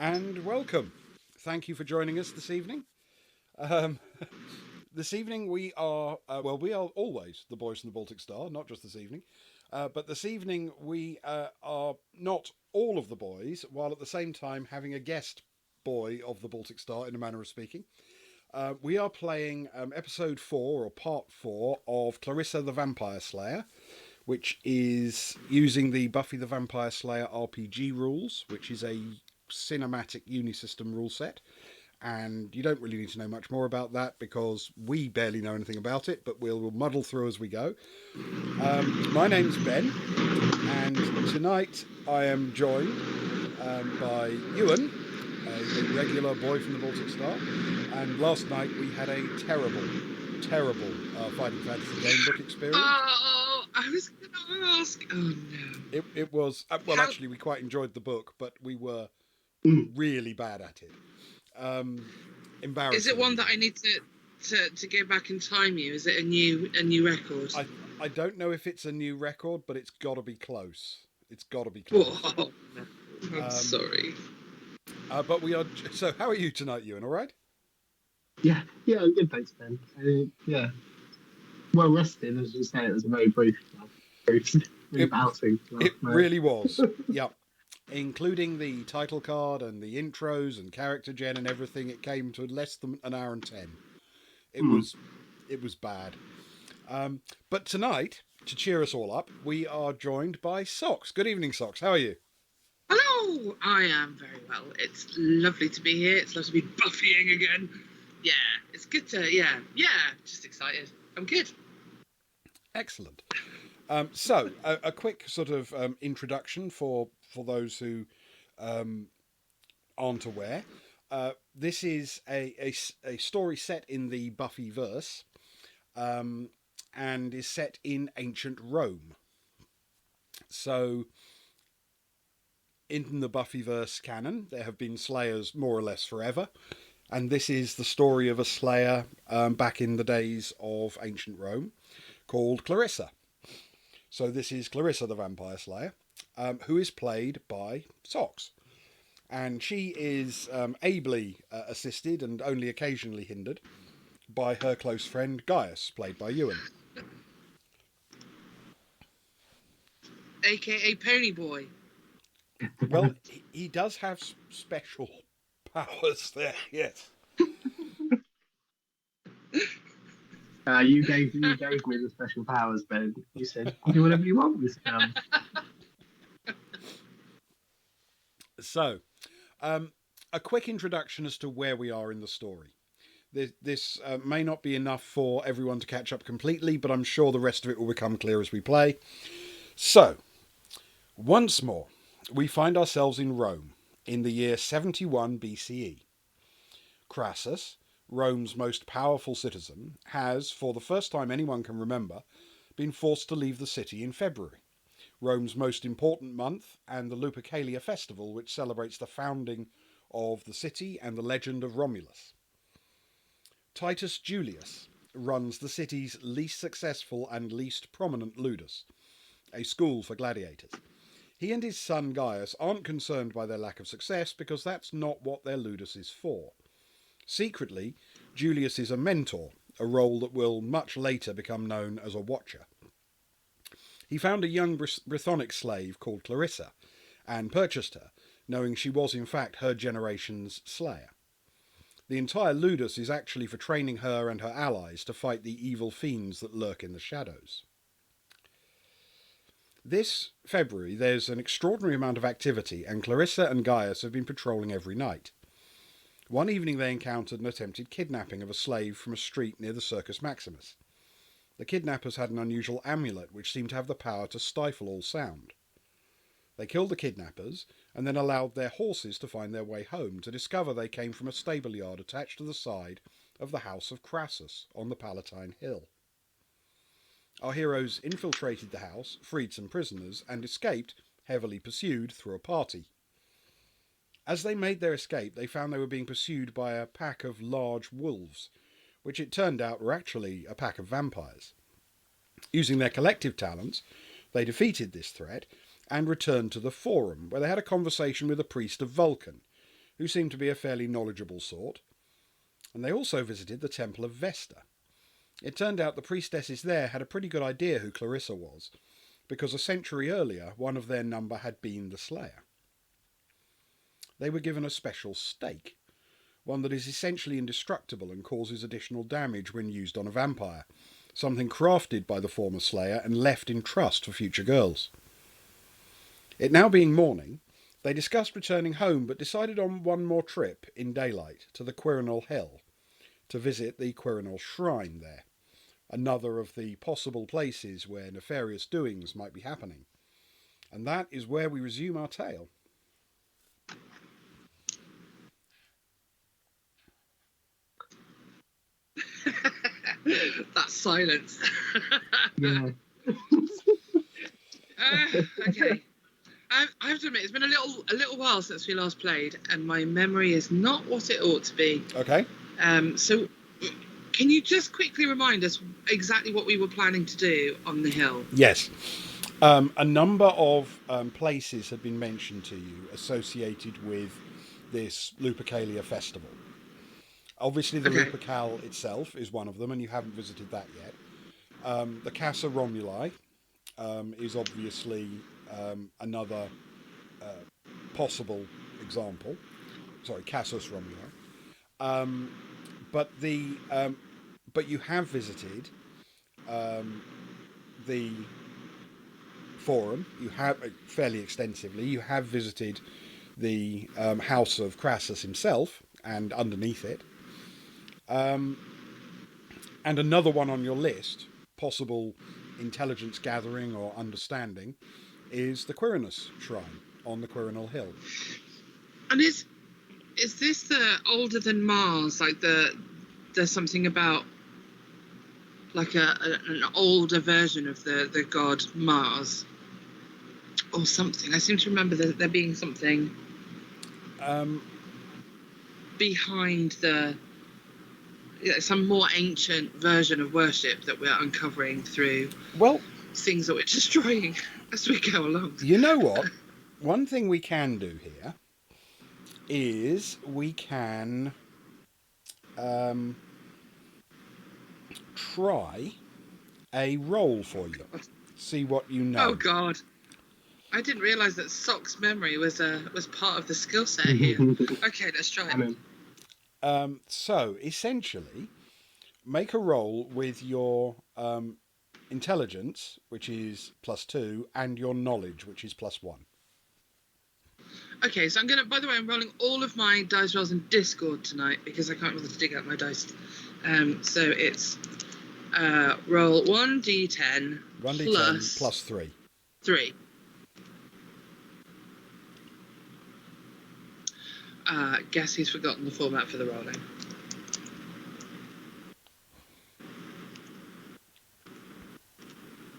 and welcome. Thank you for joining us this evening. Um, this evening we are, we are always the boys from the Baltic Star, not just this evening. But this evening we are not all of the boys, while at the same time having a guest boy of the Baltic Star, in a manner of speaking. We are playing episode 4, or part 4, of Clarissa the Vampire Slayer, which is using the Buffy the Vampire Slayer RPG rules, which is a cinematic unisystem rule set. And you don't really need to know much more about that because we barely know anything about it, but we'll muddle through as we go. My name's Ben, and tonight I am joined by Ewan, a regular boy from the Baltic Star. And last night we had a terrible Fighting Fantasy game book experience. Oh, I was going to ask. Oh no. It was actually we quite enjoyed the book, but we were really bad at it. Embarrassing. Is it one that I need to go back and time you? Is it a new record? I don't know if it's a new record, but it's got to be close. It's got to be close. Oh, I'm sorry. But we are. So, how are you tonight, Ewan? All right? Yeah, I'm good, thanks, Ben. Yeah, well rested, as you say. It was a very brief outing. It really was. Yeah, including the title card and the intros and character gen and everything. It came to less than an hour and 10. It was bad. But tonight, to cheer us all up, we are joined by Socks. Good evening, Socks. How are you? Hello, I am very well. It's lovely to be here. It's lovely to be Buffying again. Yeah, it's good to, just excited. I'm good. Excellent. So, a quick sort of introduction for those who aren't aware. This is a story set in the Buffy verse and is set in ancient Rome. So, in the Buffyverse canon, there have been Slayers more or less forever. And this is the story of a Slayer back in the days of ancient Rome called Clarissa. So this is Clarissa the Vampire Slayer, who is played by Socks. And she is ably assisted and only occasionally hindered by her close friend Gaius, played by Ewan. AKA Pony Boy. Well, he does have special powers there, yes. You gave me the special powers, Ben. You said do whatever you want with them. So, a quick introduction as to where we are in the story. This may not be enough for everyone to catch up completely, but I'm sure the rest of it will become clear as we play. So, once more, we find ourselves in Rome in the year 71 BCE. Crassus, Rome's most powerful citizen, has, for the first time anyone can remember, been forced to leave the city in February, Rome's most important month, and the Lupercalia festival, which celebrates the founding of the city and the legend of Romulus. Titus Julius runs the city's least successful and least prominent ludus, a school for gladiators. He and his son Gaius aren't concerned by their lack of success because that's not what their ludus is for. Secretly, Julius is a mentor, a role that will much later become known as a watcher. He found a young Brythonic slave called Clarissa and purchased her, knowing she was in fact her generation's slayer. The entire ludus is actually for training her and her allies to fight the evil fiends that lurk in the shadows. This February there's an extraordinary amount of activity, and Clarissa and Gaius have been patrolling every night. One evening they encountered an attempted kidnapping of a slave from a street near the Circus Maximus. The kidnappers had an unusual amulet which seemed to have the power to stifle all sound. They killed the kidnappers and then allowed their horses to find their way home, to discover they came from a stable yard attached to the side of the house of Crassus on the Palatine Hill. Our heroes infiltrated the house, freed some prisoners, and escaped, heavily pursued, through a party. As they made their escape, they found they were being pursued by a pack of large wolves, which it turned out were actually a pack of vampires. Using their collective talents, they defeated this threat and returned to the Forum, where they had a conversation with a priest of Vulcan, who seemed to be a fairly knowledgeable sort, and they also visited the Temple of Vesta. It turned out the priestesses there had a pretty good idea who Clarissa was, because a century earlier one of their number had been the Slayer. They were given a special stake, one that is essentially indestructible and causes additional damage when used on a vampire, something crafted by the former Slayer and left in trust for future girls. It now being morning, they discussed returning home but decided on one more trip in daylight to the Quirinal Hill to visit the Quirinal Shrine there, another of the possible places where nefarious doings might be happening. And that is where we resume our tale. That silence. Yeah. Okay. I have to admit, it's been a little while since we last played, and my memory is not what it ought to be. Okay. So, can you just quickly remind us exactly what we were planning to do on the hill? Yes. A number of places have been mentioned to you associated with this Lupercalia festival. Obviously, the Okay. Lupercal itself is one of them, and you haven't visited that yet. The Casa Romuli is obviously another possible example. Sorry, Casus Romuli. But you have visited the Forum. You have fairly extensively. You have visited the house of Crassus himself, and underneath it. And another one on your list, possible intelligence gathering or understanding, is the Quirinus Shrine on the Quirinal Hill. And is this the older than Mars? Like there's something about like an older version of the god Mars or something. I seem to remember there being something behind some more ancient version of worship that we're uncovering through things that we're destroying as we go along. You know what? One thing we can do here is we can try a roll for you. See what you know. Oh God. I didn't realise that Sock's memory was part of the skill set here. Okay, let's try it. So, essentially, make a roll with your intelligence, which is +2, and your knowledge, which is +1. Okay, so by the way, I'm rolling all of my dice rolls in Discord tonight because I can't bother to dig out my dice. So it's roll 1d10 1d10 plus 3. 3. Guess who's forgotten the format for the rolling?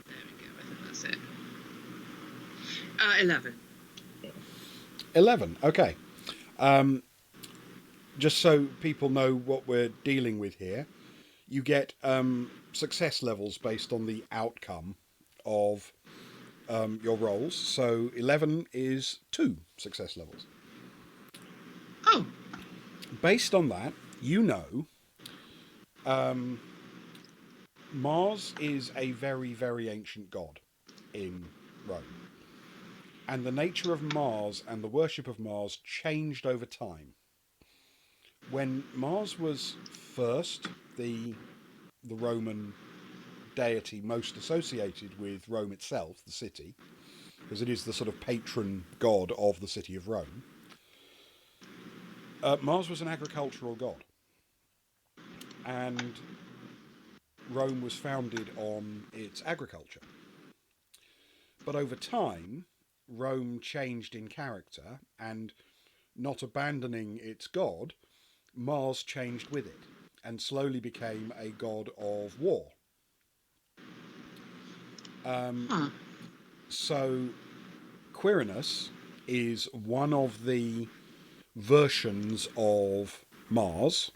There we go, I think that's it. 11. 11, okay. Just so people know what we're dealing with here, you get success levels based on the outcome of your rolls. So 11 is 2 success levels. Oh. Based on that, you know Mars is a very, very ancient god in Rome. And the nature of Mars and the worship of Mars changed over time. When Mars was first the Roman deity most associated with Rome itself, the city, because it is the sort of patron god of the city of Rome, Mars was an agricultural god. And Rome was founded on its agriculture. But over time, Rome changed in character, and not abandoning its god, Mars changed with it and slowly became a god of war. So Quirinus is one of the versions of Mars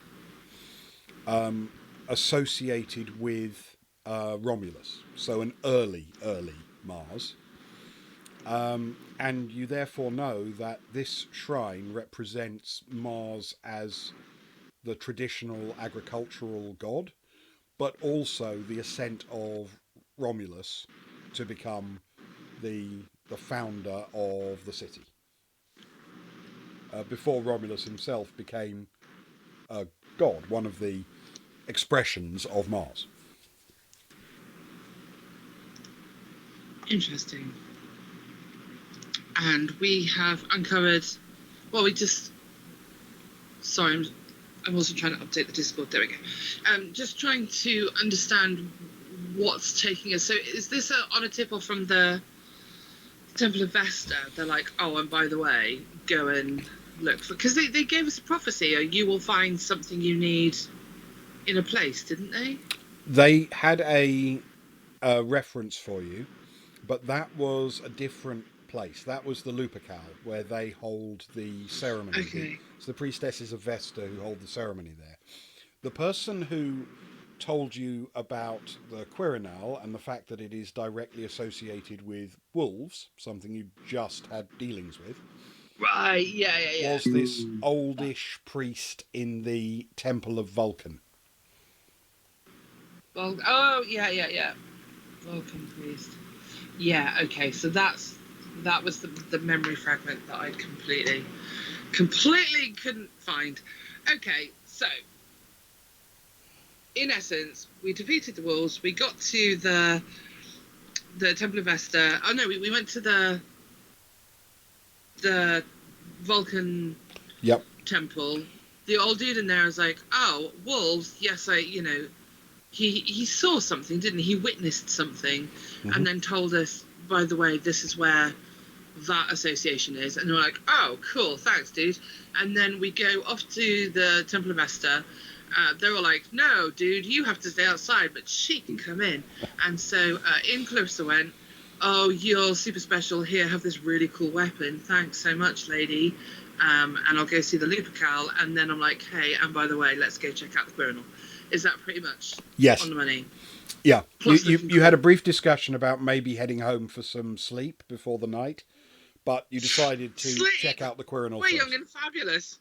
associated with Romulus, so an early Mars. And you therefore know that this shrine represents Mars as the traditional agricultural god, but also the ascent of Romulus to become the founder of the city. Before Romulus himself became a god, one of the expressions of Mars. Interesting. And we have uncovered. Well, we just. Sorry, I'm also trying to update the Discord. There we go. Just trying to understand what's taking us. So, is this on a tip off from the Temple of Vesta? They're like, oh, and by the way, go and look for. Because they gave us a prophecy. You will find something you need in a place, didn't they? They had a reference for you, but that was a different place. That was the Lupercal, where they hold the ceremony. Okay. It's the priestesses of Vesta who hold the ceremony there. The person who told you about the Quirinal and the fact that it is directly associated with wolves, something you just had dealings with, Right, yeah. was this oldish priest in the Temple of Vulcan. Well, oh, yeah. Vulcan priest. Yeah, okay, so that was the memory fragment that I completely couldn't find. Okay, so in essence, we defeated the wolves. We got to the Temple of Vesta. Oh no, we went to the Vulcan temple. The old dude in there was like, "Oh, wolves? Yes, He saw something, didn't he? He witnessed something, and then told us, by the way, this is where that association is. And we're like, oh, cool, thanks, dude. And then we go off to the Temple of Vesta. They're all like, no, dude, you have to stay outside, but she can come in. And so in Clarissa went, oh, you're super special. Here, have this really cool weapon. Thanks so much, lady. And I'll go see the Lupercal. And then I'm like, hey, and by the way, let's go check out the Quirinal. Is that pretty much on the money? Yeah. You had a brief discussion about maybe heading home for some sleep before the night, but you decided to check out the Quirinal We're first. young and fabulous.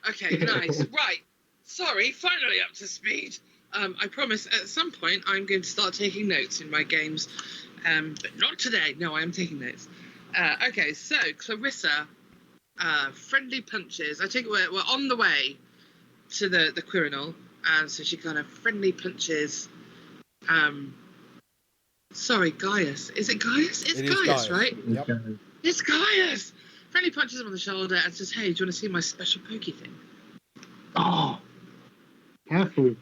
Okay, nice. Right. Sorry, finally up to speed. I promise at some point I'm going to start taking notes in my games, but not today. No, I am taking notes. Okay, so Clarissa, friendly punches. I take it we're on the way to the Quirinal. So she kind of friendly punches. Sorry, Gaius. Is it Gaius? It's Gaius, right? Yep. It's Gaius. Friendly punches him on the shoulder and says, "Hey, do you want to see my special pokey thing?" Oh, careful!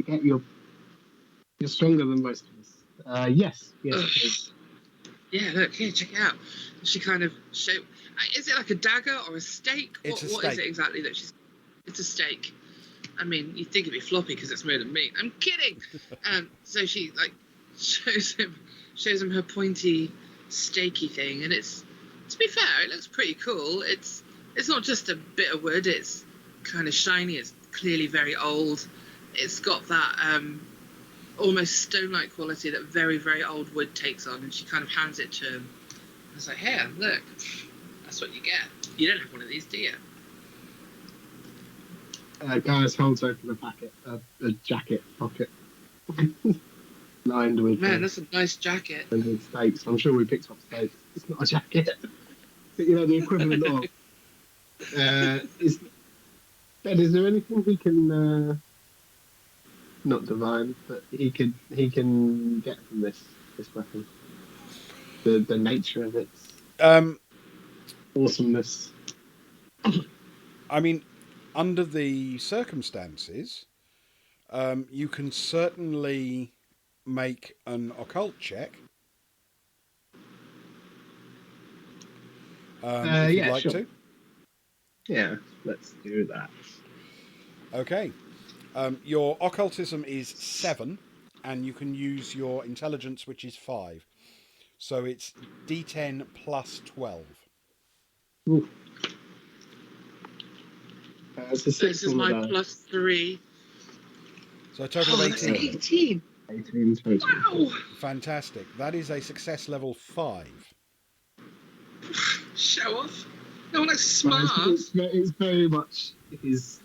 You're stronger than most of us. Yes. Yeah, look here, check it out. She kind of show. Is it like a dagger or a stake? It's a what stake. Is it exactly that she's? It's a stake. I mean, you'd think it'd be floppy because it's made of meat. I'm kidding. So she like shows him her pointy, stakey thing, and it's, to be fair, it looks pretty cool. It's not just a bit of wood. It's kind of shiny. It's clearly very old. It's got that almost stone-like quality that very, very old wood takes on. And she kind of hands it to him. I was like, "Here, look, that's what you get. You don't have one of these, do you?" Gaius holds open a jacket pocket lined with. Man, that's a nice jacket. And with stakes. I'm sure we picked up stakes. It's not a jacket, but the equivalent of. Ben, is there anything he can not divine, but he can get from this weapon? The nature of its awesomeness. I mean, under the circumstances, you can certainly make an occult check. If you'd like to. Yeah, let's do that. Okay. Your occultism is 7, and you can use your intelligence, which is 5. So it's D10 plus 12. Ooh. This is my plus 3. So a total of 18. 18. 18 total. Wow. Fantastic. That is a success level 5. Show off. No one likes Well, smart. it's very much his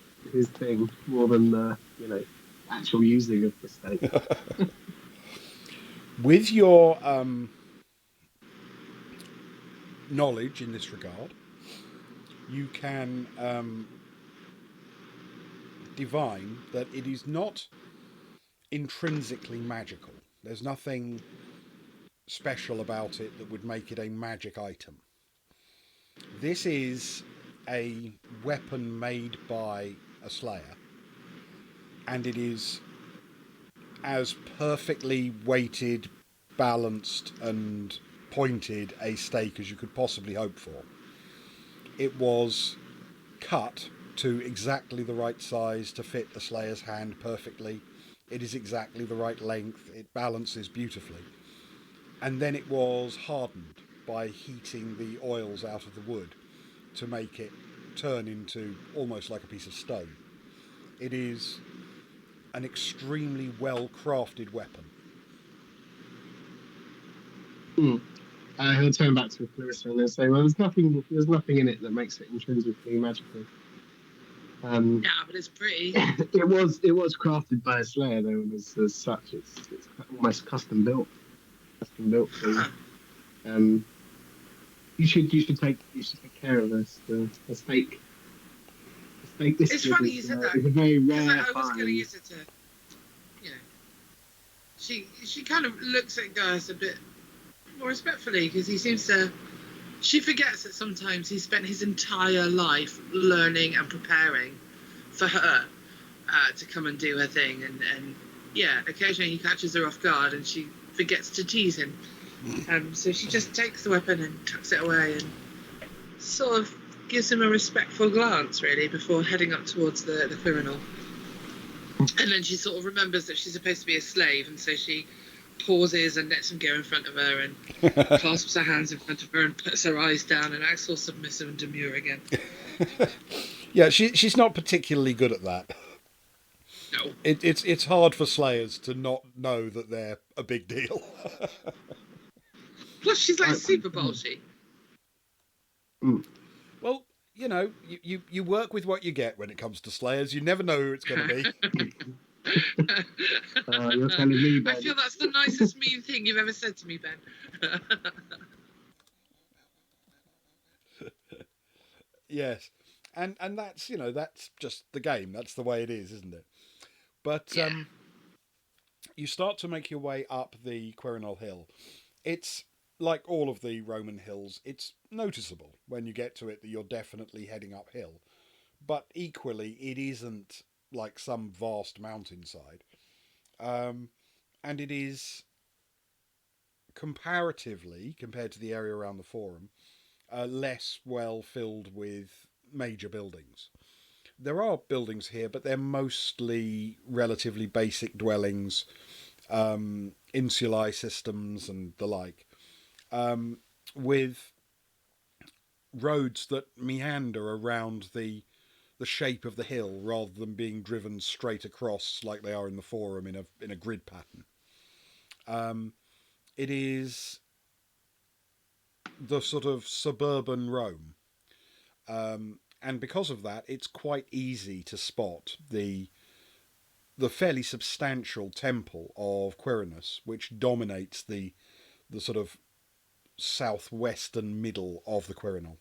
thing more than actual using of the stake. With your knowledge in this regard, you can divine that it is not intrinsically magical. There's nothing special about it that would make it a magic item. This is a weapon made by a slayer, and it is as perfectly weighted, balanced, and pointed a stake as you could possibly hope for. It was cut to exactly the right size to fit the slayer's hand perfectly. It is exactly the right length. It balances beautifully. And then it was hardened by heating the oils out of the wood to make it turn into almost like a piece of stone. It is an extremely well crafted weapon. He'll turn back to Clarissa and they'll say, "Well, there's nothing in it that makes it intrinsically magical." Yeah, but it's pretty. It was crafted by a slayer though, and as such, it's almost custom built for you. You should take care of this. The stake. The stake. It's funny you said that. It's a very rare I was going to use it to, she kind of looks at Gaius a bit more respectfully because he seems to. She forgets that sometimes he spent his entire life learning and preparing for her to come and do her thing, and occasionally he catches her off guard and she forgets to tease him. So she just takes the weapon and tucks it away and sort of gives him a respectful glance, really, before heading up towards the criminal. And then she sort of remembers that she's supposed to be a slave, and so she pauses and lets him go in front of her and clasps her hands in front of her and puts her eyes down and acts all submissive and demure again. Yeah, she's not particularly good at that. No. It's hard for slayers to not know that they're a big deal. Plus, she's like super bolshy. Well, you work with what you get when it comes to slayers. You never know who it's going to be. You're telling me, Ben. I feel that's the nicest mean thing you've ever said to me, Ben. Yes, and that's that's just the game. That's the way it is, isn't it? But you start to make your way up the Quirinal Hill. It's like all of the Roman hills. It's noticeable when you get to it that you're definitely heading uphill. But equally, it isn't like some vast mountainside. And it is comparatively, compared to the area around the Forum, less well filled with major buildings. There are buildings here, but they're mostly relatively basic dwellings, insulae systems and the like, with roads that meander around the shape of the hill rather than being driven straight across like they are in the Forum in a grid pattern. It is the sort of suburban Rome. And because of that, it's quite easy to spot the fairly substantial temple of Quirinus, which dominates the sort of southwestern middle of the Quirinal.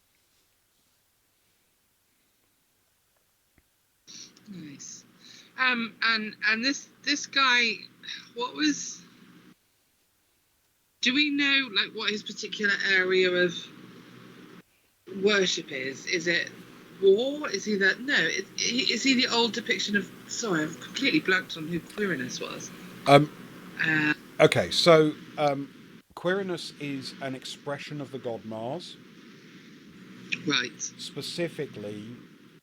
Nice. And this guy, what was? Do we know like what his particular area of worship is? Is it war? Is he that? No. Is he the old depiction of? Sorry, I've completely blanked on who Quirinus was. Okay, so Quirinus is an expression of the god Mars. Right. Specifically,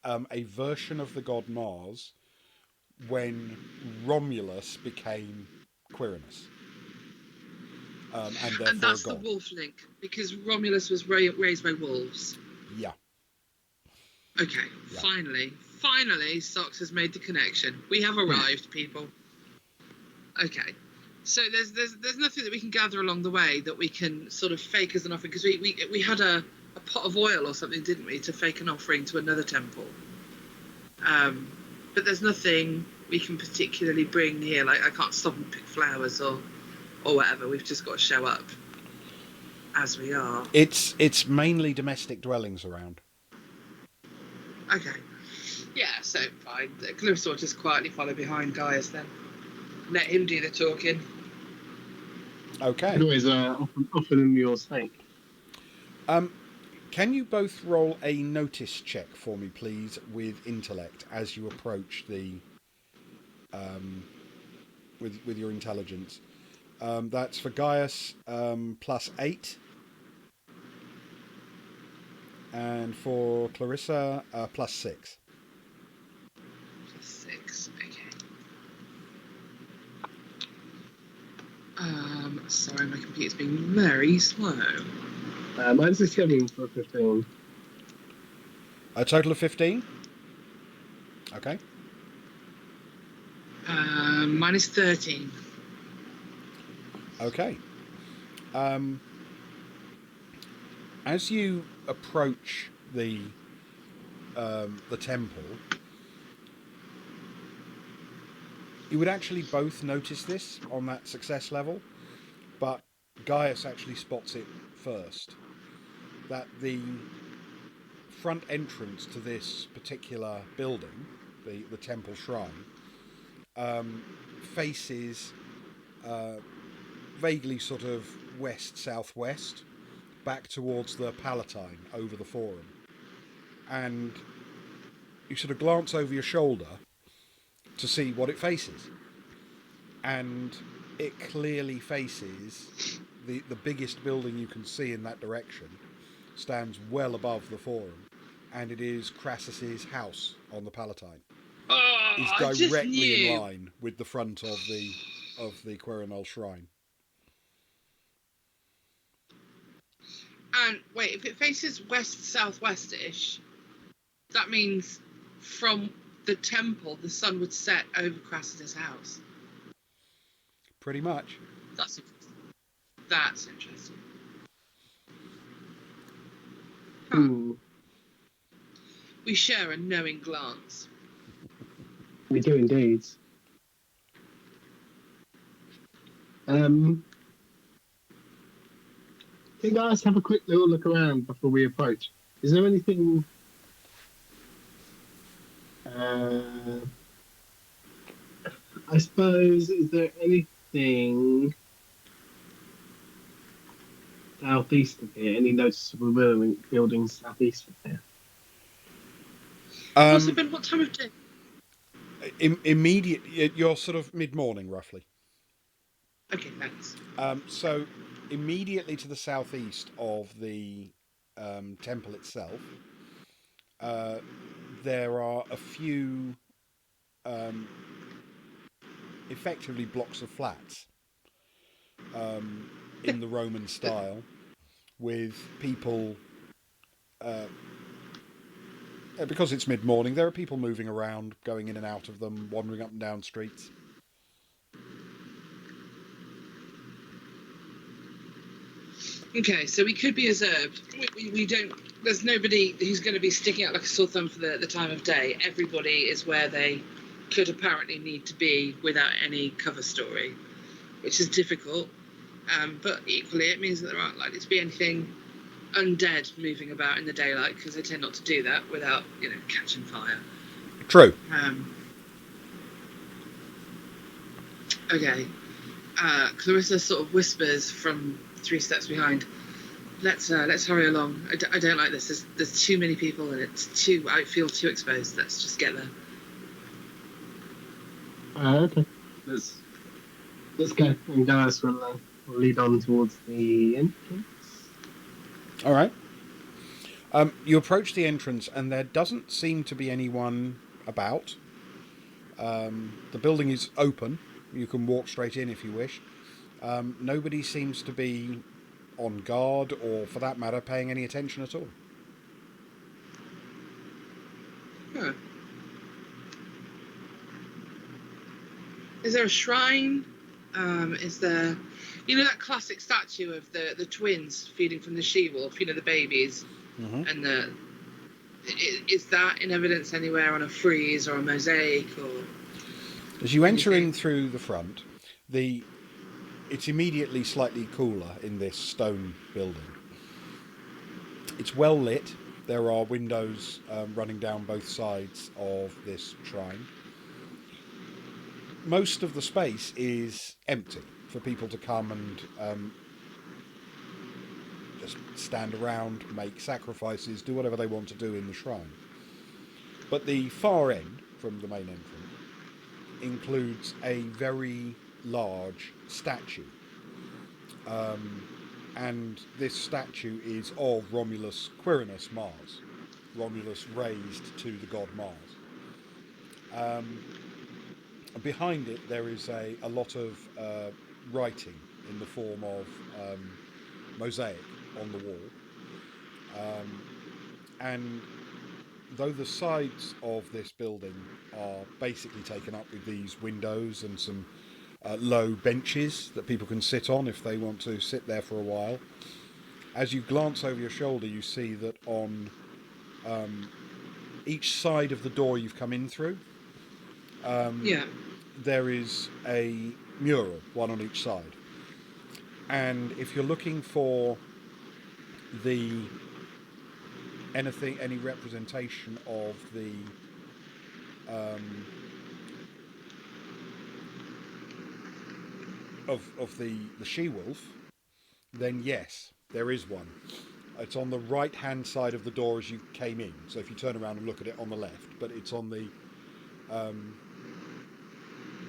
a version of the god Mars when Romulus became Quirinus. And therefore and that's a god. the wolf link, because Romulus was raised by wolves. Yeah. Okay, Yeah. Finally, Socks has made the connection. We have arrived, people. Okay, so there's nothing that we can gather along the way that we can sort of fake as an offering, because we had a a pot of oil or something, didn't we, to fake an offering to another temple? But there's nothing we can particularly bring here. Like, I can't stop and pick flowers or whatever. We've just got to show up as we are. It's mainly domestic dwellings around. Okay. Yeah, so fine. Clarissa will just quietly follow behind Gaius then. Let him do the talking. Okay. You always offer them your steak. Can you both roll a notice check for me, please, with intellect as you approach the with your intelligence? That's for Gaius +8, and for Clarissa +6. +6, okay. Sorry, my computer's being very slow. Mine's a 7 for 15. A total of 15. Okay. Mine is 13. Okay. As you approach the temple, you would actually both notice this on that success level, but Gaius actually spots it first. That the front entrance to this particular building, the temple shrine, faces vaguely sort of west-southwest, back towards the Palatine over the Forum. And you sort of glance over your shoulder to see what it faces. And it clearly faces the biggest building you can see in that direction, stands well above the Forum, and it is Crassus's house on the Palatine. Oh, It's directly in line with the front of the Quirinal shrine. And wait, if it faces west-southwest-ish, that means from the temple, the sun would set over Crassus's house. Pretty much. That's interesting. That's interesting. Huh. We share a knowing glance. We do indeed. Can guys have a quick little look around before we approach? Is there anything? I suppose, is there anything southeast of here? Any noticeable buildings southeast of here? Must have been what time of day? Immediate. You're sort of mid-morning, roughly. Okay, thanks. So immediately to the southeast of the temple itself, there are a few effectively blocks of flats in the Roman style, with people. Because it's mid-morning, there are people moving around, going in and out of them, wandering up and down streets. Okay, so we could be observed. We don't. There's nobody who's going to be sticking out like a sore thumb for the time of day. Everybody is where they could apparently need to be without any cover story, which is difficult. But equally, it means that there aren't likely to be anything undead moving about in the daylight, because they tend not to do that without, catching fire. True. Okay. Clarissa sort of whispers from 3 steps behind, let's hurry along. I don't like this. There's too many people, and I feel too exposed. Let's just get there. Okay. Let's go. And Gaius will lead on towards the entrance. All right. You approach the entrance, and there doesn't seem to be anyone about. The building is open. You can walk straight in if you wish. Nobody seems to be on guard, or for that matter, paying any attention at all. Huh. Is there a shrine? Is there, that classic statue of the twins feeding from the she-wolf, the babies? And is that in evidence anywhere on a frieze or a mosaic or? As you enter in through the front, it's immediately slightly cooler in this stone building. It's well lit. There are windows running down both sides of this shrine. Most of the space is empty for people to come and just stand around, make sacrifices, do whatever they want to do in the shrine. But the far end from the main entrance includes a very large statue. And this statue is of Romulus Quirinus Mars. Romulus raised to the god Mars. Behind it there is a lot of writing in the form of mosaic on the wall. And though the sides of this building are basically taken up with these windows and some low benches that people can sit on if they want to sit there for a while, as you glance over your shoulder you see that on each side of the door you've come in through there is a mural, one on each side. And if you're looking for any representation of the the she-wolf, then yes, there is one. It's on the right hand side of the door as you came in, so if you turn around and look at it on the left, but it's on the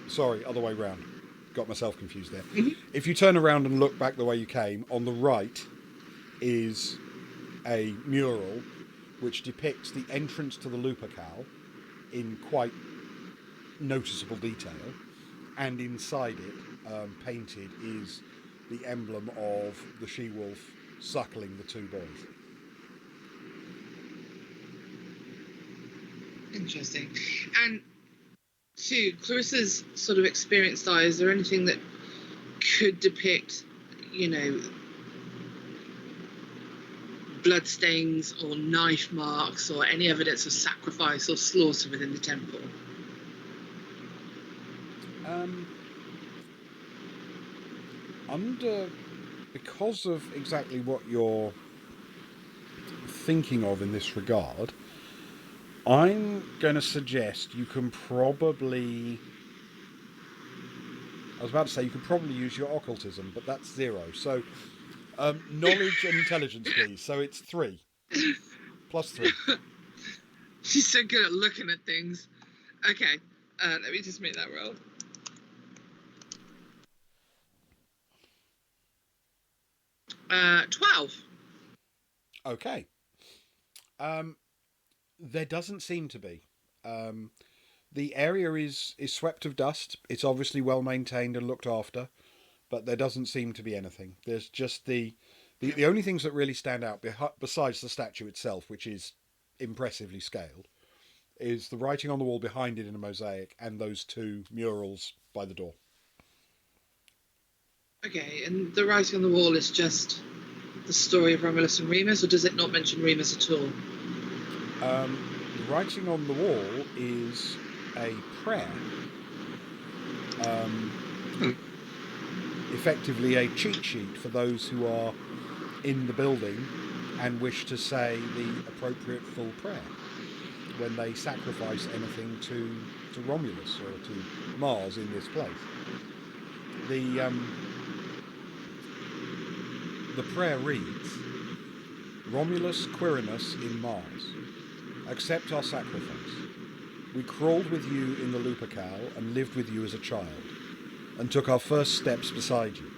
sorry, other way round, got myself confused there. If you turn around and look back the way you came, on the right is a mural which depicts the entrance to the Lupercal in quite noticeable detail, and inside it, painted, is the emblem of the she-wolf suckling the two boys. Interesting. And to Clarissa's sort of experienced eye, is there anything that could depict, bloodstains or knife marks or any evidence of sacrifice or slaughter within the temple? Because of exactly what you're thinking of in this regard, I'm going to suggest you can probably... I was about to say you could probably use your occultism, but that's 0. So, knowledge and intelligence, please. So it's 3. Plus 3. She's so good at looking at things. Okay, let me just make that roll. 12. Okay. There doesn't seem to be. The area is swept of dust. It's obviously well maintained and looked after, but there doesn't seem to be anything. There's just the only things that really stand out, besides the statue itself, which is impressively scaled, is the writing on the wall behind it in a mosaic and those 2 murals by the door. Okay, and the writing on the wall is just the story of Romulus and Remus, or does it not mention Remus at all? The writing on the wall is a prayer. Effectively a cheat sheet for those who are in the building and wish to say the appropriate full prayer when they sacrifice anything to Romulus or to Mars in this place. The prayer reads, Romulus Quirinus in Mars, accept our sacrifice. We crawled with you in the Lupercal and lived with you as a child, and took our first steps beside you.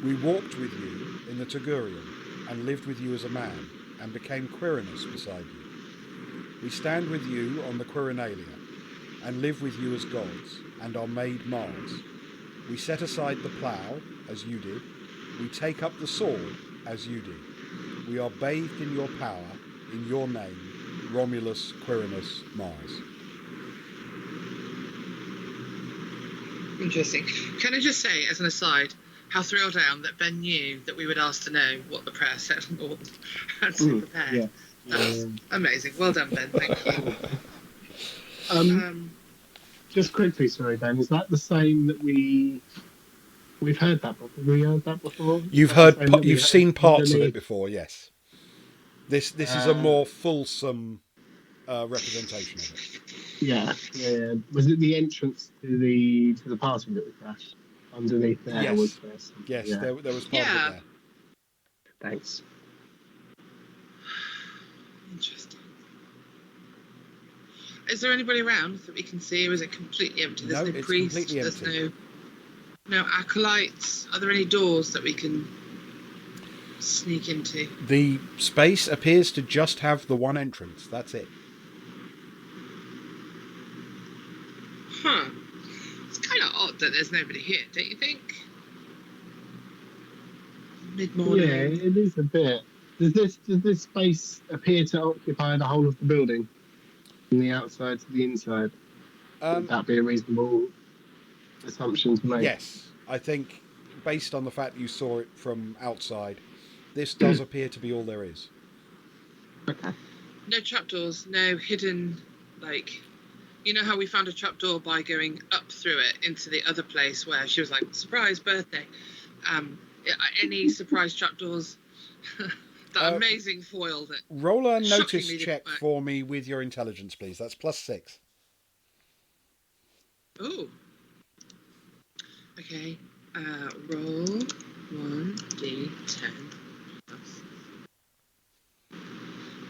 We walked with you in the Tugurium and lived with you as a man, and became Quirinus beside you. We stand with you on the Quirinalia, and live with you as gods, and are made Mars. We set aside the plough, as you did. We take up the sword, as you did. We are bathed in your power, in your name, Romulus Quirinus Mars. Interesting. Can I just say, as an aside, how thrilled I am that Ben knew that we would ask to know what the prayer said or had to prepare. Yeah. That's amazing. Well done, Ben. Thank you. Just quickly, sorry, Ben. Is that the same that we've heard that before? Have we heard that before? Is that the same that we You've heard seen parts of it underneath? before, yes. This is a more fulsome representation of it. Yeah. Was it the entrance to the party that we crashed? Underneath there Yes. was there something? Yes, Yeah. there was part of it there. Thanks. Interesting. Is there anybody around that we can see, or is it completely empty? There's no it's priest. completely There's empty. no acolytes. Are there any doors that we can sneak into? The space appears to just have the one entrance. That's it. Huh. It's kind of odd that there's nobody here, don't you think? Mid-morning. Yeah, it is a bit. Does this space appear to occupy the whole of the building, from the outside to the inside? Would that be a reasonable assumption to make? Yes, I think based on the fact you saw it from outside, this does appear to be all there is. Okay. No trapdoors, no hidden, like, you know how we found a trapdoor by going up through it into the other place where she was like, surprise birthday. Any surprise trapdoors? That amazing foil that. Roll a notice shockingly check didn't work. for me with your intelligence, please. That's +6. Ooh. Okay. Roll 1d10.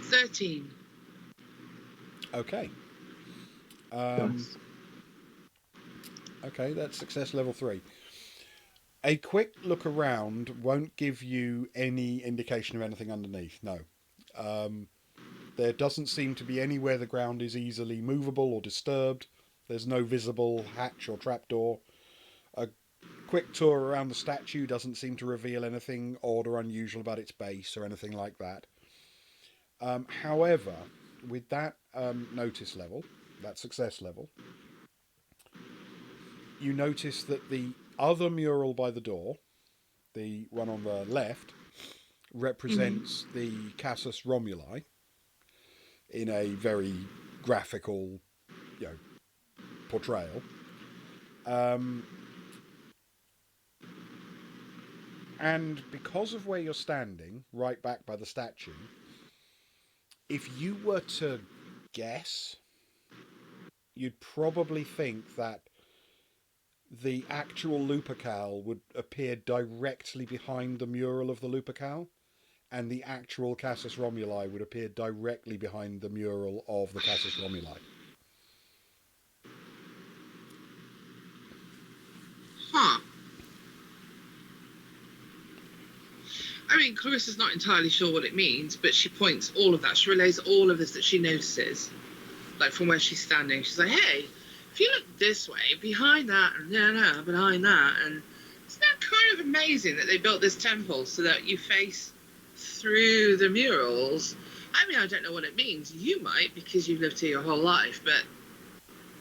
13. Okay. Nice. Okay, that's success level 3. A quick look around won't give you any indication of anything underneath, no. There doesn't seem to be anywhere the ground is easily movable or disturbed. There's no visible hatch or trapdoor. A quick tour around the statue doesn't seem to reveal anything odd or unusual about its base or anything like that. However, with that notice level, that success level, you notice that the other mural by the door, the one on the left, represents the Casus Romuli in a very graphical, portrayal. And because of where you're standing, right back by the statue, if you were to guess, you'd probably think that the actual Lupercal would appear directly behind the mural of the Lupercal, and the actual Casus Romuli would appear directly behind the mural of the Casus Romuli. Huh. I mean, Clarissa's not entirely sure what it means, but she points all of that. She relays all of this that she notices, like from where she's standing. She's like, hey, if you look this way, behind that, and behind that, and isn't that kind of amazing that they built this temple so that you face through the murals? I mean, I don't know what it means. You might, because you've lived here your whole life, but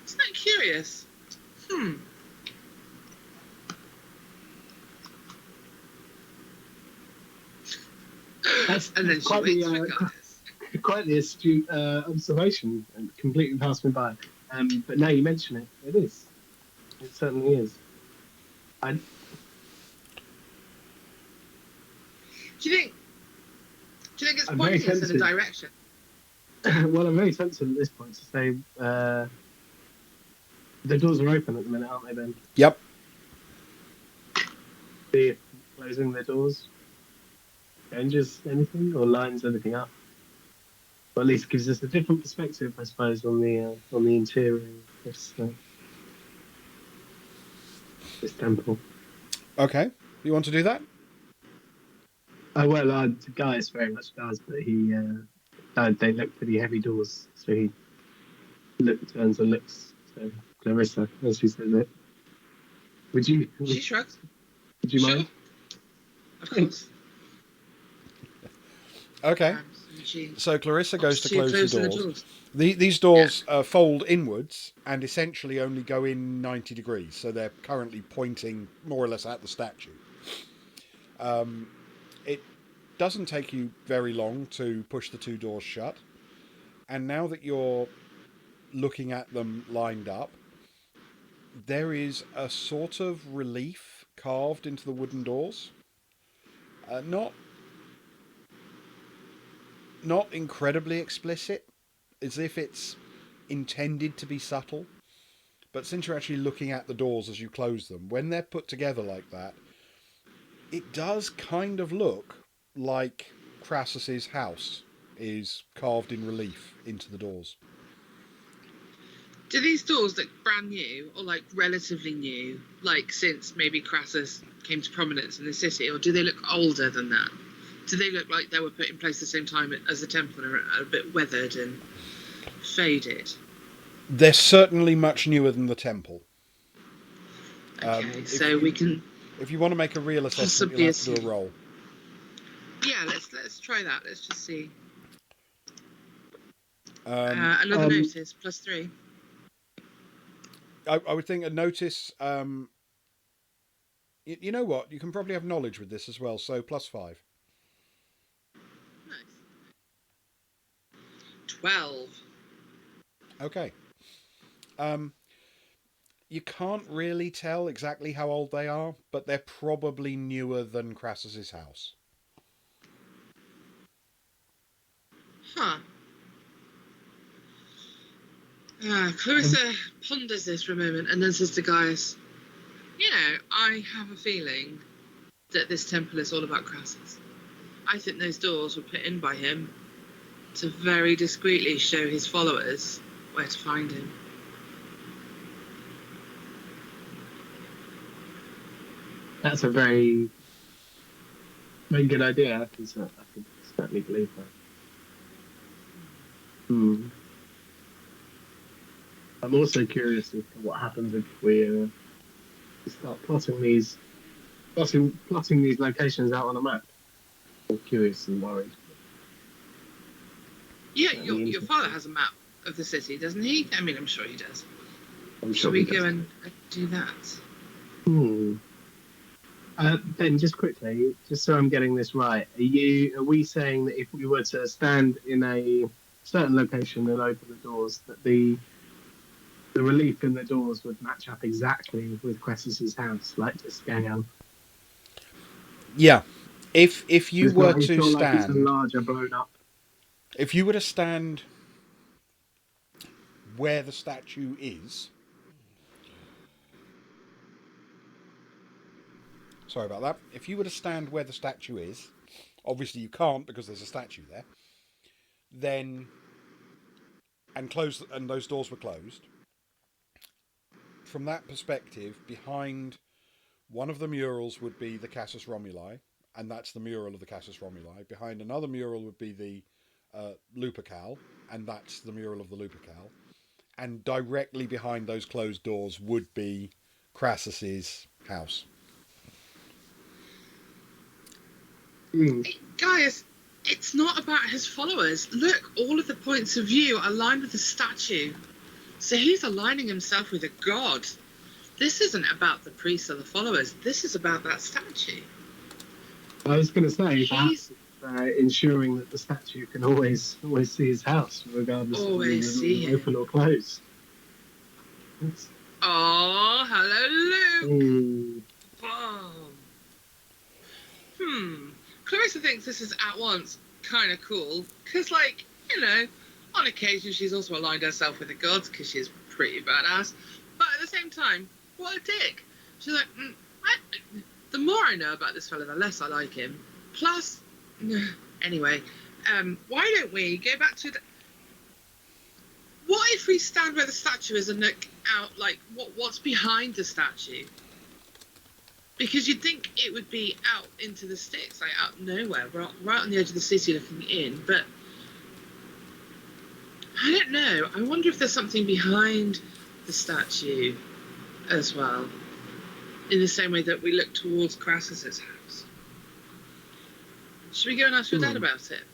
isn't that curious? And then she waits regardless. Quite the astute observation, and completely passed me by. But now you mention it, it is. It certainly is. Do you think it's pointing us in a direction? Well, I'm very tempted at this point to say the doors are open at the minute, aren't they, Ben? Yep. See if closing the doors changes anything or lines anything up. Or at least gives us a different perspective, I suppose, on the interior of this temple. Okay. You want to do that? Well, Gaius very much does, but he they look pretty heavy doors, so he turns and looks to Clarissa as she says it. She shrugs. Would you mind? Of course. Okay. So Clarissa goes to close the doors. These doors fold inwards and essentially only go in 90 degrees, so they're currently pointing more or less at the statue. It doesn't take you very long to push the two doors shut. And now that you're looking at them lined up, there is a sort of relief carved into the wooden doors. Not incredibly explicit, as if it's intended to be subtle. But since you're actually looking at the doors as you close them, when they're put together like that, it does kind of look like Crassus's house is carved in relief into the doors. Do these doors look brand new or like relatively new, like since maybe Crassus came to prominence in the city, or do they look older than that? Do they look like they were put in place at the same time as the temple and are a bit weathered and faded? They're certainly much newer than the temple. Okay, so we can. If you want to make a real assessment, you'll have to do a roll. Yeah, let's try that. Let's just see. Another notice, +3. I would think a notice. You know what? You can probably have knowledge with this as well. So +5. Nice. 12. Okay. You can't really tell exactly how old they are, but they're probably newer than Crassus's house. Huh. Clarissa ponders this for a moment and then says to Gaius, I have a feeling that this temple is all about Crassus. I think those doors were put in by him to very discreetly show his followers where to find him. That's a very, very good idea. I can certainly believe that. I'm also curious as to what happens if we start plotting these locations out on a map. I'm curious and worried. Yeah, your father has a map of the city, doesn't he? I mean, I'm sure he does. Shall we go and do that? Ben, just quickly, just so I'm getting this right, are we saying that if we were to stand in a certain location and open the doors, that the relief in the doors would match up exactly with Crassus's house, like to scale? Yeah. If you were to stand, like it's a larger blown up. If you were to stand where the statue is, sorry about that. If you were to stand where the statue is, obviously you can't because there's a statue there. Then and those doors were closed. From that perspective, behind one of the murals would be the Casus Romuli, and that's the mural of the Casus Romuli. Behind another mural would be the Lupercal, and that's the mural of the Lupercal. And directly behind those closed doors would be Crassus's house. Gaius, it's not about his followers. Look, all of the points of view are aligned with the statue. So he's aligning himself with a god. This isn't about the priests or the followers. This is about that statue. I was going to say, perhaps ensuring that the statue can always see his house, regardless of whether it's open or closed. Oh, hello, Luke. Clarissa thinks this is at once kind of cool, because, on occasion she's also aligned herself with the gods, because she's pretty badass. But at the same time, what a dick. She's like, the more I know about this fella, the less I like him. Plus, anyway, why don't we go back to what if we stand where the statue is and look out, what's behind the statue? Because you'd think it would be out into the sticks, out nowhere, right on the edge of the city looking in, but I don't know. I wonder if there's something behind the statue as well, in the same way that we look towards Crassus's house. Should we go and ask your dad about it?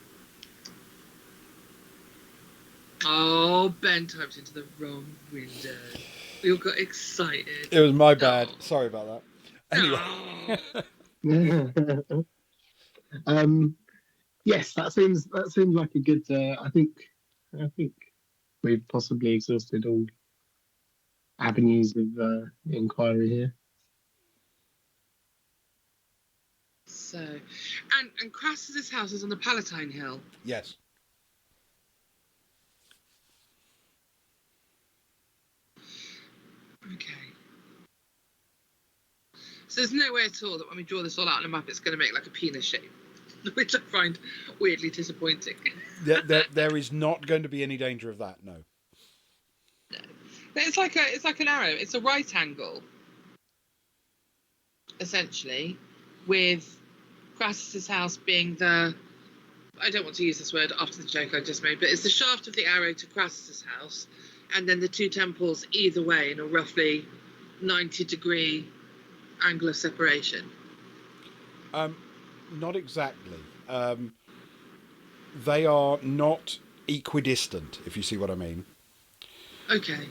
Oh, Ben typed into the wrong window. We all got excited. It was my bad. Sorry about that. Anyway. Yes, that seems like a good. I think we've possibly exhausted all avenues of inquiry here. So, and Crassus's house is on the Palatine Hill. Yes. Okay. So there's no way at all that when we draw this all out on a map, it's going to make like a penis shape, which I find weirdly disappointing. There is not going to be any danger of that. No. But it's like an arrow. It's a right angle, essentially, with Crassus's house being the. I don't want to use this word after the joke I just made, but it's the shaft of the arrow to Crassus's house, and then the two temples either way in a roughly 90-degree angle of separation. Not exactly. They are not equidistant, if you see what I mean. Okay.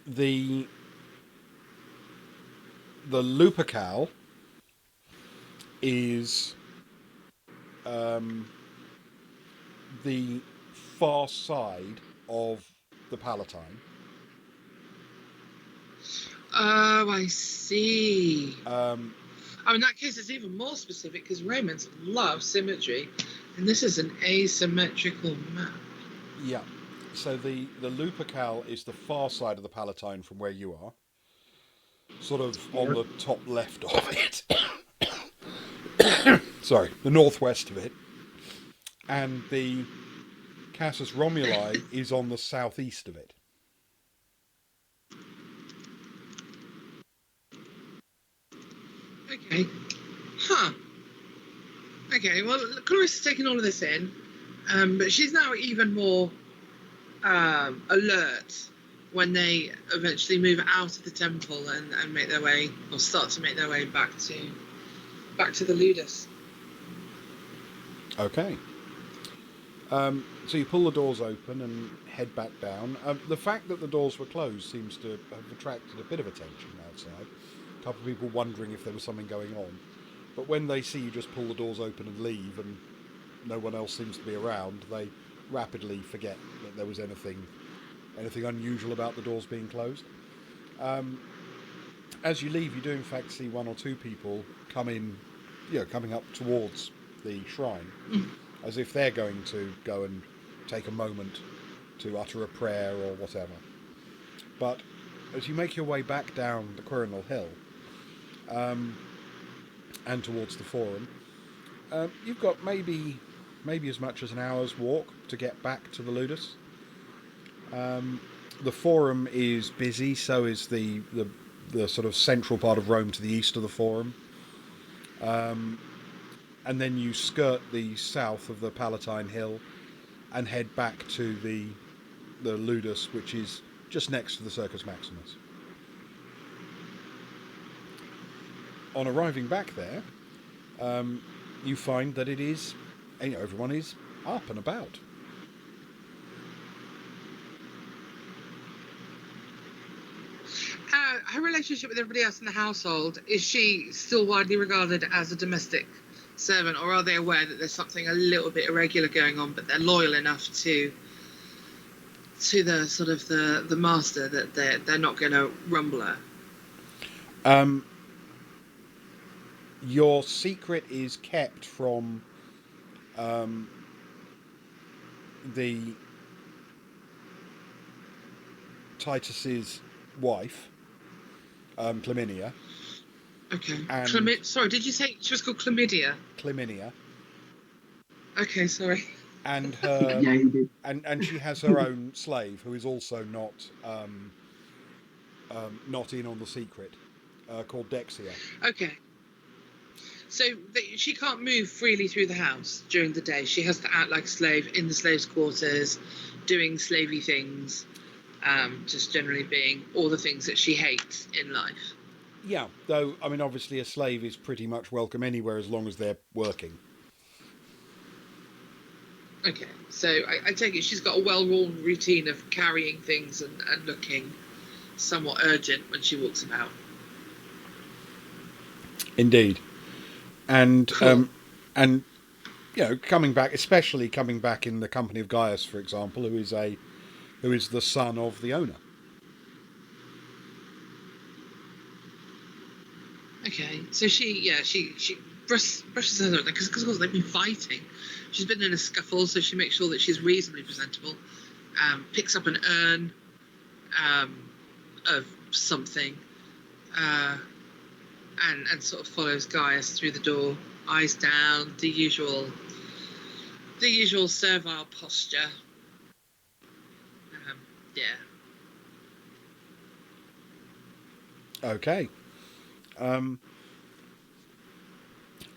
The Lupercal is the far side of the Palatine. Oh, I see. Oh, in that case, it's even more specific because Romans love symmetry, and this is an asymmetrical map. Yeah. So the Lupercal is the far side of the Palatine from where you are, sort of on the top left of it. Sorry, the northwest of it, and the Casus Romuli is on the southeast of it. Okay. Huh. Okay, well, Clarissa's taken all of this in, but she's now even more alert when they eventually move out of the temple and make their way, or start to make their way back to the Ludus. Okay. So you pull the doors open and head back down. The fact that the doors were closed seems to have attracted a bit of attention outside. A couple of people wondering if there was something going on. But when they see you just pull the doors open and leave and no one else seems to be around, they rapidly forget that there was anything unusual about the doors being closed. As you leave, you do in fact see one or two people coming up towards the shrine, as if they're going to go and take a moment to utter a prayer or whatever. But as you make your way back down the Quirinal Hill, and towards the Forum, you've got maybe as much as an hour's walk to get back to the Ludus. The Forum is busy, so is the sort of central part of Rome to the east of the Forum. And then you skirt the south of the Palatine Hill and head back to the Ludus, which is just next to the Circus Maximus. On arriving back there, you find that it is, everyone is up and about. Her relationship with everybody else in the household, is she still widely regarded as a domestic servant, or are they aware that there's something a little bit irregular going on, but they're loyal enough to the sort of the master that they're not going to rumble her? Your secret is kept from the Titus's wife, Chlamydia. Okay. And sorry, did you say she was called Chlamydia? Chlamydia. Okay, sorry. And her, Yeah, you did. and she has her own slave who is also not in on the secret, called Dexia. Okay. So she can't move freely through the house during the day. She has to act like a slave in the slaves' quarters, doing slavey things, just generally being all the things that she hates in life. Yeah, though, I mean, obviously a slave is pretty much welcome anywhere as long as they're working. Okay, so I take it she's got a well-worn routine of carrying things and looking somewhat urgent when she walks about. Indeed. and Cool. and coming back, especially coming back in the company of Gaius, for example, who is the son of the owner. Okay, so she brushes her hair because of course they've been fighting. She's been in a scuffle, so she makes sure that she's reasonably presentable. Picks up an urn of something, and sort of follows Gaius through the door, eyes down, the usual servile posture. Yeah. Okay.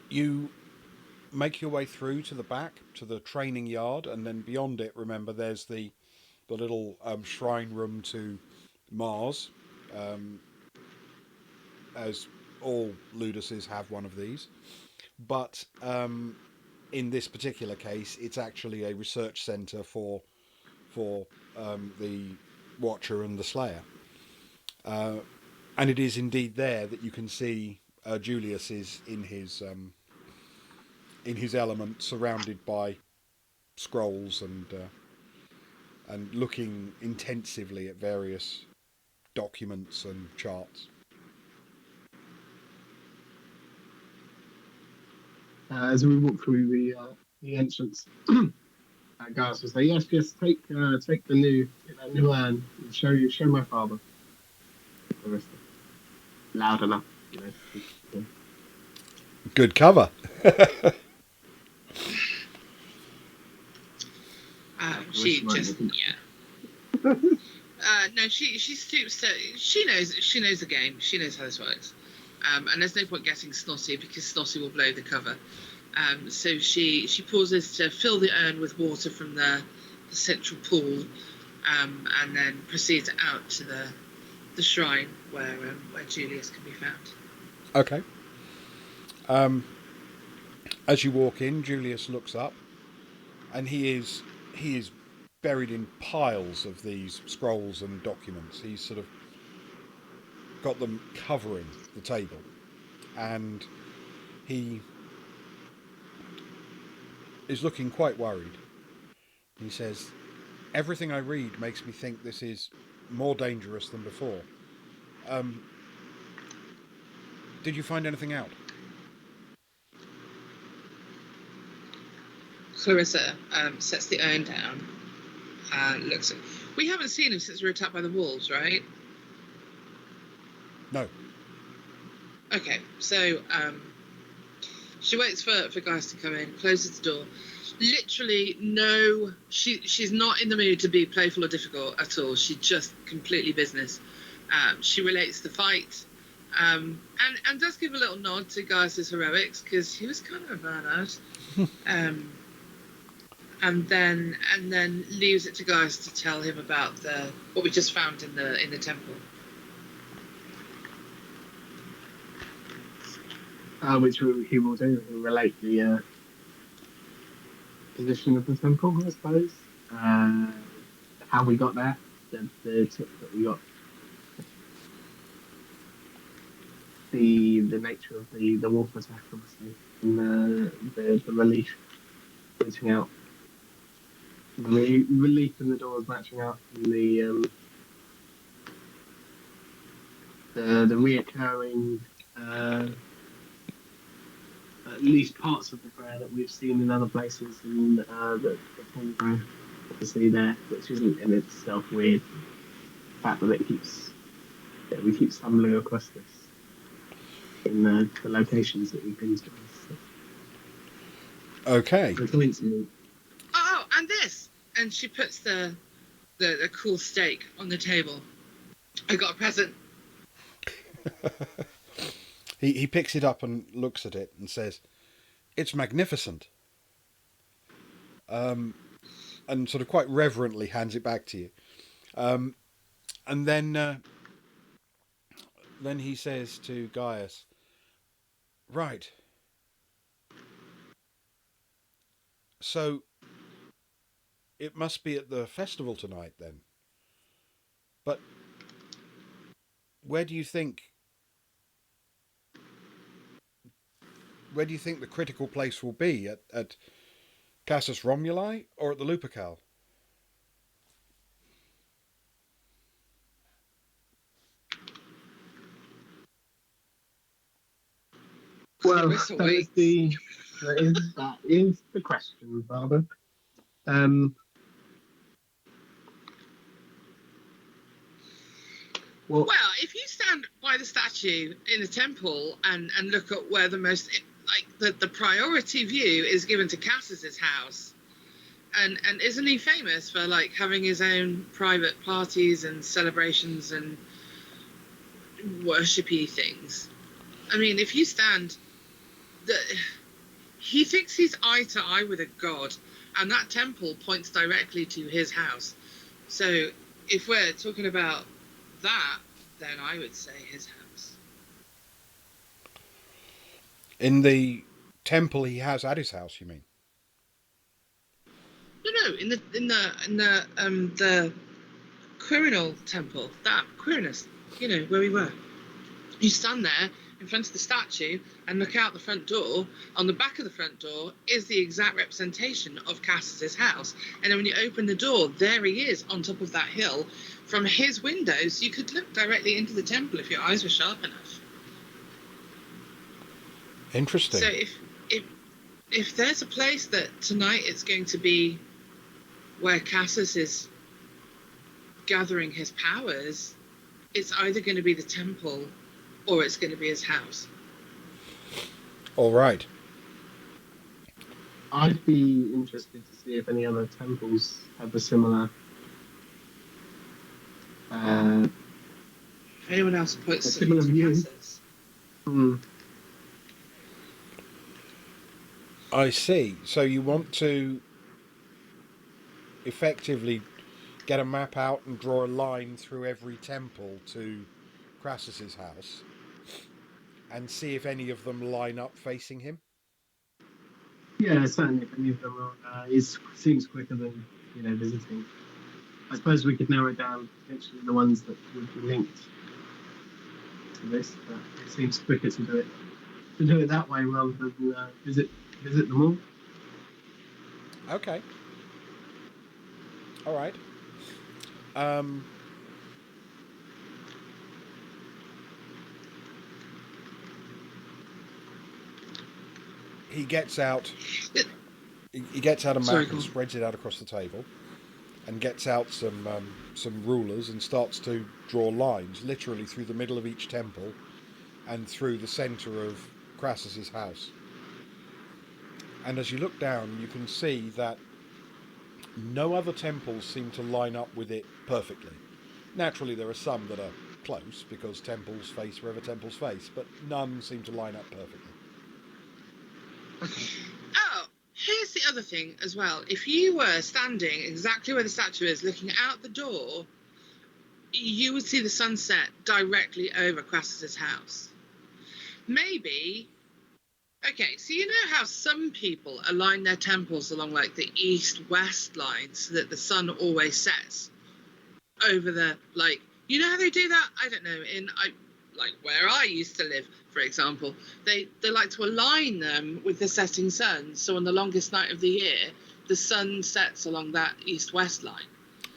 You make your way through to the back to the training yard, and then beyond it, remember, there's the little shrine room to Mars, as all Luduses have one of these. But in this particular case, it's actually a research centre for the Watcher and the Slayer, and it is indeed there that you can see Julius is in his element, surrounded by scrolls and looking intensively at various documents and charts. As we walk through the entrance, Gareth will say, "Yes, take that new urn and show my father." Clarissa, loud enough, Good cover. She just no, she stoops to. She knows the game. She knows how this works. And there's no point getting snotty because snotty will blow the cover. So she pauses to fill the urn with water from the central pool, and then proceeds out to the shrine where Julius can be found. Okay. As you walk in, Julius looks up, and he is buried in piles of these scrolls and documents. He's sort of got them covering the table, and he is looking quite worried. He says, "Everything I read makes me think this is more dangerous than before. Did you find anything out?" Clarissa sets the urn down and looks at. We haven't seen him since we were attacked by the wolves, right? No. Okay, so she waits for guys to come in, closes the door. Literally, no, she's not in the mood to be playful or difficult at all. She's just completely business. She relates the fight, and does give a little nod to Gaius' heroics because he was kind of a burnout. And then leaves it to Gaius to tell him about what we just found in the temple. Which he will do. He'll relate the position of the temple, I suppose. How we got there, the tip that we got, the nature of the wolf attack, obviously, and the relief matching out, the relief in the doors matching out, and the reoccurring. At least parts of the prayer that we've seen in other places, and the full prayer obviously there, which isn't in itself weird. The fact that we keep stumbling across this in the locations that we've been to. Okay. The coincidence. Oh, and this, and she puts the cool steak on the table. I got a present. He picks it up and looks at it and says, "It's magnificent." And sort of quite reverently hands it back to you. And then he says to Gaius, "Right. So it must be at the festival tonight then. But where do you think where do you think the critical place will be? At Casus Romuli or at the Lupercal? Well, Clarissa that is waits. that is the question, Barbara. Um, well, Well, if you stand by the statue in the temple and look at where the most like the priority view is given to Cassius's house, and isn't he famous for like having his own private parties and celebrations and worshipy things? I mean, if you stand, the, he thinks he's eye to eye with a god, and that temple points directly to his house. So if we're talking about that, then I would say his house. In the temple he has at his house, you mean? No, in the Quirinal temple, that Quirinus, where we were. You stand there in front of the statue and look out the front door. On the back of the front door is the exact representation of Cassius's house. And then when you open the door, there he is on top of that hill. From his windows, you could look directly into the temple if your eyes were sharp enough. Interesting. So if there's a place that tonight it's going to be where Cassius is gathering his powers, it's either going to be the temple or it's going to be his house. All right. I'd be interested to see if any other temples have a similar. If anyone else puts A similar something to view. Cassius. I see. So you want to effectively get a map out and draw a line through every temple to Crassus's house and see if any of them line up facing him? Yeah, certainly. If any of them are, seems quicker than visiting. I suppose we could narrow down potentially the ones that would be linked to this, but it seems quicker to do it that way rather than visit them all. Okay. All right. He gets out. He gets out a map and spreads it out across the table, and gets out some rulers and starts to draw lines, literally through the middle of each temple, and through the centre of Crassus's house. And as you look down, you can see that no other temples seem to line up with it perfectly. Naturally, there are some that are close because temples face wherever temples face, but none seem to line up perfectly. Oh, here's the other thing as well. If you were standing exactly where the statue is, looking out the door, you would see the sunset directly over Crassus's house. Maybe. Okay, so you know how some people align their temples along like the east-west line so that the sun always sets over the how they do that? I don't know, where I used to live, for example, they like to align them with the setting sun. So on the longest night of the year, the sun sets along that east-west line.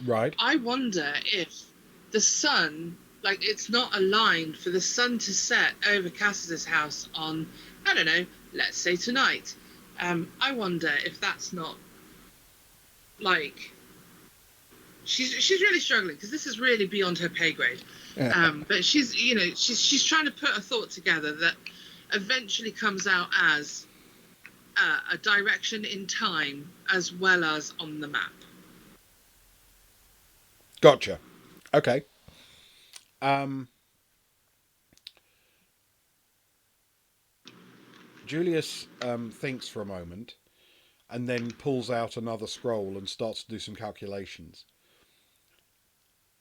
Right. I wonder if the sun, it's not aligned for the sun to set over Cassius's house on, I don't know, let's say tonight. I wonder if that's not she's really struggling because this is really beyond her pay grade. But she's trying to put a thought together that eventually comes out as a direction in time as well as on the map. Gotcha. Okay. Julius thinks for a moment and then pulls out another scroll and starts to do some calculations.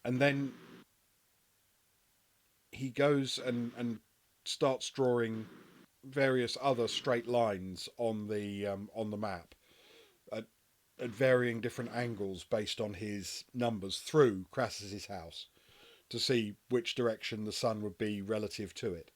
And then he goes and starts drawing various other straight lines on the map at varying different angles based on his numbers through Crassus's house to see which direction the sun would be relative to it.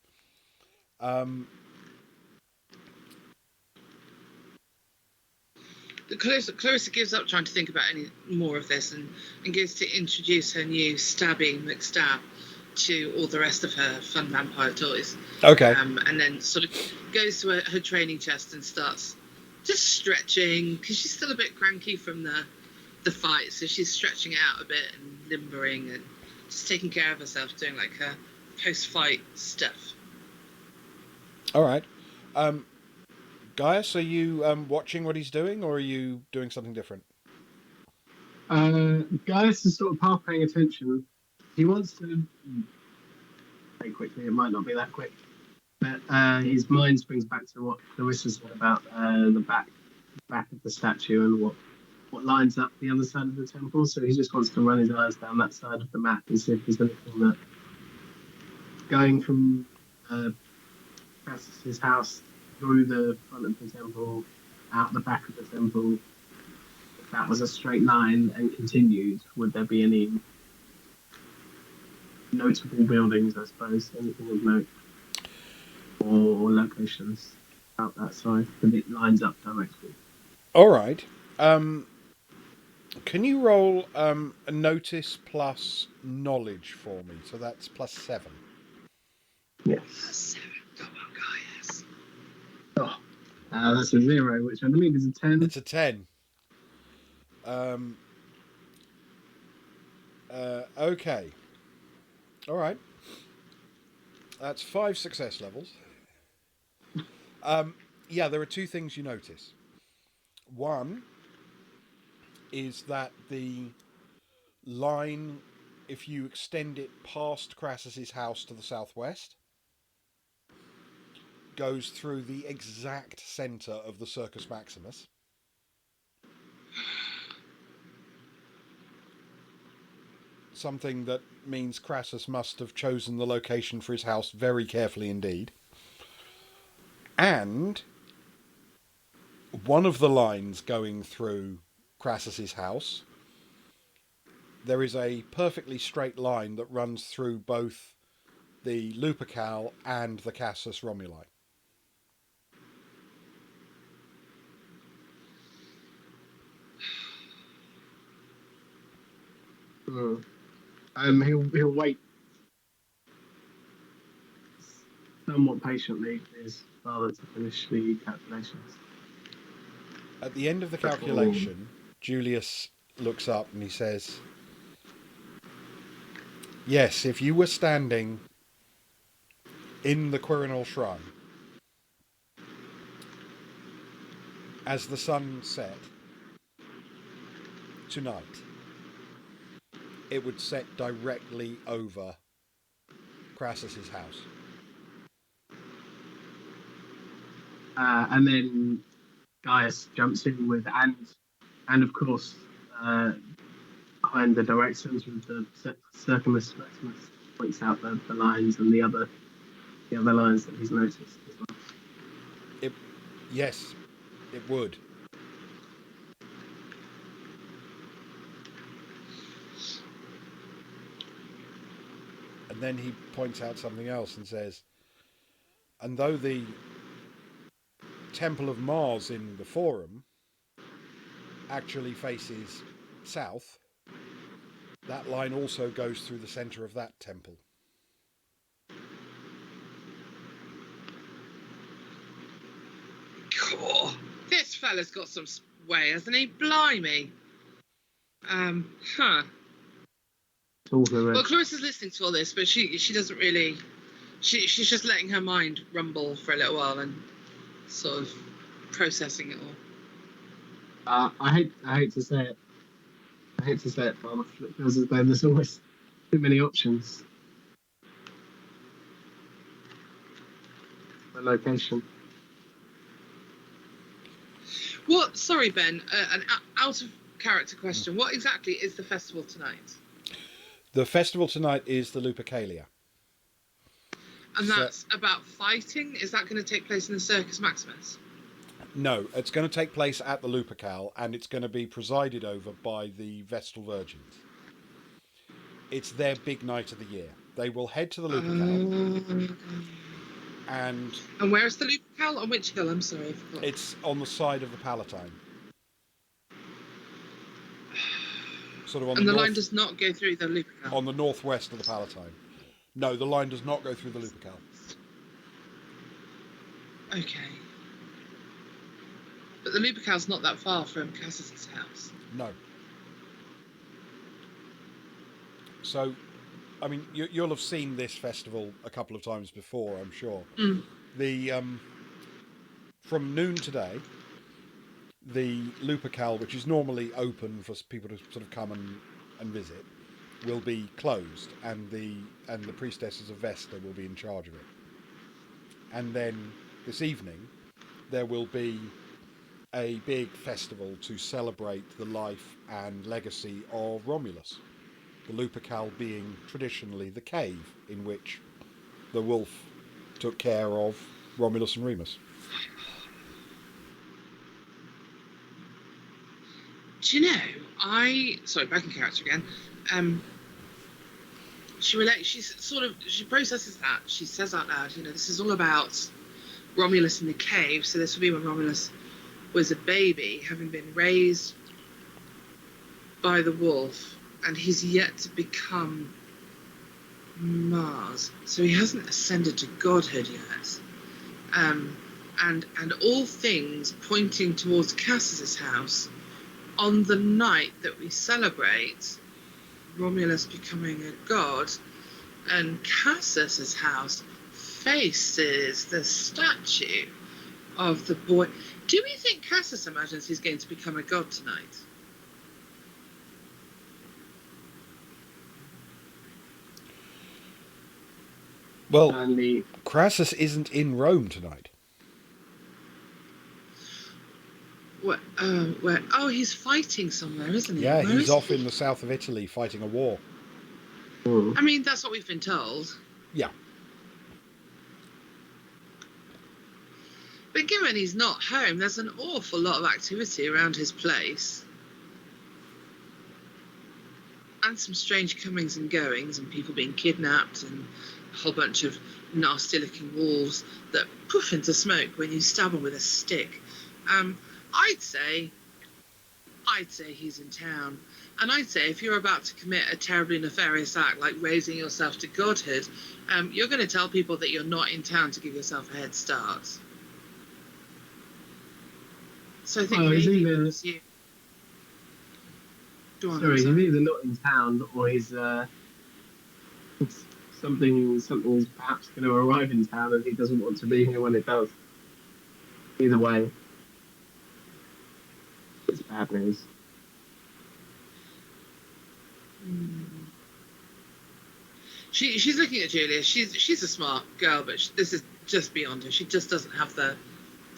Clarissa gives up trying to think about any more of this and goes to introduce her new Stabby McStab to all the rest of her fun vampire toys. Okay. And then sort of goes to her training chest and starts just stretching, because she's still a bit cranky from the fight, so she's stretching out a bit and limbering and just taking care of herself, doing like her post-fight stuff. All right. Gaius, are you watching what he's doing, or are you doing something different? Gaius is sort of half paying attention. He wants to very quickly. It might not be that quick, but his mind springs back to what Clarissa said about the back of the statue and what lines up the other side of the temple. So he just wants to run his eyes down that side of the map and see if there's anything that going from Crassus's house through the front of the temple, out the back of the temple. If that was a straight line and continued, would there be any notable buildings, I suppose, anything of note, or locations out that side that it lines up directly? All right. Can you roll a notice plus knowledge for me? So that's +7. Yes. +7. Come on, guys. Oh, that's a 0, which I believe is a 10. It's a 10. Okay. All right. That's 5 success levels. Yeah, there are 2 things you notice. One is that the line, if you extend it past Crassus's house to the southwest, goes through the exact centre of the Circus Maximus. Something that means Crassus must have chosen the location for his house very carefully indeed. And one of the lines going through Crassus's house, there is a perfectly straight line that runs through both the Lupercal and the Casus Romuli. He'll wait somewhat patiently for his father to finish the calculations. At the end of the calculation, Julius looks up and he says, yes, if you were standing in the Quirinal Shrine as the sun set tonight, it would set directly over Crassus's house. And then Gaius jumps in with, and of course, behind the directions with the Circus Maximus points out the lines and the other lines that he's noticed as well. Yes, it would. And then he points out something else and says, and though the Temple of Mars in the Forum actually faces south, that line also goes through the centre of that temple. Cool. This fella's got some way, hasn't he? Blimey. Huh. Well, Clarissa's listening to all this, but she doesn't really. She's just letting her mind rumble for a little while and sort of processing it all. I hate to say it. I hate to say it, but it feels as though there's always too many options. The location. What? Sorry, Ben. An out of character question. What exactly is the festival tonight? The festival tonight is the Lupercalia. And that's about fighting? Is that going to take place in the Circus Maximus? No, it's going to take place at the Lupercal, and it's going to be presided over by the Vestal Virgins. It's their big night of the year. They will head to the Lupercal. And where's the Lupercal? On which hill? I'm sorry, I forgot. It's on the side of the Palatine. sort of on And the the line north, does not go through the Lupercal. on the northwest of the Palatine. No, the line does not go through the Lupercal. Okay. But the Lupercal's not that far from Cassis's house. No. So, I mean, you'll have seen this festival a couple of times before, I'm sure. Mm. The from noon today, the Lupercal, which is normally open for people to sort of come and visit, will be closed, and the priestesses of Vesta will be in charge of it. And then this evening, there will be a big festival to celebrate the life and legacy of Romulus. The Lupercal being traditionally the cave in which the wolf took care of Romulus and Remus. Do you know, sorry, back in character again. She processes that. She says out loud, this is all about Romulus in the cave. So this will be when Romulus was a baby, having been raised by the wolf, and he's yet to become Mars. So he hasn't ascended to godhood yet. And all things pointing towards Cassis's house on the night that we celebrate Romulus becoming a god, and Cassis's house faces the statue of the boy. Do we think Cassis imagines he's going to become a god tonight? Well, Crassus isn't in Rome tonight. He's fighting somewhere, isn't he? Yeah, he's off in the south of Italy fighting a war. I mean, that's what we've been told. Yeah. But given he's not home, there's an awful lot of activity around his place. And some strange comings and goings, and people being kidnapped, and a whole bunch of nasty-looking wolves that poof into smoke when you stab them with a stick. I'd say he's in town. And I'd say if you're about to commit a terribly nefarious act like raising yourself to godhood, you're going to tell people that you're not in town to give yourself a head start. So I think maybe it's you. He's either not in town or he's something is perhaps going to arrive in town and he doesn't want to be here when it does. Either way, it's bad news. She's looking at Julia. She's a smart girl, but this is just beyond her. She just doesn't have the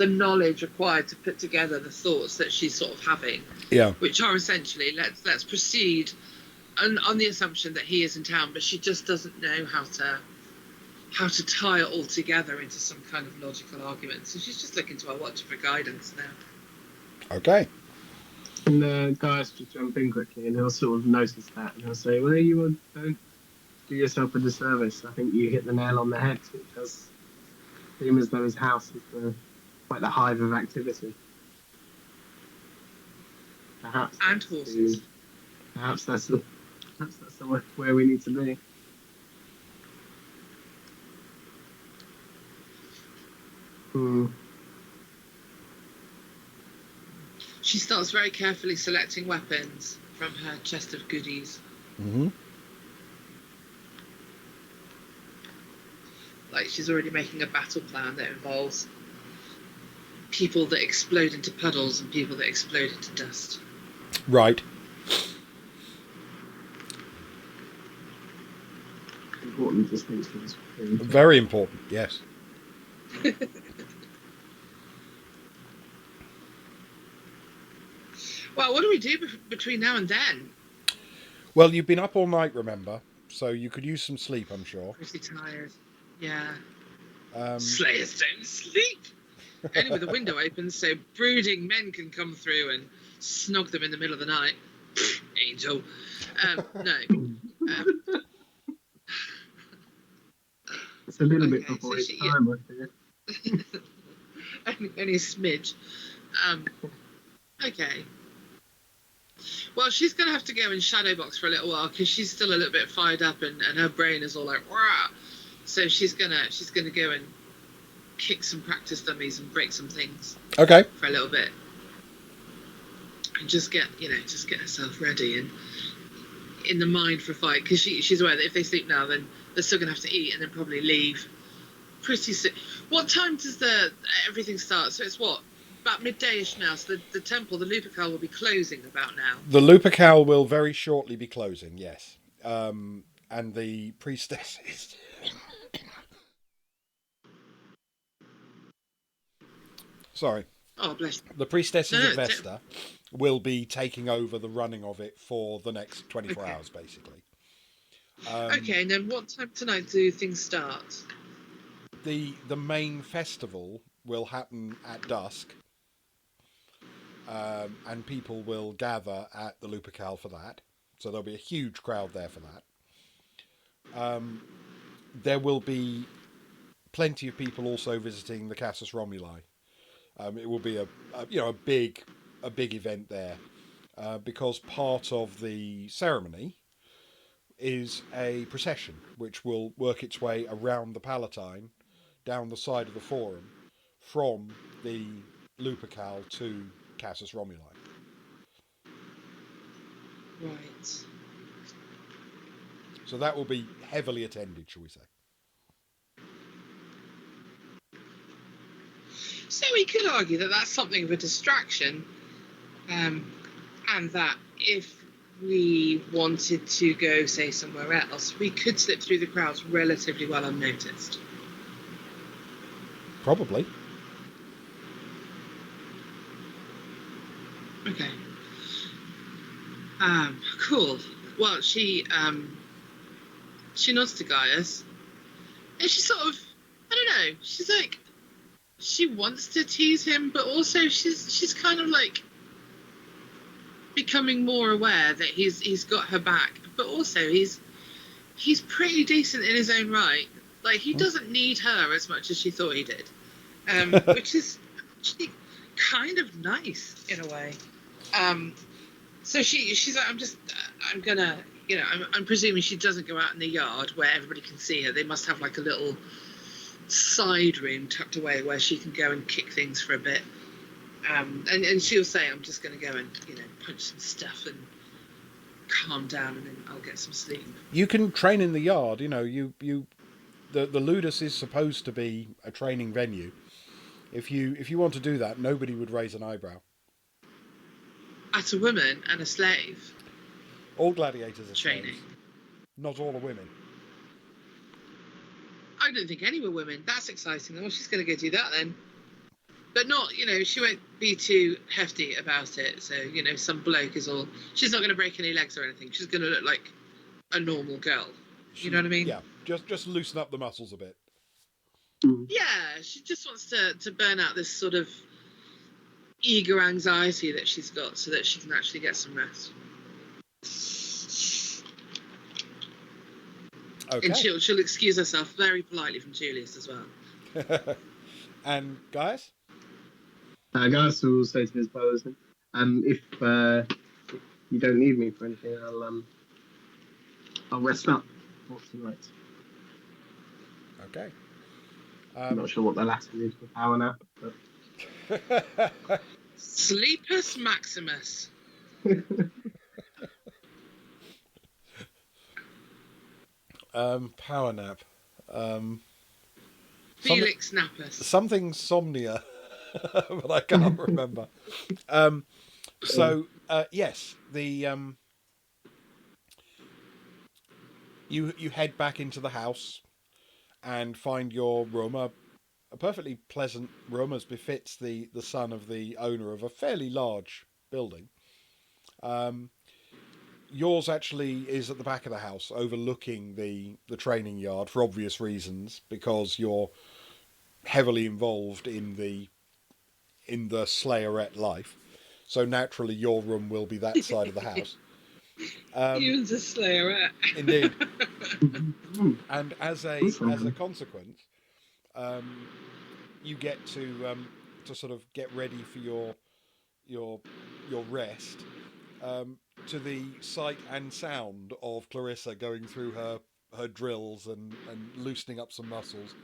knowledge required to put together the thoughts that she's sort of having. Yeah. Which are essentially let's proceed on the assumption that he is in town, but she just doesn't know how to tie it all together into some kind of logical argument. So she's just looking to her watch for guidance now. Okay. And Gaius just jump in quickly, and he'll sort of notice that, and he'll say, "Well, don't do yourself a disservice. I think you hit the nail on the head. It does seem as though his house is quite the hive of activity. Perhaps and horses. Perhaps that's where we need to be." She starts very carefully selecting weapons from her chest of goodies. Mm-hmm. Like she's already making a battle plan that involves people that explode into puddles and people that explode into dust. Right. Important distinctions. Very important, yes. Well, what do we do between now and then? Well, you've been up all night, remember, so you could use some sleep, I'm sure. Pretty tired. Yeah. Slayers don't sleep. Only with the window open so brooding men can come through and snog them in the middle of the night. Angel. No. It's a little bit before his time, I think. Only a smidge. Okay. Well, she's going to have to go in shadow box for a little while because she's still a little bit fired up and her brain is all like, rah. So she's gonna go and kick some practice dummies and break some things Okay. for a little bit. And just get herself ready and in the mind for a fight, because she's aware that if they sleep now, then they're still going to have to eat and then probably leave pretty soon. What time does everything start? So it's what, about midday-ish now, so the temple, the Lupercal, will be closing about now. The Lupercal will very shortly be closing, yes. And the priestesses... Sorry. Oh, bless you. The priestesses No, of Vesta will be taking over the running of it for the next 24 hours, basically. Okay, and then what time tonight do things start? The main festival will happen at dusk, and people will gather at the Lupercal for that. So there'll be a huge crowd there for that. There will be plenty of people also visiting the Casus Romuli. It will be a big event there, because part of the ceremony is a procession which will work its way around the Palatine, down the side of the Forum, from the Lupercal to Casus Romuli. Right. So that will be heavily attended, shall we say. So we could argue that that's something of a distraction, and that if we wanted to go, say, somewhere else, we could slip through the crowds relatively well unnoticed. Probably. Okay. Cool. Well, she nods to Gaius, and she sort of, I don't know, she's like, she wants to tease him, but also she's kind of like becoming more aware that he's got her back, but also he's pretty decent in his own right. Like, he doesn't need her as much as she thought he did, which is actually kind of nice in a way. So she's like, I'm gonna, I'm presuming she doesn't go out in the yard where everybody can see her. They must have like a little side room tucked away where she can go and kick things for a bit. And she'll say, I'm just going to go and, punch some stuff and calm down, and then I'll get some sleep. You can train in the yard. The Ludus is supposed to be a training venue. If you want to do that, nobody would raise an eyebrow. At a woman and a slave. All gladiators are training. Slaves. Not all are women. I don't think any were women. That's exciting. Well, she's going to go do that then. But not, she won't be too hefty about it. So, some bloke is all... She's not going to break any legs or anything. She's going to look like a normal girl. You know what I mean? Yeah, just loosen up the muscles a bit. Yeah, she just wants to burn out this sort of eager anxiety that she's got so that she can actually get some rest. Okay. And she'll excuse herself very politely from Julius as well. And guys? Gaius will say to his brothers, if you don't need me for anything, I'll rest up for tonight. Okay. I'm not sure what the Latin is for power nap, but... Sleepus Maximus. Power nap. Felix Nappus. Something somnia, but I can't remember. Yes, you head back into the house and find your room, a perfectly pleasant room as befits the son of the owner of a fairly large building. Yours actually is at the back of the house, overlooking the training yard for obvious reasons, because you're heavily involved in the Slayerette life. So naturally, your room will be that side of the house. Ewan's a Slayerette. Indeed. And as a consequence, you get to sort of get ready for your rest. to the sight and sound of Clarissa going through her drills and loosening up some muscles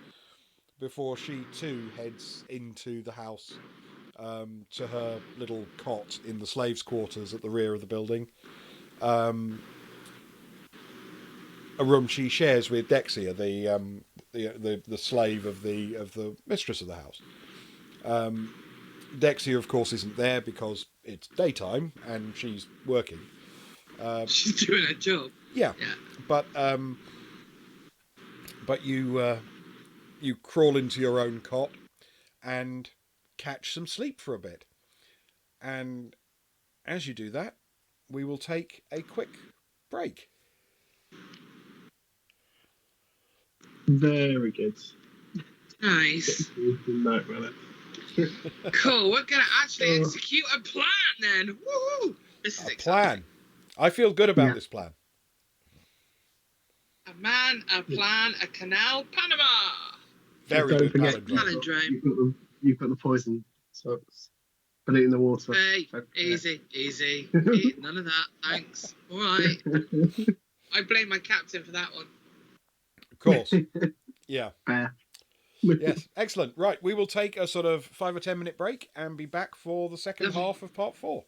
before she too heads into the house, to her little cot in the slaves' quarters at the rear of the building. A room she shares with Dexia, the slave of the mistress of the house. Dexia, of course, isn't there because it's daytime and she's working. She's doing her job. Yeah, Yeah. but you crawl into your own cot and catch some sleep for a bit. And as you do that, we will take a quick break. Very good. Nice. No, brother. Cool. We're gonna actually execute a plan then. Woohoo! This is A exciting. plan. I feel good about Yeah. this plan. A man, a plan, a canal, Panama. Very Don't good forget, palindrome. You've got the poison, so put it in the water. Hey, easy. None of that, thanks. All right. I blame my captain for that one. Of course. Yeah. Fair. Yes. Excellent. Right. We will take a sort of 5 or 10 minute break and be back for the second Lovely. half of part 4.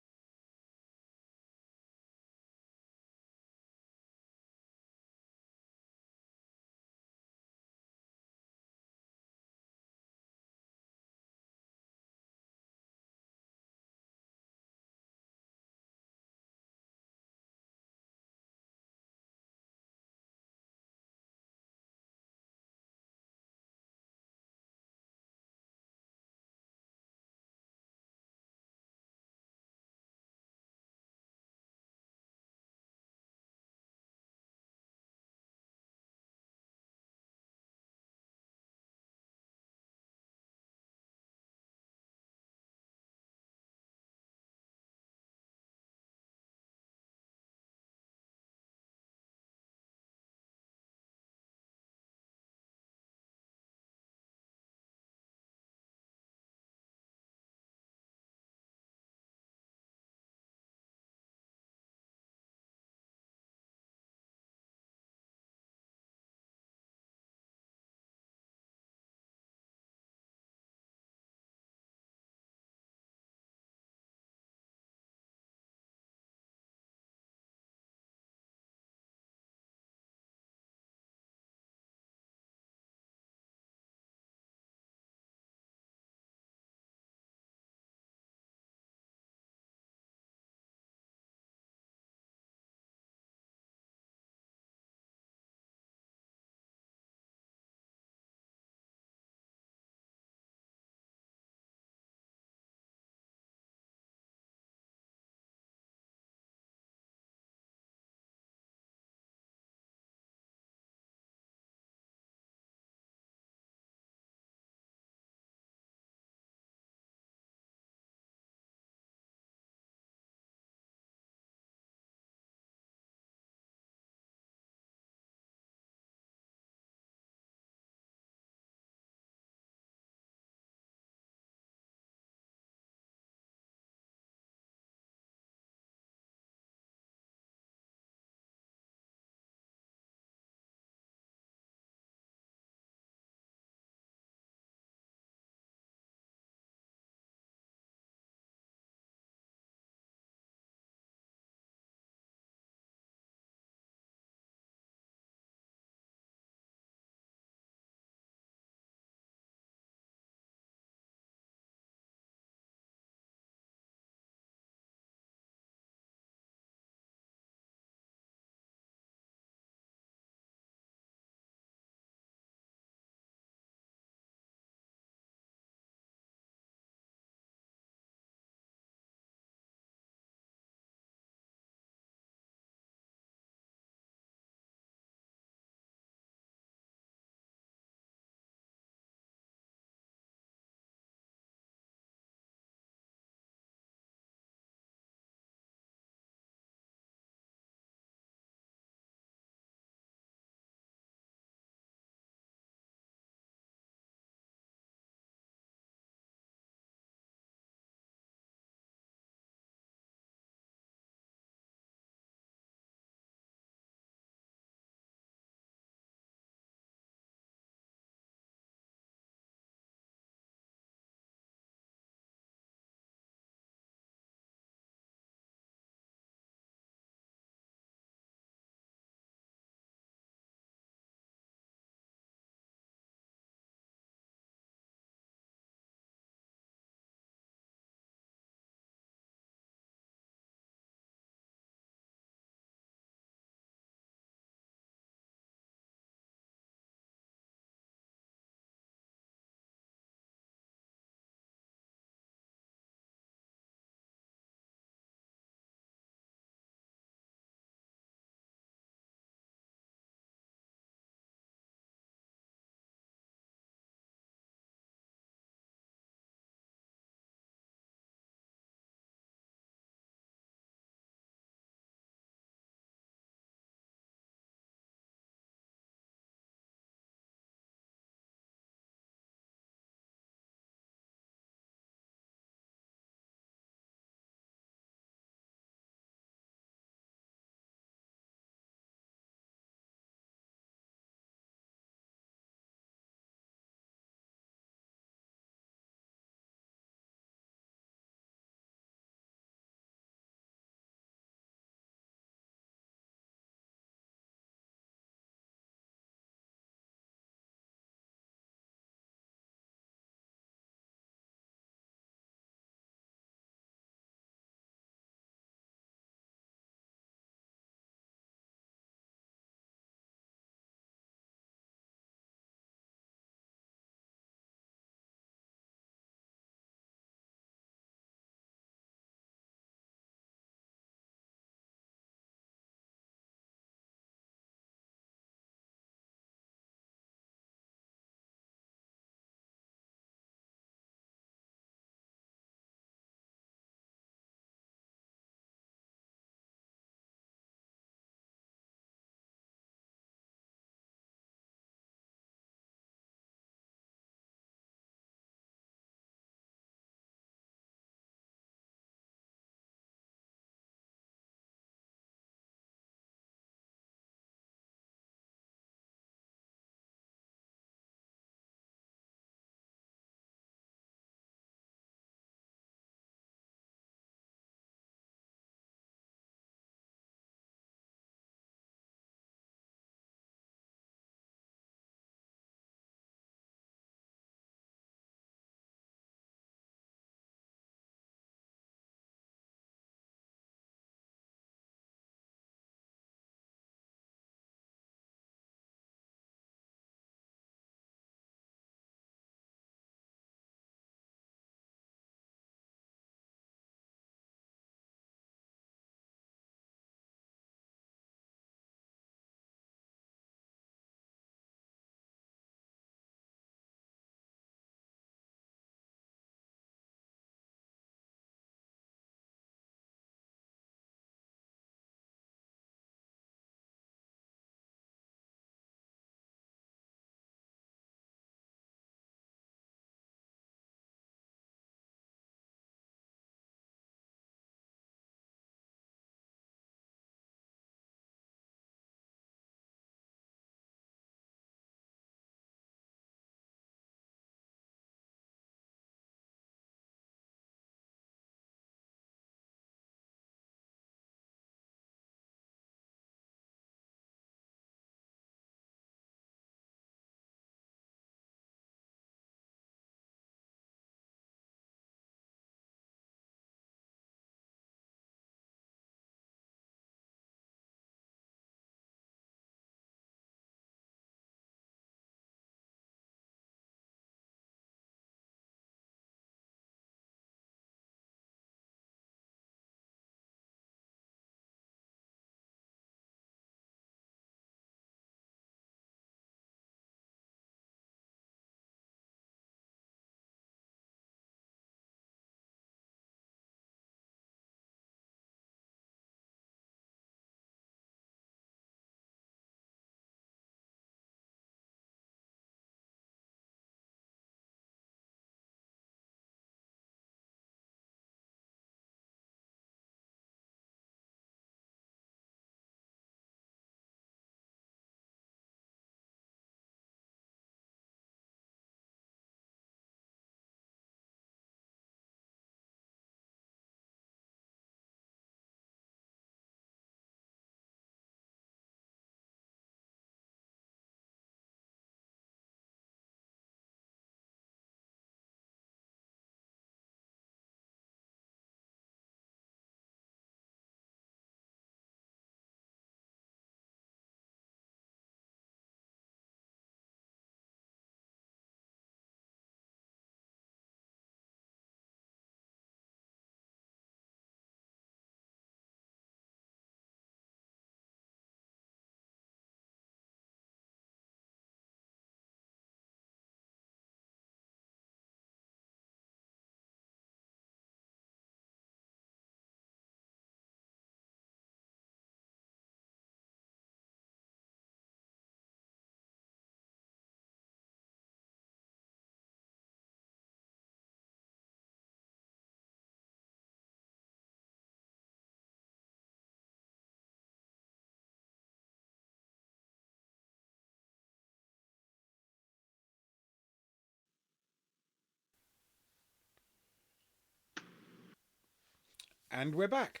And we're back.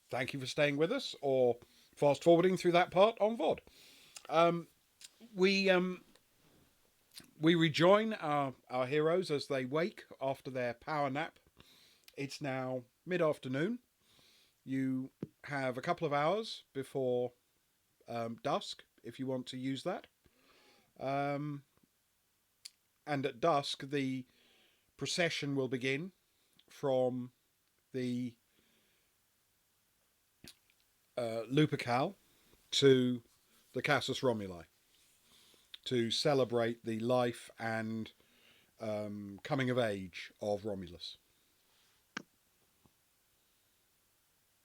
Thank you for staying with us, or fast forwarding through that part on VOD. Um, we rejoin our heroes as they wake after their power nap. It's now mid-afternoon. You have a couple of hours before dusk, if you want to use that. And at dusk, the procession will begin from the Lupercal to the Casus Romuli to celebrate the life and coming of age of Romulus.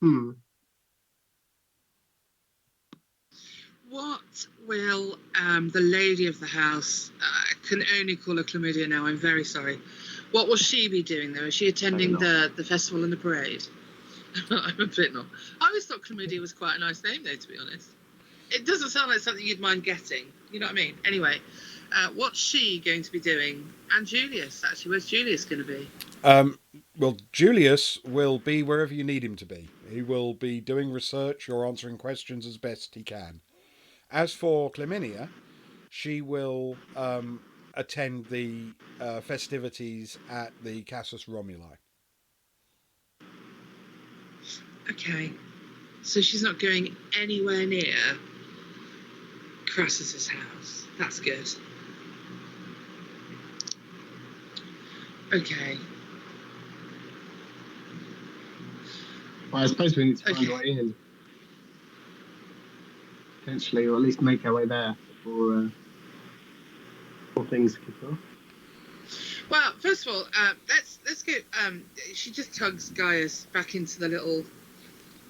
Hmm. What will the lady of the house, I can only call her Chlamydia now, I'm very sorry. What will she be doing there? Is she attending the festival and the parade? I'm a bit not. I always thought Chlamydia was quite a nice name, though, to be honest. It doesn't sound like something you'd mind getting. You know what I mean? Anyway, what's she going to be doing? And Julius, actually. Where's Julius going to be? Well, Julius will be wherever you need him to be. He will be doing research or answering questions as best he can. As for Chlamydia, she will attend the festivities at the Casus Romuli. Okay. So she's not going anywhere near Crassus's house. That's good. Okay. Well, I suppose we need to find a way in. Potentially, or at least make our way there before things kick off. Well, first of all, let's go. She just tugs Gaius back into the little,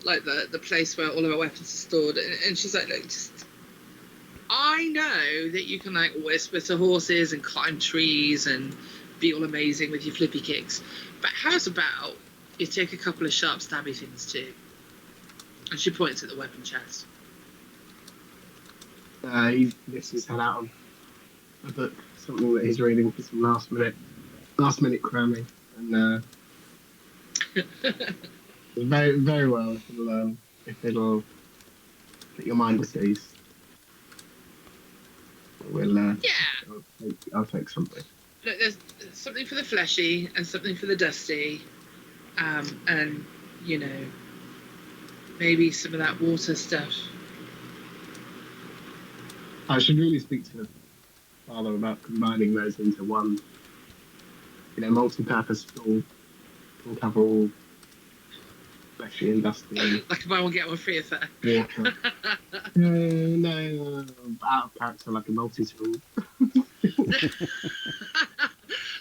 like the place where all of our weapons are stored, and she's like, look, just. I know that you can like whisper to horses and climb trees and be all amazing with your flippy kicks, but how's about you take a couple of sharp stabby things too? And she points at the weapon chest. He gets his head out of a book, something that he's reading for some last minute cramming, and very very well if it'll put your mind at ease. I'll take something. Look, there's something for the fleshy and something for the dusty, and you know, maybe some of that water stuff. I should really speak to Father about combining those into one, multi-purpose tool. Can cover all fleshy and dusty. Like a buy one get one free affair. Water. No, out of character, like a multi-tool.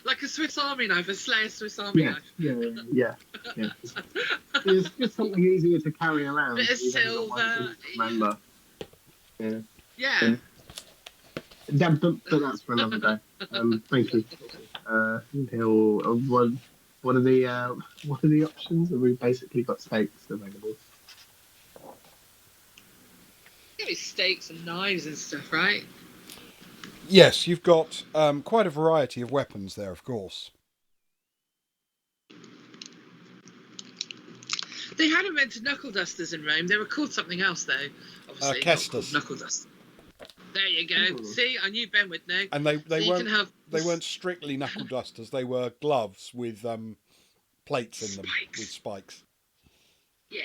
Like a Swiss Army knife, a Slayer Swiss Army knife. Yeah. It's just something easier to carry around. Bit of silver. Remember. Yeah. But that's for another day. Thank you. What are the options? Have we basically got steaks available? Maybe steaks and knives and stuff, right? Yes, you've got quite a variety of weapons there, of course. They had invented knuckle dusters in Rome. They were called something else, though. Obviously, Kestus. Knuckle dusters. There you go. Ooh. See, I knew Ben would know. And they weren't strictly knuckle dusters. They were gloves with plates in them with spikes. Yeah.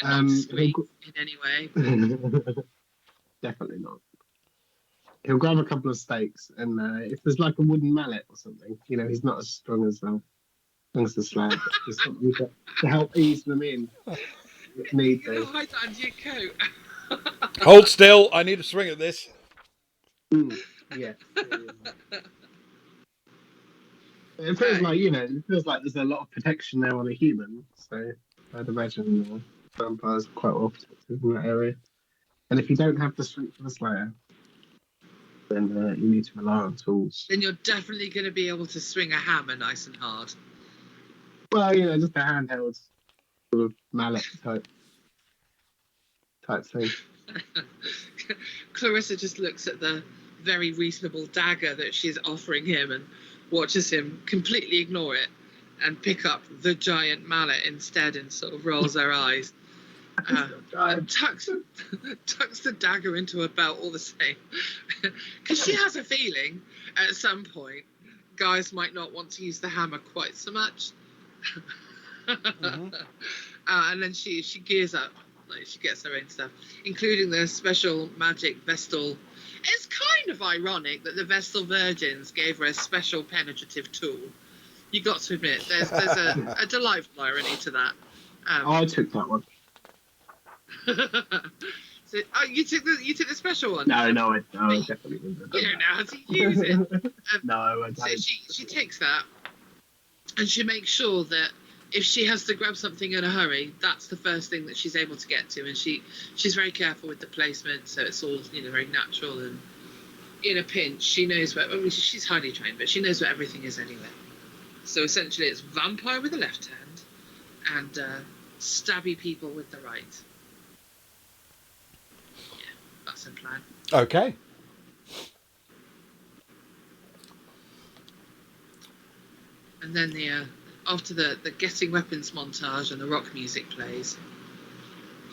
Not sweet in any way. Definitely not. He'll grab a couple of steaks, and if there's like a wooden mallet or something, he's not as strong as the slab. Just something to help ease them in. If need be. Hide that under your coat. Hold still. I need a swing at this. Yeah. It feels like there's a lot of protection there on a human. So I'd imagine vampires are quite well protected in that area. And if you don't have the strength of a slayer, then you need to rely on tools. Then you're definitely going to be able to swing a hammer nice and hard. Well, just a handheld sort of mallet type thing. Clarissa just looks at the very reasonable dagger that she's offering him and watches him completely ignore it and pick up the giant mallet instead, and sort of rolls her eyes. And tucks the dagger into her belt all the same, because she has a feeling at some point guys might not want to use the hammer quite so much. Mm-hmm. And then she gears up, like she gets her own stuff, including the special magic Vestal. It's kind of ironic that the Vestal Virgins gave her a special penetrative tool. You got to admit, there's a delightful irony to that. I took that one. So, you took the special one. No, I definitely wouldn't. You don't know how to use it. No, I don't. So she takes that, and she makes sure that if she has to grab something in a hurry, that's the first thing that she's able to get to, and she's very careful with the placement, so it's all very natural. And in a pinch, she knows where. I mean, she's highly trained, but she knows where everything is anyway. So essentially, it's vampire with the left hand, and stabby people with the right. That's her plan. Okay. And then after the getting weapons montage and the rock music plays,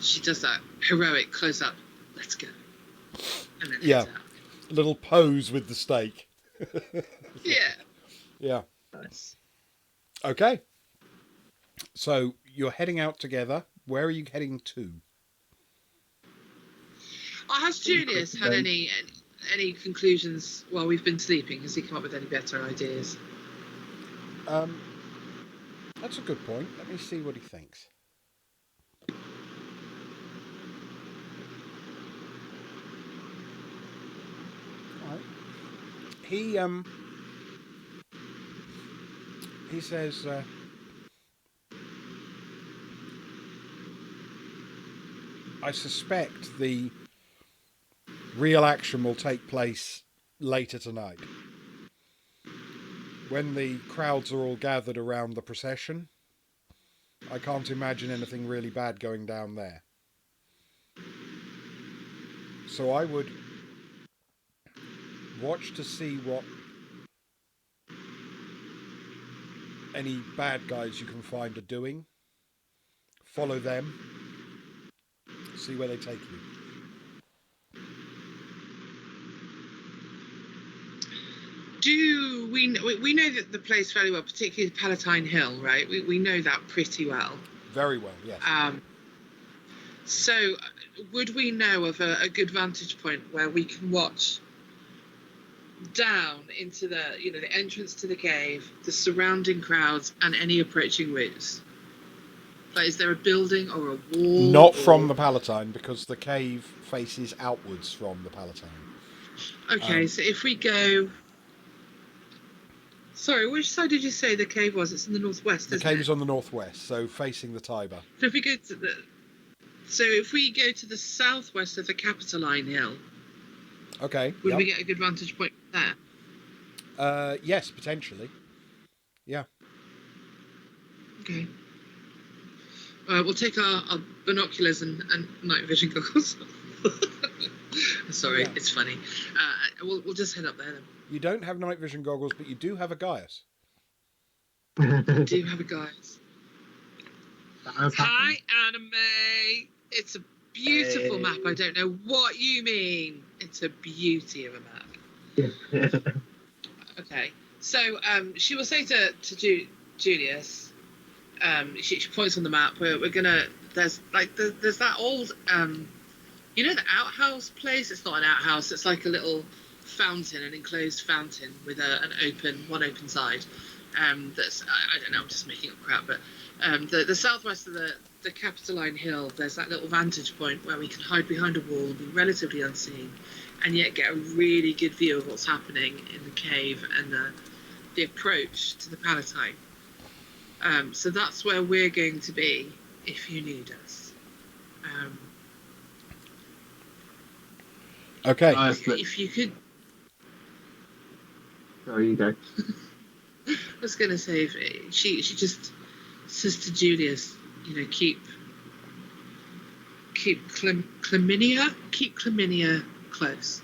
she does that heroic close up. Let's go. And then heads out. Little pose with the stake. Yeah. Yeah. Nice. Okay. So you're heading out together. Where are you heading to? Has Julius had any conclusions while we've been sleeping? Has he come up with any better ideas? That's a good point. Let me see what he thinks. All right. He says, I suspect the real action will take place later tonight, when the crowds are all gathered around the procession. I can't imagine anything really bad going down there. So I would watch to see what any bad guys you can find are doing. Follow them. See where they take you. We know that the place fairly well, particularly Palatine Hill, right? We know that pretty well. Very well, yes. So would we know of a good vantage point where we can watch down into the the entrance to the cave, the surrounding crowds, and any approaching routes? Like, is there a building or a wall? Not from the Palatine, because the cave faces outwards from the Palatine. Okay, so if we go... Sorry, which side did you say the cave was? It's in the northwest, The cave is on the northwest, so facing the Tiber. So if we go to the southwest of the Capitoline Hill, okay, would we get a good vantage point there? Yes, potentially. Yeah. Okay. We'll take our binoculars and night vision goggles. Sorry, it's funny. We'll just head up there then. You don't have night vision goggles, but you do have a Gaius. We do have a Gaius. Hi, Anime. It's a beautiful map. I don't know what you mean. It's a beauty of a map. Okay. So she will say to Julius, she points on the map. We're gonna. There's that old the outhouse place. It's not an outhouse. It's like a little fountain, an enclosed fountain with one open side. That's I don't know. I'm just making up crap, but the southwest of the Capitoline Hill, there's that little vantage point where we can hide behind a wall and be relatively unseen, and yet get a really good view of what's happening in the cave and the approach to the Palatine. So that's where we're going to be if you need us. Okay. If you could... There you go. I was going to say, if she just says to Julius, keep Chlamydia close.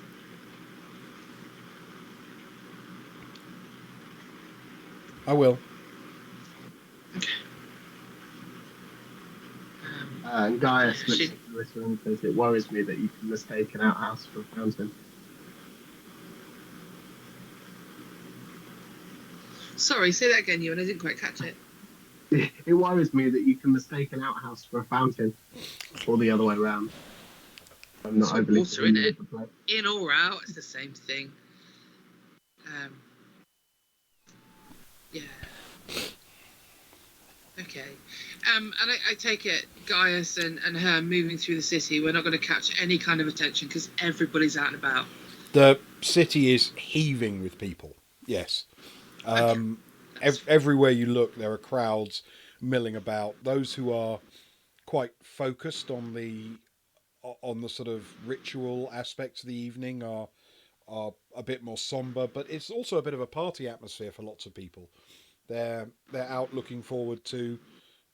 I will. And Gaius looks She, at Clarissa and says, "It worries me that you can mistake an outhouse for a fountain." sorry, say that again, Ewan. I didn't quite catch it. It worries me that you can mistake an outhouse for a fountain, or the other way around. I'm It's not got overly water in familiar it. with the play. In or out, it's the same thing. Yeah. Okay. And I take it Gaius and her moving through the city, we're not going to catch any kind of attention because everybody's out and about. The city is heaving with people. Yes. Everywhere you look, there are crowds milling about. Those who are quite focused on the sort of ritual aspects of the evening are a bit more somber, but it's also a bit of a party atmosphere for lots of people. They're out looking forward to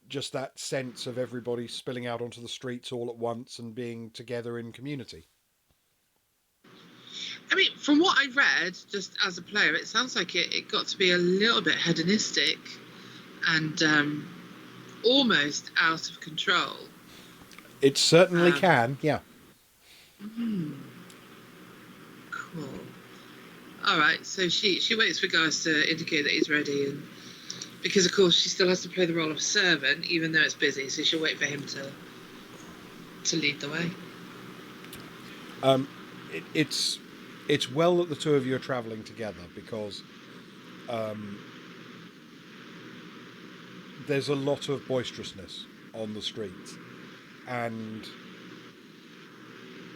just that sense of everybody spilling out onto the streets all at once and being together in community. I mean, from what I read, just as a player, it sounds like it got to be a little bit hedonistic and almost out of control. It certainly can, yeah. Cool. All right, so she waits for Gaius to indicate that he's ready, and because of course she still has to play the role of servant, even though it's busy, so she'll wait for him to lead the way. It's well that the two of you are travelling together because there's a lot of boisterousness on the streets, and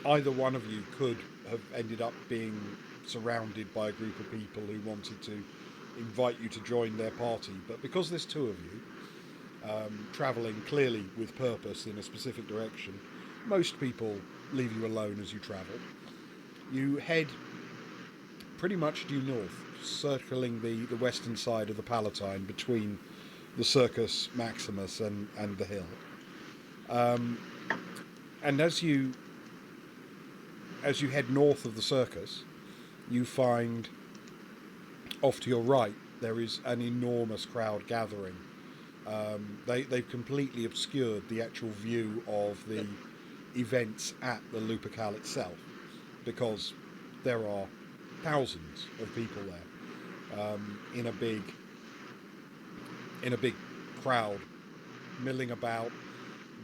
either one of you could have ended up being surrounded by a group of people who wanted to invite you to join their party. But because there's two of you travelling clearly with purpose in a specific direction, most people leave you alone as you travel. You head pretty much due north, circling the western side of the Palatine between the Circus Maximus and the hill. And as you head north of the circus, you find off to your right there is an enormous crowd gathering. They've completely obscured the actual view of the events at the Lupercal itself because there are thousands of people there in a big crowd milling about.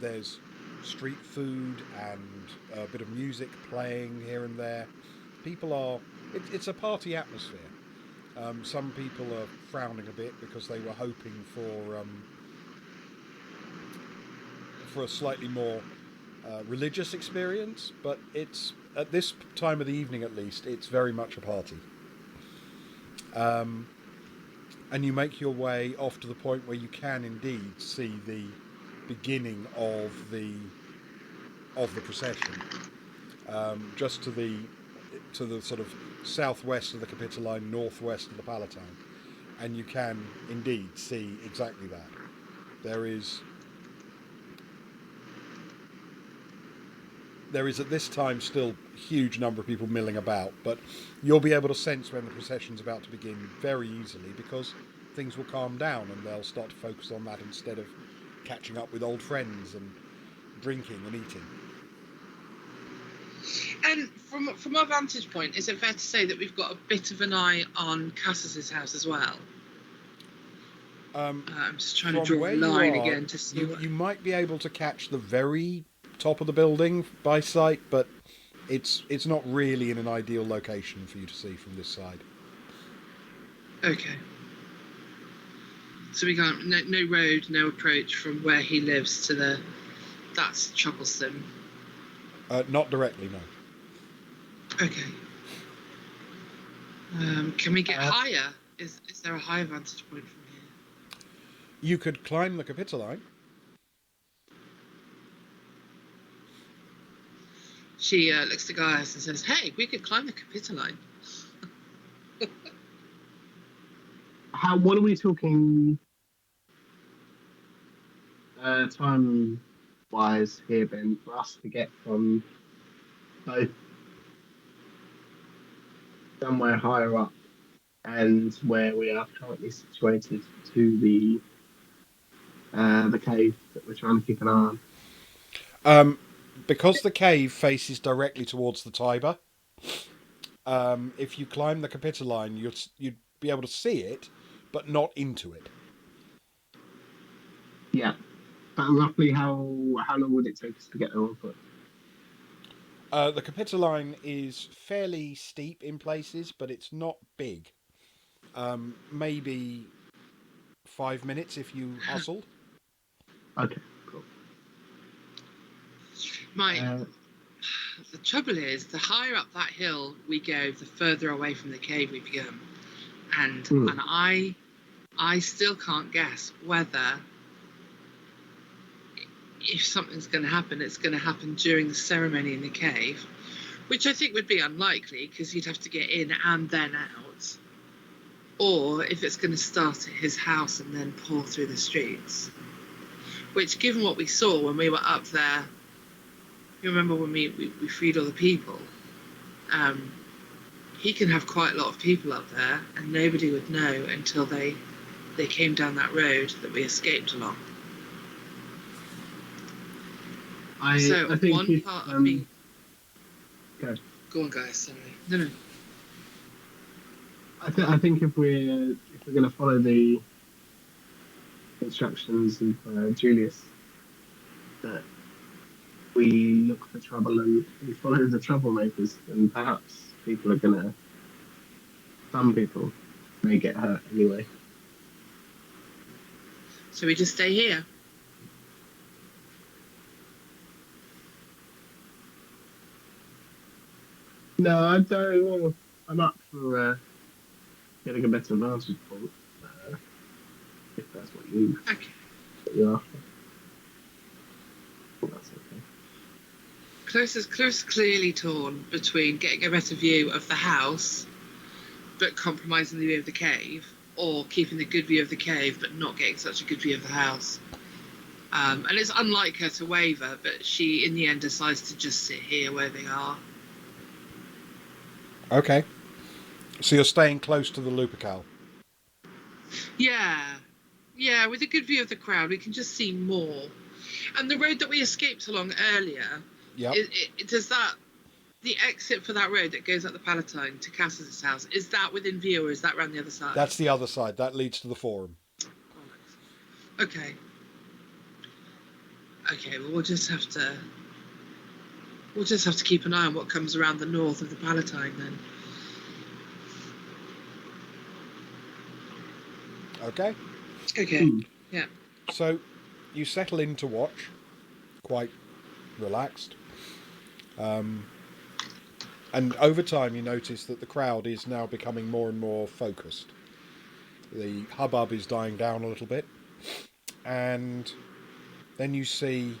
There's street food and a bit of music playing here and there. People are... It's a party atmosphere. Some people are frowning a bit because they were hoping for a slightly more religious experience, but it's at this time of the evening at least it's very much a party. And you make your way off to the point where you can indeed see the beginning of the procession, just to the sort of southwest of the Capitoline, northwest of the Palatine, and you can indeed see exactly that. There is at this time still a huge number of people milling about, but you'll be able to sense when the procession's about to begin very easily because things will calm down and they'll start to focus on that instead of catching up with old friends and drinking and eating. And from our vantage point, is it fair to say that we've got a bit of an eye on Cassis's house as well? I'm just trying to draw a line again to see you might be able to catch the very top of the building by sight, but it's not really in an ideal location for you to see from this side. Okay. So we can't... No road, no approach from where he lives to that's troublesome. Not directly, no. Okay. Can we get higher? Is there a higher vantage point from here? You could climb the Capitoline. She looks to Gaius and says, "Hey, we could climb the Capitoline." What are we talking time-wise here, Ben, for us to get from both somewhere higher up and where we are currently situated to the cave that we're trying to keep an eye on? Because the cave faces directly towards the Tiber, if you climb the Capitoline, you'd be able to see it, but not into it. Yeah. But roughly how long would it take us to get there on foot? The Capitoline is fairly steep in places, but it's not big. Maybe 5 minutes if you hustled. Okay, cool. My Uh, The trouble is, the higher up that hill we go, the further away from the cave we become, and hmm. and I still can't guess whether if something's going to happen, it's going to happen during the ceremony in the cave, which I think would be unlikely because you'd have to get in and then out, or if it's going to start at his house and then pour through the streets. Which, given what we saw when we were up there, you remember when we freed all the people. He can have quite a lot of people up there, and nobody would know until they came down that road that we escaped along. I think One if part of me. go. Go on, guys. Sorry. No. I think if we're going to follow the instructions of Julius, that we look for trouble and we follow the troublemakers, and perhaps some people may get hurt anyway. So we just stay here. No, I don't. Well, I'm up for getting a better vantage point, if that's what you're after. That's okay. Clarissa's clearly torn between getting a better view of the house, but compromising the view of the cave, or keeping the good view of the cave, but not getting such a good view of the house. And it's unlike her to waver, but she, in the end, decides to just sit here where they are. Okay. So you're staying close to the Lupercal. Yeah, with a good view of the crowd, we can just see more. And the road that we escaped along earlier, Yep. does that, the exit for that road that goes up the Palatine to Cass's house, is that within view or is that around the other side? That's the other side. That leads to the Forum. Okay. Well, we'll just have to keep an eye on what comes around the north of the Palatine then. Okay. Yeah. So you settle in to watch, quite relaxed. And over time you notice that the crowd is now becoming more and more focused. The hubbub is dying down a little bit. And then you see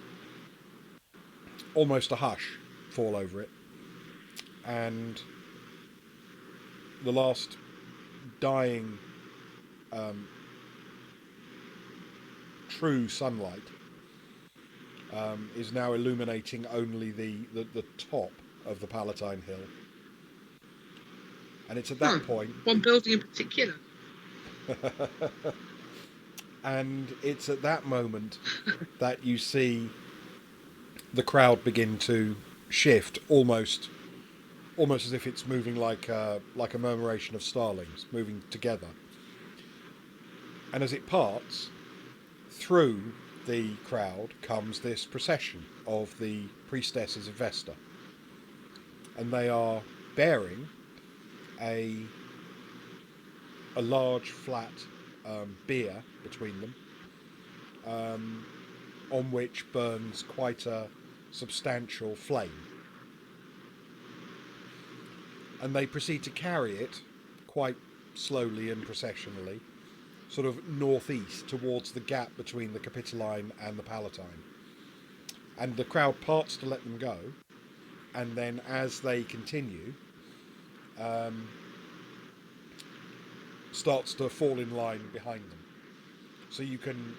almost a hush fall over it. And the last dying true sunlight is now illuminating only the top of the Palatine Hill. And it's at that point... One building in particular. And it's at that moment that you see the crowd begin to shift, almost as if it's moving like a murmuration of starlings moving together. And as it parts, through the crowd comes this procession of the priestesses of Vesta, and they are bearing a large flat bier between them, on which burns quite a substantial flame. And they proceed to carry it quite slowly and processionally, sort of northeast towards the gap between the Capitoline and the Palatine. And the crowd parts to let them go, and then as they continue, starts to fall in line behind them. So you can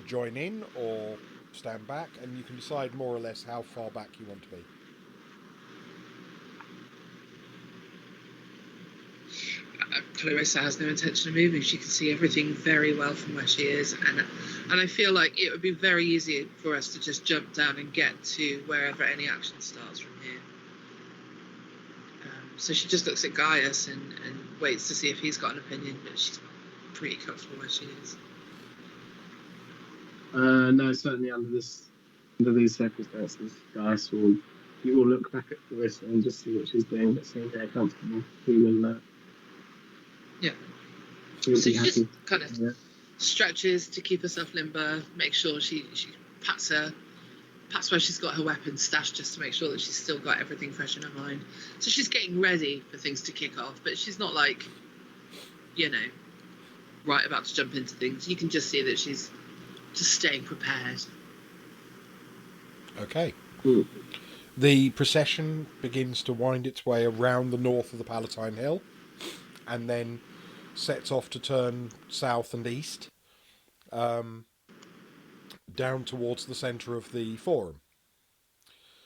join in or stand back, and you can decide more or less how far back you want to be. Clarissa has no intention of moving. She can see everything very well from where she is, and I feel like it would be very easy for us to just jump down and get to wherever any action starts from here. So she just looks at Gaius and waits to see if he's got an opinion, but she's pretty comfortable where she is. No, certainly under these circumstances, Gaius will look back at Clarissa and just see what she's doing, but seems very comfortable. He will. Yeah. He will So be she happy. just kind of stretches to keep herself limber, make sure she pats where she's got her weapons stashed, just to make sure that she's still got everything fresh in her mind. So she's getting ready for things to kick off, but she's not like, right about to jump into things. You can just see that she's just staying prepared. Okay. The procession begins to wind its way around the north of the Palatine Hill, and then sets off to turn south and east, down towards the centre of the forum.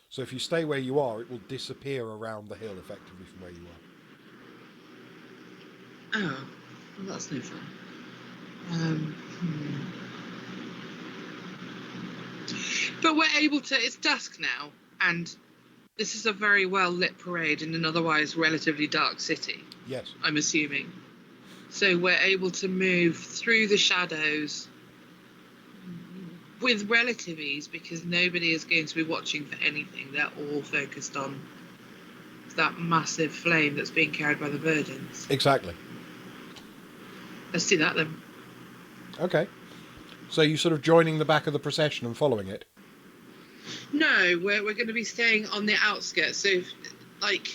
So if you stay where you are, it will disappear around the hill effectively from where you are. Oh, well, that's no fun. But we're able to, it's dusk now, and this is a very well lit parade in an otherwise relatively dark city. Yes. I'm assuming. So we're able to move through the shadows with relative ease because nobody is going to be watching for anything. They're all focused on that massive flame that's being carried by the virgins. Exactly. Let's do that then. Okay. So you're sort of joining the back of the procession and following it? No, we're going to be staying on the outskirts. So, like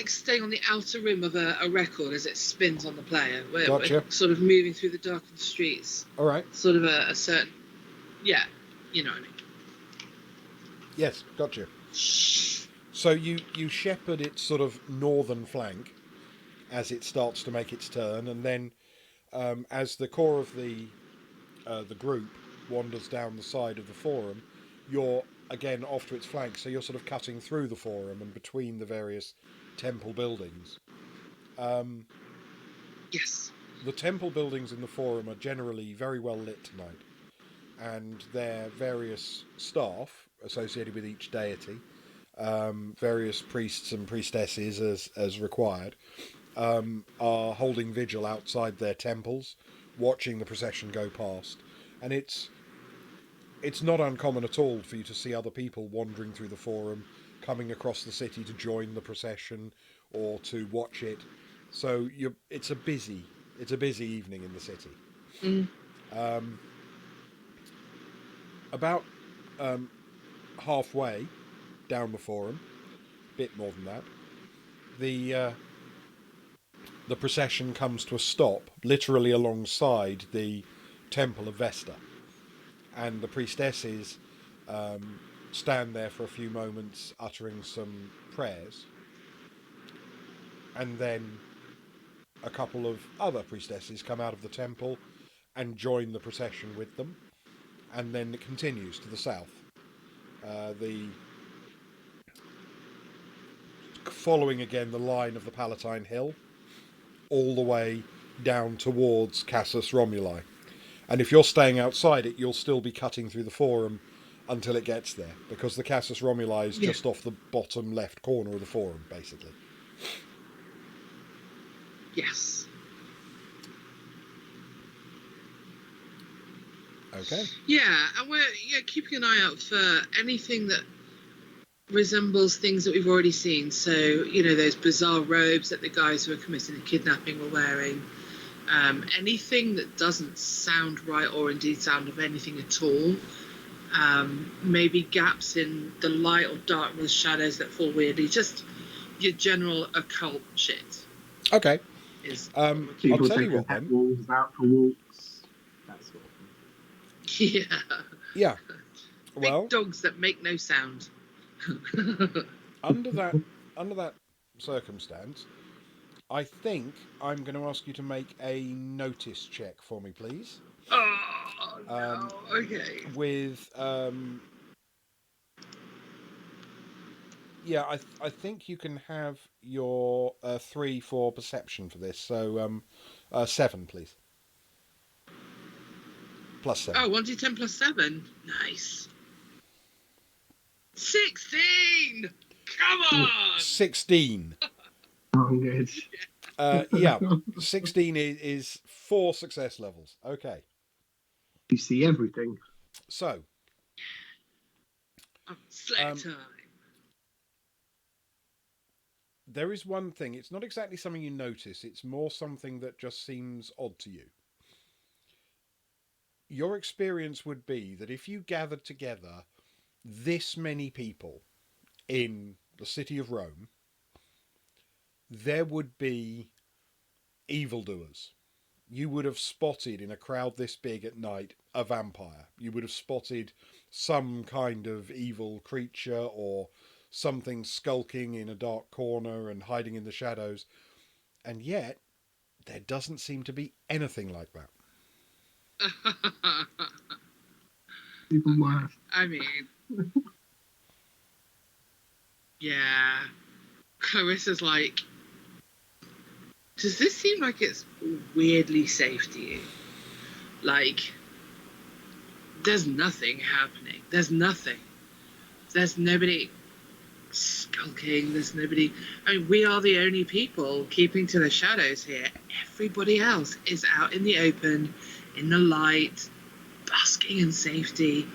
staying on the outer rim of a record as it spins on the player. We're sort of moving through the darkened streets. All right. Sort of a certain... Yeah, you know what I mean. Yes, gotcha. So you shepherd its sort of northern flank as it starts to make its turn, and then as the core of the group wanders down the side of the forum, you're again off to its flank, so you're sort of cutting through the forum and between the various temple buildings. Yes. The temple buildings in the forum are generally very well lit tonight, and their various staff associated with each deity, various priests and priestesses as required, are holding vigil outside their temples, watching the procession go past. And it's not uncommon at all for you to see other people wandering through the forum, coming across the city to join the procession or to watch it. So it's a busy evening in the city. About halfway down the forum, a bit more than that, the procession comes to a stop, literally alongside the Temple of Vesta. And the priestesses stand there for a few moments uttering some prayers. And then a couple of other priestesses come out of the temple and join the procession with them. And then it continues to the south. Following again the line of the Palatine Hill, all the way down towards Casus Romuli. And if you're staying outside it, you'll still be cutting through the forum until it gets there, because the Casus Romuli is just off the bottom left corner of the forum, basically. Yes. Okay. Yeah, and we're keeping an eye out for anything that resembles things that we've already seen. So, those bizarre robes that the guys who are committing the kidnapping were wearing. Anything that doesn't sound right or indeed sound of anything at all. Maybe gaps in the light or darkness, shadows that fall weirdly. Just your general occult shit. Okay. People I'll tell you taking what then. wolves out for walks, that sort of thing. Yeah. Yeah. Big Well, dogs that make no sound. under that circumstance, I think I'm going to ask you to make a notice check for me, please. Oh, no. Okay. With Yeah, I think you can have your 3 for perception for this. So 7, please. Plus 7. Oh, 1d10 plus 7. Nice. 16! Come on! 16. Oh, good. Yeah, 16 is 4 success levels. Okay, You see everything. so Slack um, time. there is one thing. It's not exactly something you notice. It's more something that just seems odd to you. Your experience would be that if you gathered together this many people in the city of Rome, there would be evildoers. You would have spotted in a crowd this big at night a vampire. You would have spotted some kind of evil creature or something skulking in a dark corner and hiding in the shadows. And yet, there doesn't seem to be anything like that. Even worse. I mean, yeah. Clarissa's like, does this seem like it's weirdly safe to you? Like, there's nothing happening. There's nothing. There's nobody skulking. There's nobody. I mean, we are the only people keeping to the shadows here. Everybody else is out in the open, in the light, basking in safety.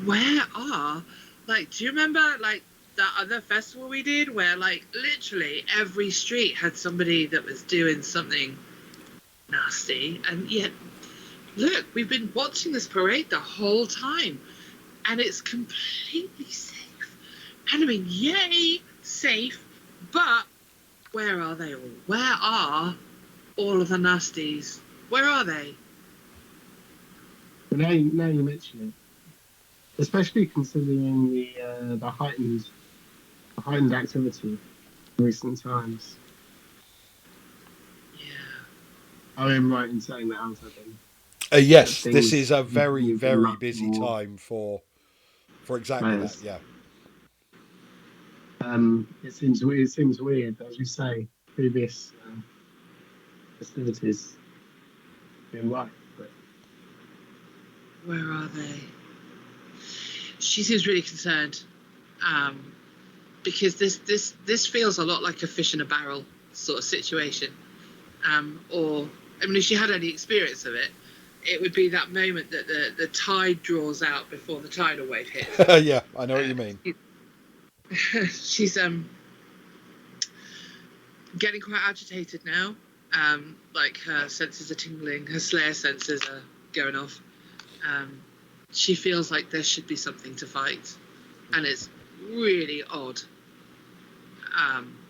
Where are, like, do you remember, like, that other festival we did where, like, literally every street had somebody that was doing something nasty? And yet, look, we've been watching this parade the whole time, and it's completely safe. And I mean, yay, safe, but where are they all? Where are all of the nasties? Where are they? But now you mention it, especially considering the heightened activity in recent times. Yeah. I am right in saying that, aren't I, Ben? Yes, That this things is a very, moving very much busy more time for exactly that. players. Yeah. It seems weird. It seems weird, as you say. Previous festivities been right, but Where are they? She seems really concerned, because this feels a lot like a fish in a barrel sort of situation. Or, I mean, if she had any experience of it, it would be that moment that the tide draws out before the tidal wave hits. Yeah, I know what you mean. She's getting quite agitated now. Like her senses are tingling, her Slayer senses are going off. She feels like there should be something to fight, and it's really odd,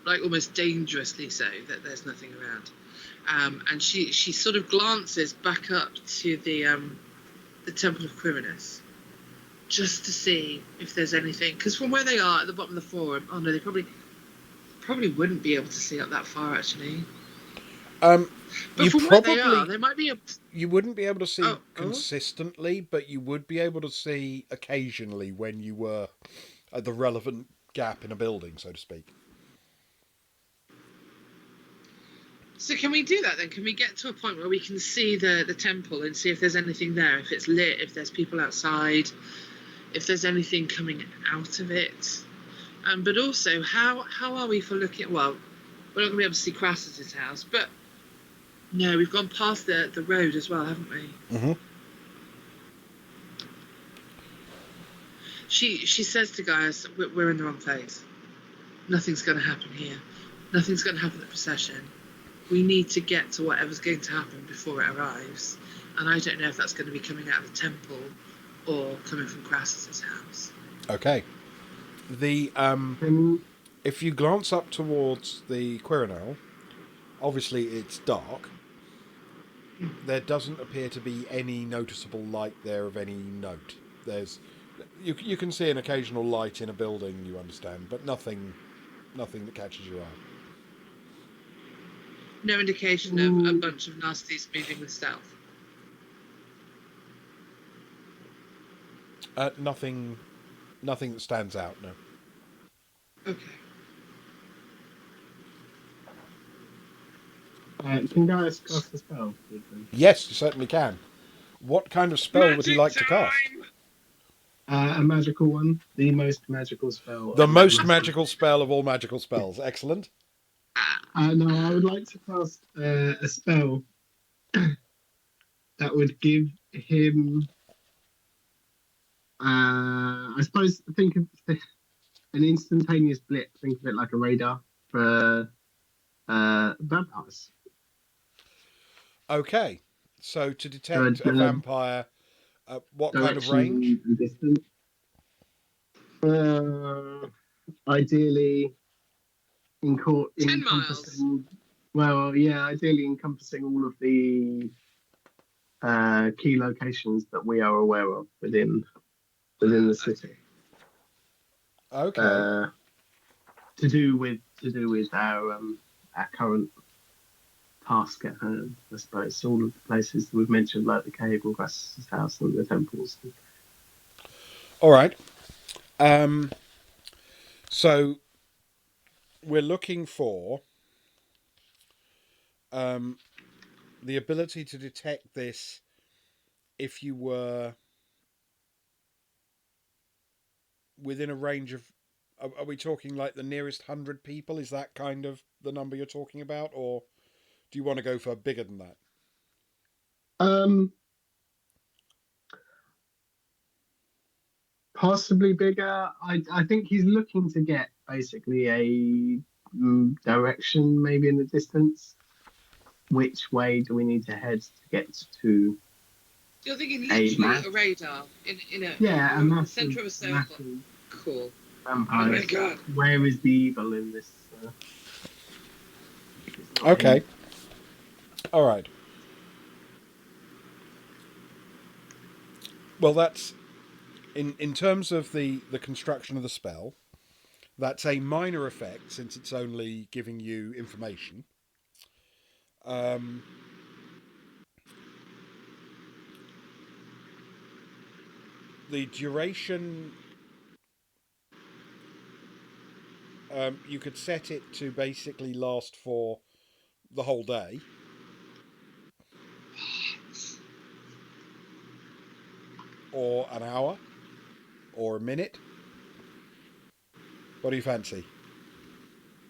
like almost dangerously so, that there's nothing around. And she sort of glances back up to the Temple of Quirinus, just to see if there's anything. Because from where they are at the bottom of the forum, oh no, they probably wouldn't be able to see up that far actually. But You from where they probably are, they might be able to... you wouldn't be able to see Oh. consistently, but you would be able to see occasionally when you were at the relevant gap in a building, so to speak. So can we do that then? Can we get to a point where we can see the temple and see if there's anything there, if it's lit, if there's people outside, if there's anything coming out of it? But also, how are we for looking... Well, we're not going to be able to see Crassus's house, but no, we've gone past the road as well, haven't we? Mm-hmm. She says to Gaius, we're in the wrong place. Nothing's going to happen here. Nothing's going to happen at the procession. We need to get to whatever's going to happen before it arrives. And I don't know if that's going to be coming out of the temple or coming from Crassus's house. Okay. The if you glance up towards the Quirinal, obviously it's dark. There doesn't appear to be any noticeable light there of any note. You can see an occasional light in a building, you understand, but nothing that catches your eye. No indication of a bunch of nasties moving with stealth. Nothing that stands out, no. Okay. Can Gaius cast a spell? Yes, you certainly can. What kind of spell would he Magic like to cast? time! A magical one. The most magical spell. The most magical spell of all magical spells. Excellent. No, I would like to cast a spell that would give him. I suppose think of an instantaneous blip. Think of it like a radar for vampires. Okay. So to So detect a vampire, what kind of range? direction and distance. Ideally, 10 miles. encompassing. Well, yeah, ideally encompassing all of the key locations that we are aware of within the city. Okay. To do with our current task at hand, I suppose. All of the places that we've mentioned, like the cave and Grass's house and the temples. All right. So we're looking for the ability to detect this if you were within a range of. Are we talking like the nearest 100 people? Is that kind of the number you're talking about? Or do you want to go for bigger than that? Possibly bigger. I think he's looking to get basically a direction, maybe in the distance. Which way do we need to head to get to? You're thinking literally a radar in a centre of a circle. Cool. Vampires. Oh my god. Where is the evil in this? Okay. All right. Well, that's in terms of the construction of the spell. That's a minor effect since it's only giving you information. The duration, you could set it to basically last for the whole day. Or an hour. Or a minute. What do you fancy?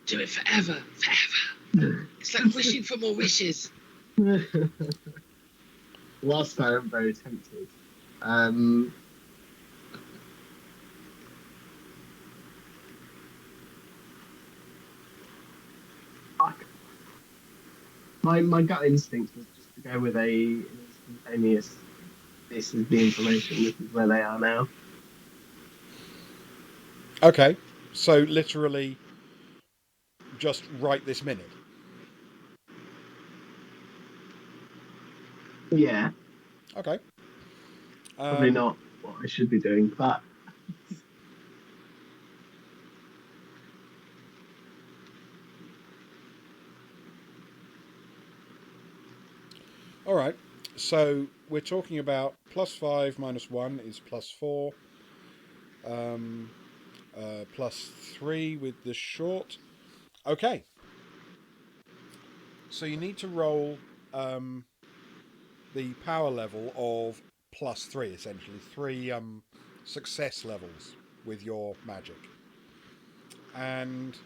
Do it forever. Forever. It's like wishing for more wishes. Whilst I am very tempted, my gut instinct was just to go with an instantaneous. This is the information. This is where they are now. Okay, so literally just right this minute. Yeah. Okay. Probably not what I should be doing, but all right. So we're talking about +5 minus 1 is +4. +3 with the short. Okay. So you need to roll the power level of +3, essentially. 3 success levels with your magic. And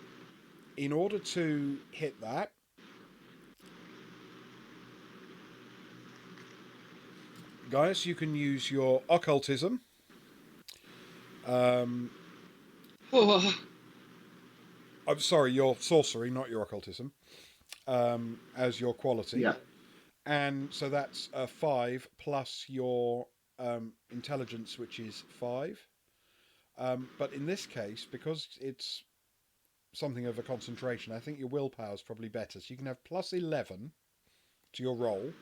in order to hit that, Gaius, you can use your occultism. I'm sorry, your sorcery, not your occultism, as your quality. yeah. And so that's a 5 plus your intelligence, which is 5. But in this case, because it's something of a concentration, I think your willpower is probably better. So you can have +11 to your roll.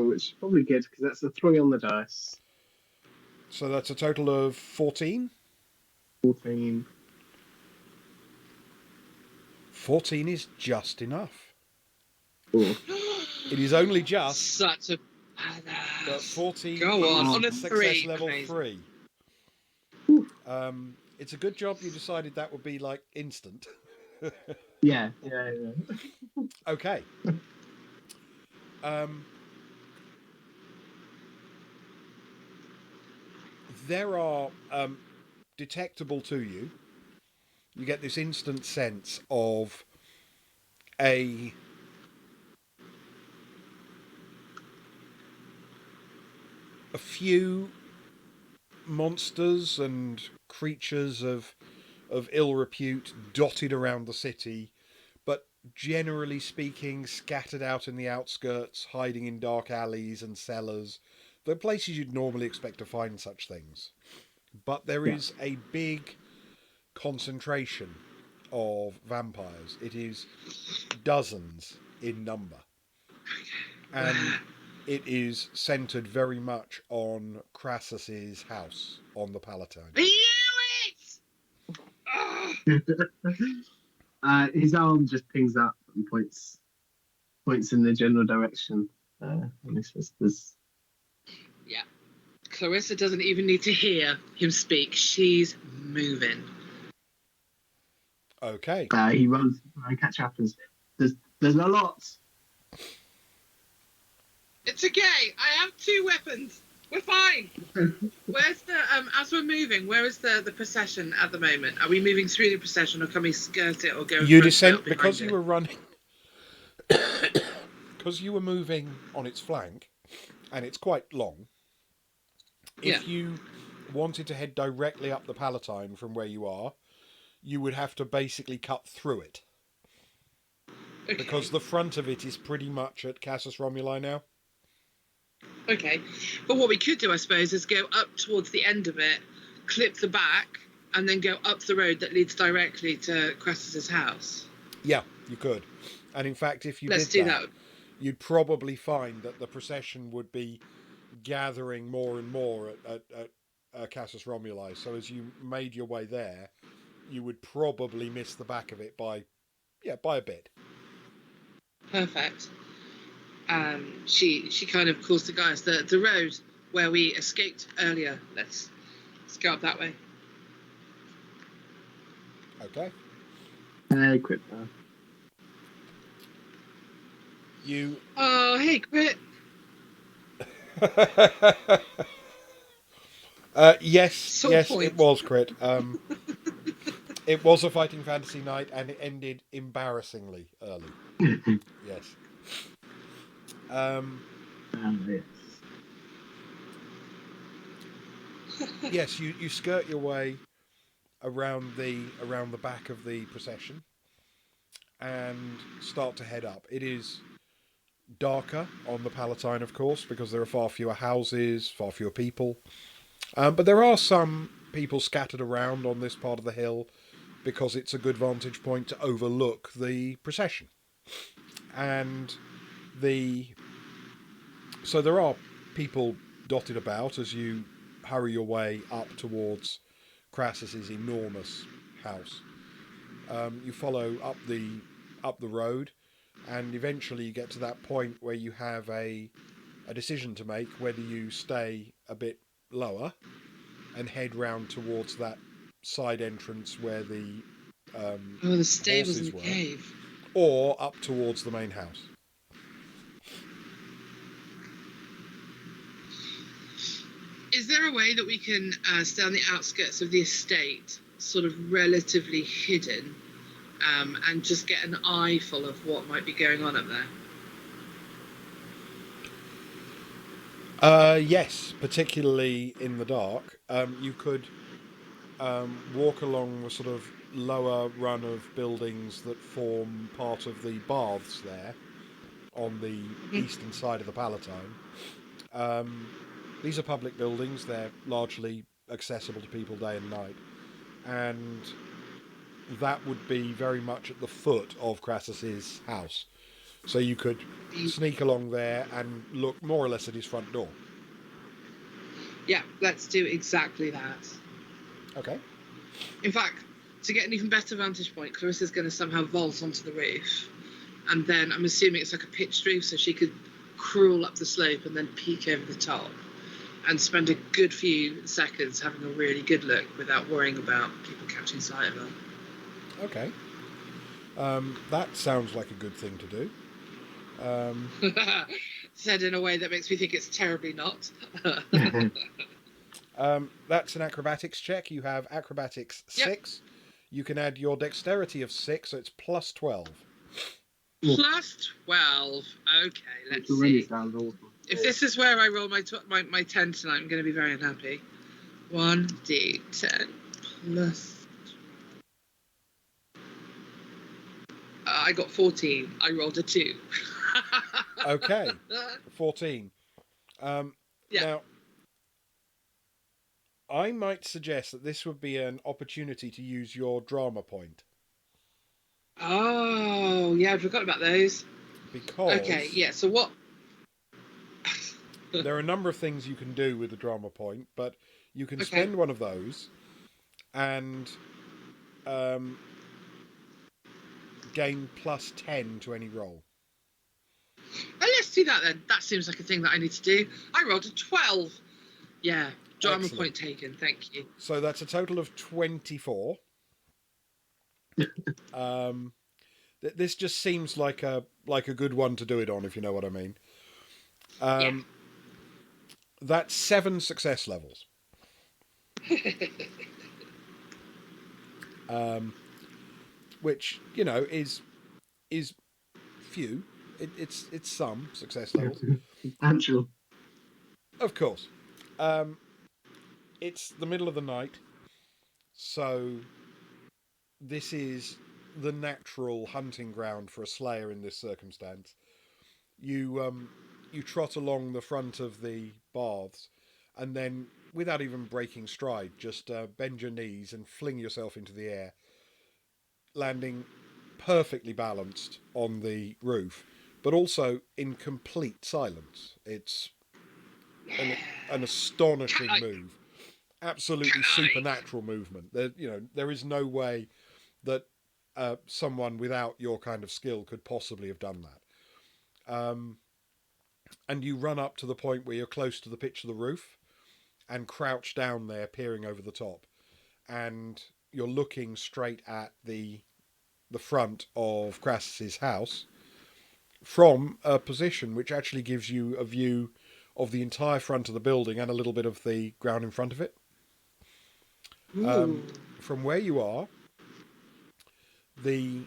Which is probably good because that's a 3 on the dice. So that's a total of 14. 14. 14 is just enough. Cool. It is only just. Such a badass. But 14 Go on. is On a success 3. level Amazing. 3. It's a good job you decided that would be like instant. Yeah. Okay. There are detectable to you. You get this instant sense of a few monsters and creatures of ill repute dotted around the city, but generally speaking, scattered out in the outskirts, hiding in dark alleys and cellars. The places you'd normally expect to find such things. But there Yeah. is a big concentration of vampires. It is dozens in number. And it is centered very much on Crassus's house on the Palatine. I knew it! His arm just pings up and points in the general direction. And he says, "There's." Yeah. Clarissa doesn't even need to hear him speak. She's moving. Okay. He runs and catch up and says, "There's a lot." It's okay. I have 2 weapons. We're fine. Where's the as we're moving? Where is the procession at the moment? Are we moving through the procession, or can we skirt it, or go? You descend because you were running. Because you were moving on its flank, and it's quite long. If you wanted to head directly up the Palatine from where you are, you would have to basically cut through it. Okay. Because the front of it is pretty much at Casus Romuli now. Okay, but what we could do, I suppose, is go up towards the end of it, clip the back, and then go up the road that leads directly to Crassus's house. Yeah, you could. And in fact, if you Let's did do that, that. you'd probably find that the procession would be gathering more and more at Casus Romuli. So as you made your way there, you would probably miss the back of it by a bit. Perfect. She kind of calls to guys the road where we escaped earlier. Let's go up that way. Okay. Quick. You. Oh, hey, Crit. Yes, Point. it was Crit. It was a fighting fantasy night, and it ended embarrassingly early. Yes. Yes. Yes, you skirt your way around the back of the procession and start to head up. It is darker on the Palatine, of course, because there are far fewer houses, far fewer people. But there are some people scattered around on this part of the hill because it's a good vantage point to overlook the procession. And so there are people dotted about as you hurry your way up towards Crassus's enormous house. You follow up the road, and eventually you get to that point where you have a decision to make whether you stay a bit lower and head round towards that side entrance where the the stables in the were, cave, or up towards the main house. Is there a way that we can stay on the outskirts of the estate, sort of relatively hidden, and just get an eyeful of what might be going on up there? Yes, particularly in the dark. You could walk along the sort of lower run of buildings that form part of the baths there on the eastern side of the Palatine. These are public buildings. They're largely accessible to people day and night. And that would be very much at the foot of Crassus's house. So you could sneak along there and look more or less at his front door. Yeah, let's do exactly that. Okay. In fact, to get an even better vantage point, Clarissa's going to somehow vault onto the roof. And then I'm assuming it's like a pitched roof, so she could crawl up the slope and then peek over the top and spend a good few seconds having a really good look without worrying about people catching sight of her. Okay. That sounds like a good thing to do. Said in a way that makes me think it's terribly not. That's an acrobatics check. You have acrobatics 6. You can add your dexterity of 6, so it's plus 12. Plus 12. Okay, let's really see. sounds awesome. If this is where I roll my 10 tonight, I'm going to be very unhappy. 1d10 plus... I got 14. I rolled a 2. Okay, 14. Yeah. Now, I might suggest that this would be an opportunity to use your drama point. Oh, yeah, I forgot about those. Because Okay, yeah, so what... there are a number of things you can do with the drama point, but you can spend one of those and gain plus 10 to any roll. Let's do that then. That seems like a thing that I need to do. I rolled a 12. Yeah, drama Excellent. point taken. Thank you. So that's a total of 24. This just seems like a good one to do it on, if you know what I mean. That's 7 success levels. Which, you know, is few. It's some success levels. Substantial. Of course. It's the middle of the night, so this is the natural hunting ground for a slayer in this circumstance. You trot along the front of the baths, and then, without even breaking stride, just bend your knees and fling yourself into the air, landing perfectly balanced on the roof, but also in complete silence. It's an astonishing move. Absolutely supernatural movement. There is no way that someone without your kind of skill could possibly have done that. And you run up to the point where you're close to the pitch of the roof and crouch down there, peering over the top. And you're looking straight at the front of Crassus's house from a position which actually gives you a view of the entire front of the building and a little bit of the ground in front of it. From where you are, the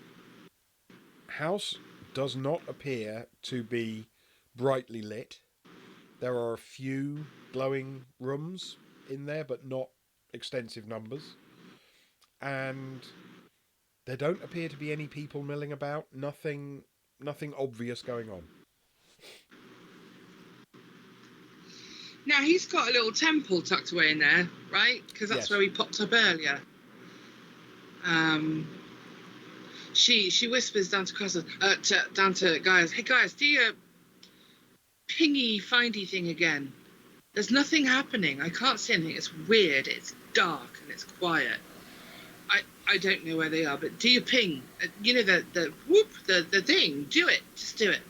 house does not appear to be brightly lit. There are a few glowing rooms in there, but not extensive numbers. And there don't appear to be any people milling about. Nothing obvious going on. Now, he's got a little temple tucked away in there, right? Because that's where we popped up earlier. She whispers down to Clarissa, down to Gaius, "Hey, Gaius, do your pingy findy thing again. There's nothing happening. I can't see anything. It's weird. It's dark and it's quiet. I don't know where they are, but do your ping. You know, the whoop, the thing. Do it. Just do it."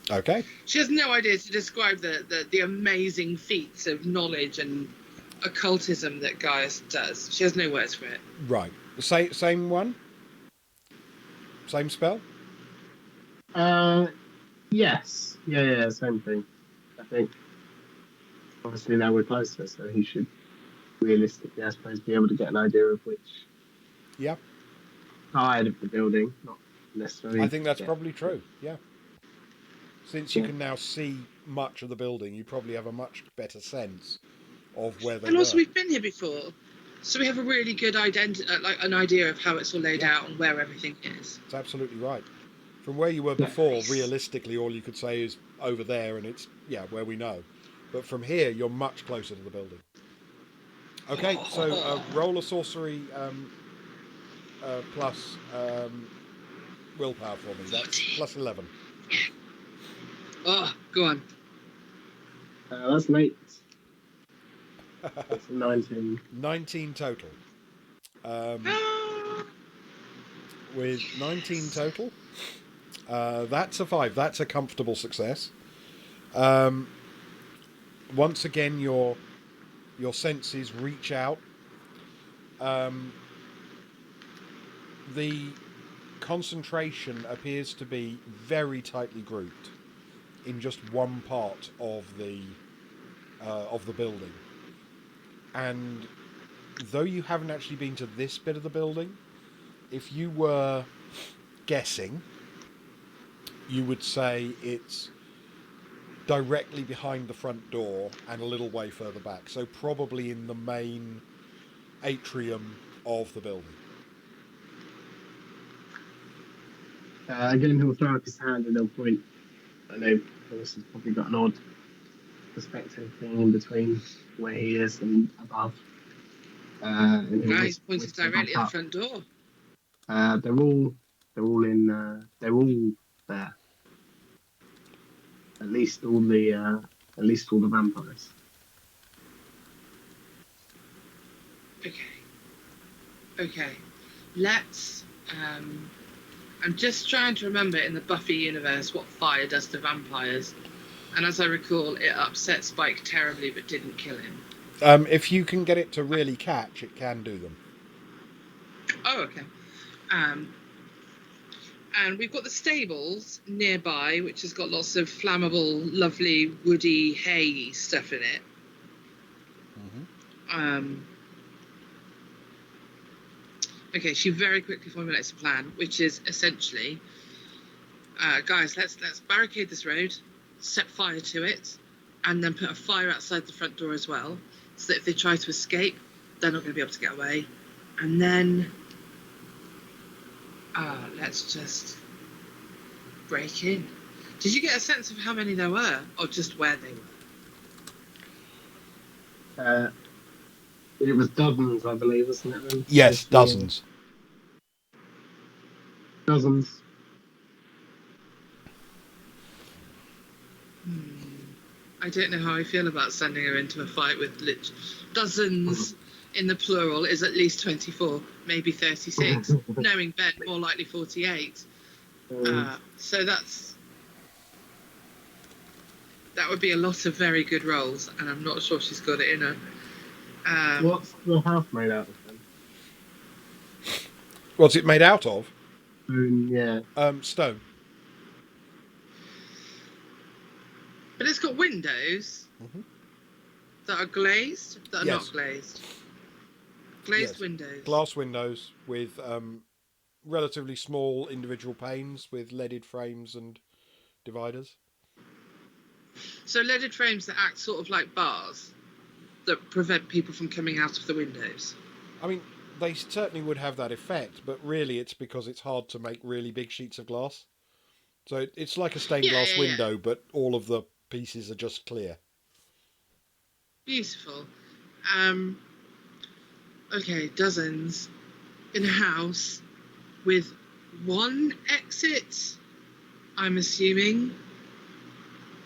Okay. She has no idea to describe the amazing feats of knowledge and occultism that Gaius does. She has no words for it. Right. Same one? Same spell? Yes. Yeah, same thing. I think. Obviously now we're closer, so he should realistically, I suppose, be able to get an idea of which side of the building, not necessarily. I think that's probably true, yeah. Since you can now see much of the building, you probably have a much better sense of where they And also, were. we've been here before, so we have a really good an idea of how it's all laid out and where everything is. That's absolutely right. From where you were before, realistically, all you could say is over there, and it's, where we know. But from here, you're much closer to the building. Okay, so roll a sorcery plus willpower for me. That's plus 11. Oh, go on. That's late. That's 19. 19 total. With 19 total, that's a 5. That's a comfortable success. Once again, your senses reach out. The concentration appears to be very tightly grouped in just one part of the building, and though you haven't actually been to this bit of the building, if you were guessing, you would say it's directly behind the front door and a little way further back. So probably in the main atrium of the building. Again, he'll throw up his hand and he'll point. I know Clarissa's probably got an odd perspective thing in between where he is and above. And he'll Guys pointed whisper directly back at the front door. up. They're all there. At least all the vampires. Okay. Let's. I'm just trying to remember in the Buffy universe what fire does to vampires. And as I recall, it upset Spike terribly but didn't kill him. If you can get it to really catch, it can do them. Oh, okay. And we've got the stables nearby, which has got lots of flammable, lovely, woody, hay stuff in it. Mm-hmm. Okay, she very quickly formulates a plan, which is essentially, guys, let's barricade this road, set fire to it, and then put a fire outside the front door as well, so that if they try to escape, they're not going to be able to get away. And then, let's just break in. Did you get a sense of how many there were, or just where they were? It was dozens, I believe, wasn't it? Then? Yes, dozens. Dozens. I don't know how I feel about sending her into a fight with dozens in the plural is at least 24, maybe 36. Knowing Ben, more likely 48. So that would be a lot of very good rolls, and I'm not sure she's got it in her. What's the house made out of then? What's it made out of? Yeah. Stone. But it's got windows that are glazed, that are not glazed. Glazed windows. Glass windows with relatively small individual panes with leaded frames and dividers. So leaded frames that act sort of like bars that prevent people from coming out of the windows. I mean, they certainly would have that effect, but really it's because it's hard to make really big sheets of glass. So it's like a stained glass window, but all of the pieces are just clear. Beautiful. Okay, dozens in a house with one exit, I'm assuming.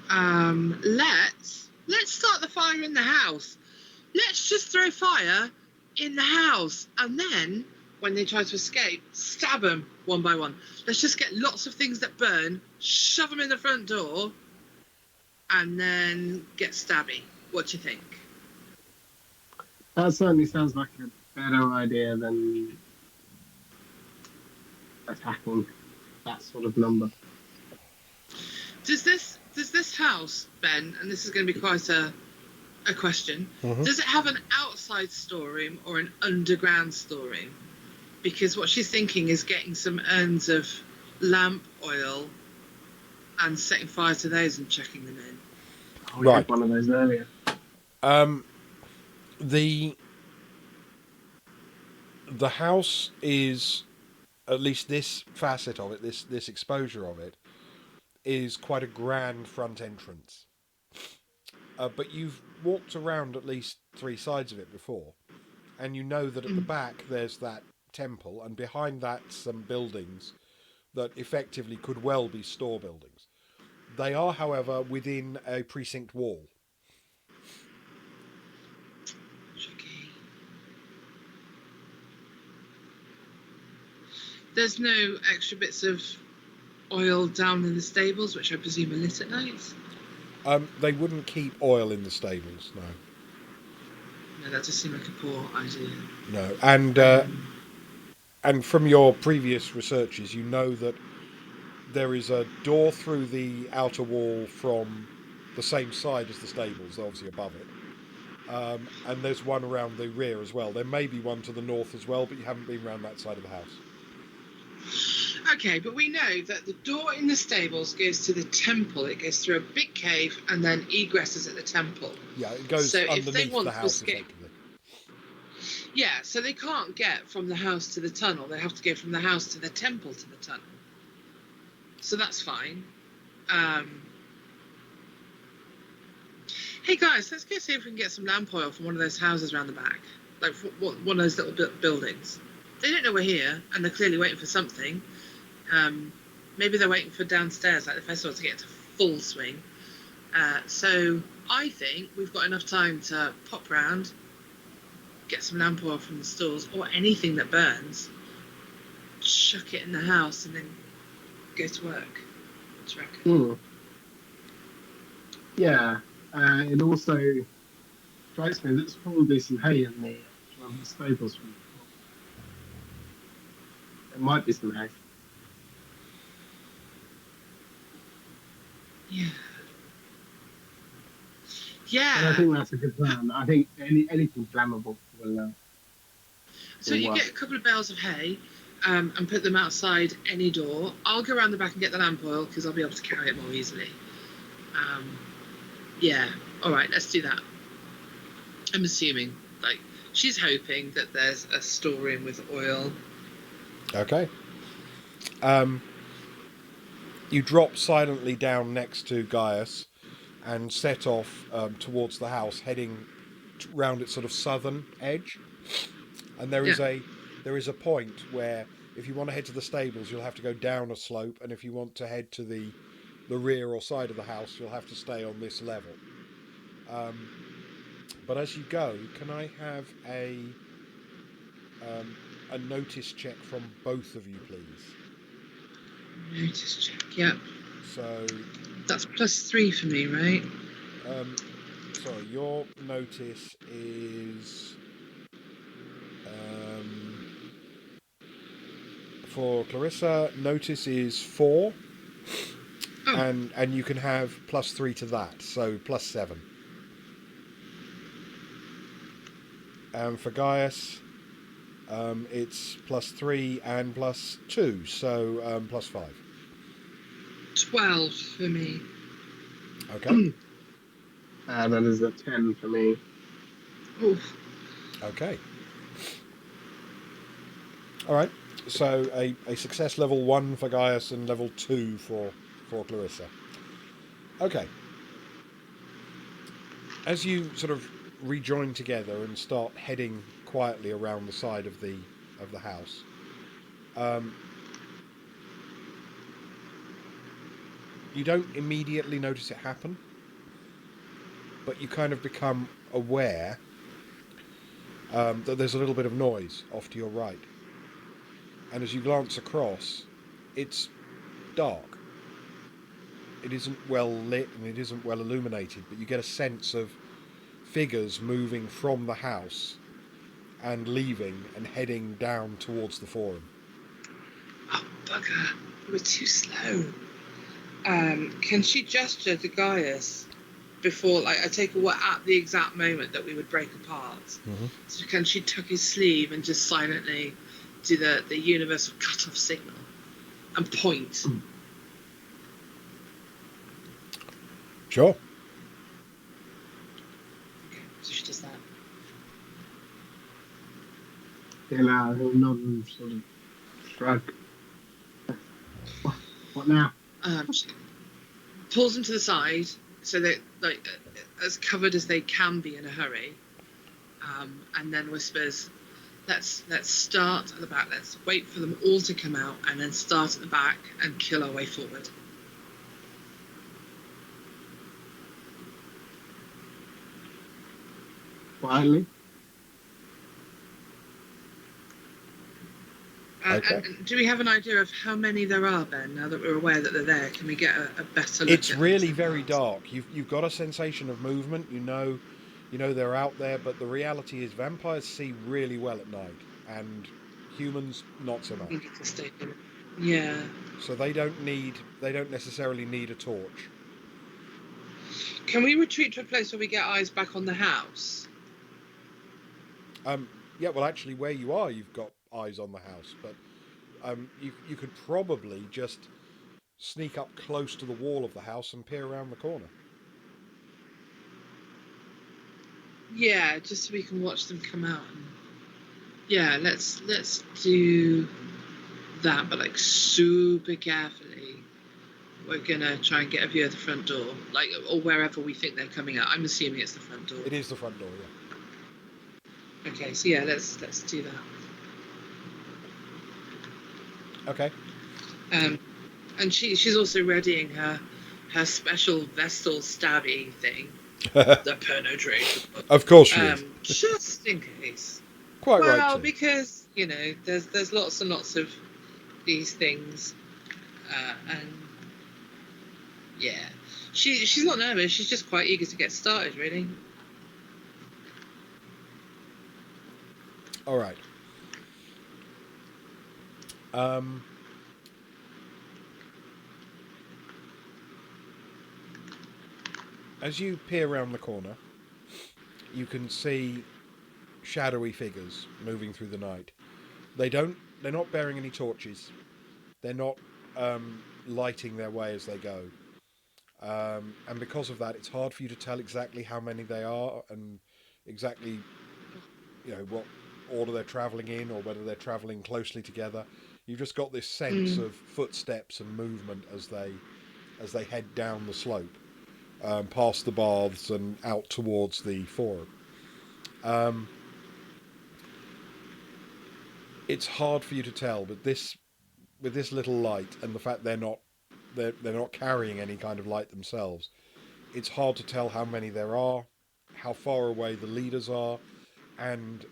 Let's start the fire in the house. Let's just throw fire in the house, and then when they try to escape, stab them one by one. Let's just get lots of things that burn, shove them in the front door, and then get stabby. What do you think? That certainly sounds like a better idea than attacking that sort of number. Does this house, Ben, and this is going to be quite a question, does it have an outside storeroom or an underground storeroom? Because what she's thinking is getting some urns of lamp oil and setting fire to those and chucking them in. Oh, we had one of those earlier. The house is, at least this facet of it, this exposure of it, is quite a grand front entrance. But you've walked around at least 3 sides of it before, and you know that at the back there's that temple, and behind that some buildings that effectively could well be store buildings. They are, however, within a precinct wall. Tricky. There's no extra bits of oil down in the stables, which I presume are lit at night? They wouldn't keep oil in the stables, no. No, that just seemed like a poor idea. No. Um, And from your previous researches, you know that there is a door through the outer wall from the same side as the stables, obviously above it. And there's one around the rear as well. There may be one to the north as well, but you haven't been around that side of the house. okay, but we know that the door in the stables goes to the temple. It goes through a big cave and then egresses at the temple. Yeah, it goes So if they underneath want the to house, escape, effectively. yeah, so they can't get from the house to the tunnel. They have to go from the house to the temple to the tunnel. So that's fine. Hey guys, let's go see if we can get some lamp oil from one of those houses around the back, like one of those little buildings. They don't know we're here, and they're clearly waiting for something. Maybe they're waiting for downstairs, like the festival, to get into full swing. So I think we've got enough time to pop round, get some lamp oil from the stores, or anything that burns, chuck it in the house, and then go to work. What do you reckon? Yeah. It also strikes me there's probably some hay in the stables from before. There might be some hay. Yeah. And I Yeah. think that's a good plan. I think anything flammable So will you work. get a couple of bales of hay and put them outside any door. I'll go around the back and get the lamp oil because I'll be able to carry it more easily. Yeah, all right, let's do that. I'm assuming, like, she's hoping that there's a storeroom with oil. Okay. You drop silently down next to Gaius and set off towards the house, heading round its sort of southern edge. And there Yeah. is a point where if you want to head to the stables, you'll have to go down a slope, and if you want to head to the rear or side of the house, you'll have to stay on this level. But as you go, can I have a notice check from both of you, please? Notice check, yeah. So, That's +3 for me, right? sorry, your notice is for Clarissa. Notice is 4, Oh, and you can have +3 to that, so +7. For Gaius, it's +3 and +2, so +5. 12 for me. Okay. And then there's a 10 for me. Oof. Okay. All right. So a success level 1 for Gaius and level 2 for Clarissa. Okay. As you sort of rejoin together and start heading quietly around the side of the house, you don't immediately notice it happen, but you kind of become aware that there's a little bit of noise off to your right. And as you glance across, it's dark. It isn't well lit and it isn't well illuminated, but you get a sense of figures moving from the house and leaving and heading down towards the forum. Oh, bugger. We're too slow. Can she gesture to Gaius before, like, I take it what at the exact moment that we would break apart? Mm-hmm. So can she tuck his sleeve and just silently do the universal cut-off signal and point? Sure. Okay, so she does that. He'll nod and sort of shrug. What now? She pulls him to the side so that, like, as covered as they can be in a hurry, and then whispers, let's start at the back. Let's wait for them all to come out and then start at the back and kill our way forward. Quietly. Okay. And do we have an idea of how many there are, Ben? Now that we're aware that they're there, can we get a better look? It's at really them? very dark. You've got a sensation of movement. You know they're out there, but the reality is vampires see really well at night, and humans not so We much. need to stay in. Yeah. So they don't necessarily need a torch. Can we retreat to a place where we get eyes back on the house? Yeah, well, actually, where you are, you've got eyes on the house, but you could probably just sneak up close to the wall of the house and peer around the corner. Yeah, just so we can watch them come out. Yeah, let's do that, but like super carefully. We're gonna try and get a view of the front door, like, or wherever we think they're coming out. I'm assuming it's the front door. It is the front door, yeah. Okay, so yeah, let's do that. Okay. And she's also readying her special Vestal stabby thing, Of the penetration. course she is. Just in case. Quite right. Well, Too. because there's lots and lots of these things, and yeah, she's not nervous. She's just quite eager to get started, really. All right. As you peer around the corner, you can see shadowy figures moving through the night. They're not bearing any torches. They're not lighting their way as they go. And because of that, it's hard for you to tell exactly how many they are and exactly, what order they're travelling in or whether they're travelling closely together. You've just got this sense of footsteps and movement as they head down the slope, past the baths and out towards the forum. It's hard for you to tell, but with this little light and the fact they're not carrying any kind of light themselves, it's hard to tell how many there are, how far away the leaders are, and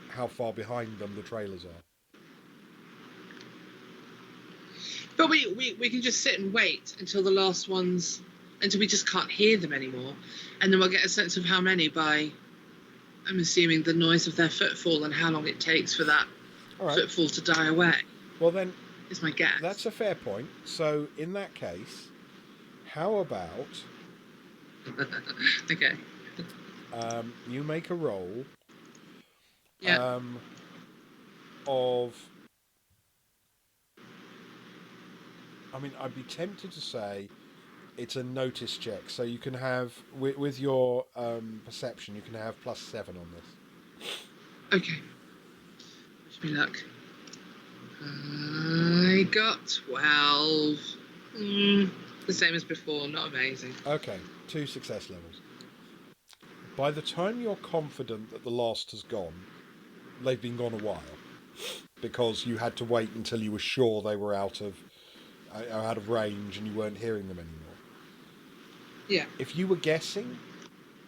how far behind them the trailers are. But we can just sit and wait until the last ones, until we just can't hear them anymore, and then we'll get a sense of how many by, I'm assuming, the noise of their footfall and how long it takes for that footfall to die away. Well then, is my guess. That's a fair point. So in that case, how about okay. You make a roll Yeah. of... I mean, I'd be tempted to say it's a notice check. So you can have, with your perception, you can have +7 on this. Okay. Wish me luck. I got 12. The same as before, not amazing. Okay, 2 success levels. By the time you're confident that the last has gone, they've been gone a while. Because you had to wait until you were sure they were out of range and you weren't hearing them anymore. Yeah. If you were guessing,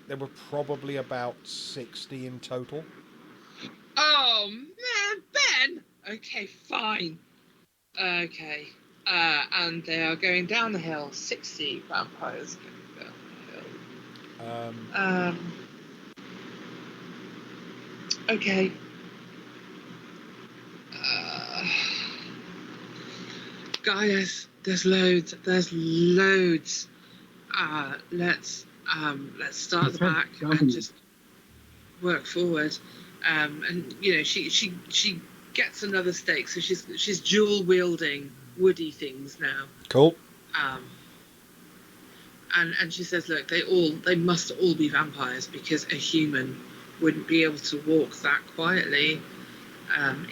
there were probably about 60 in total. Oh, man, Ben! Okay, fine. Okay. And they are going down the hill. 60 vampires going down the hill. Okay. Guys, there's loads. Let's start at the back and just work forward. And she gets another stake, so she's dual wielding woody things now. Cool. And she says, look, they must all be vampires because a human wouldn't be able to walk that quietly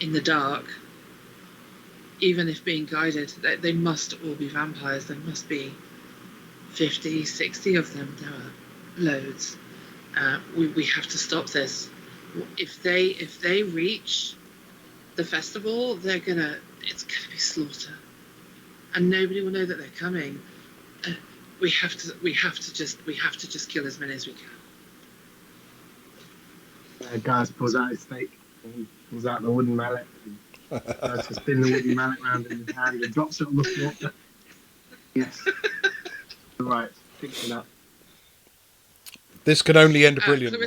in the dark, even if being guided. They must all be vampires. There must be 50, 60 of them. There are loads. We have to stop this. If they reach the festival, it's gonna be slaughter, and nobody will know that they're coming. We have to just kill as many as we can. Guys pulls out his stake, pulls out the wooden mallet, and To spin the wooden mallet round in his hand and drops it on the floor. Yes. Right, fix it up. This can only end brilliantly.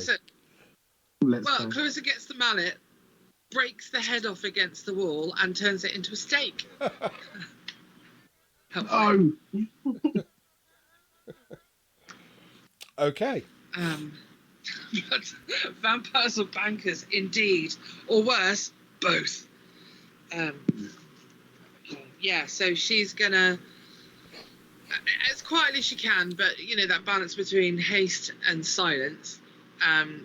Clarissa gets the mallet, breaks the head off against the wall, and turns it into a stake. Oh. Okay. But vampires or bankers, indeed, or worse, both. Yeah, so she's gonna, as quietly as she can, but that balance between haste and silence.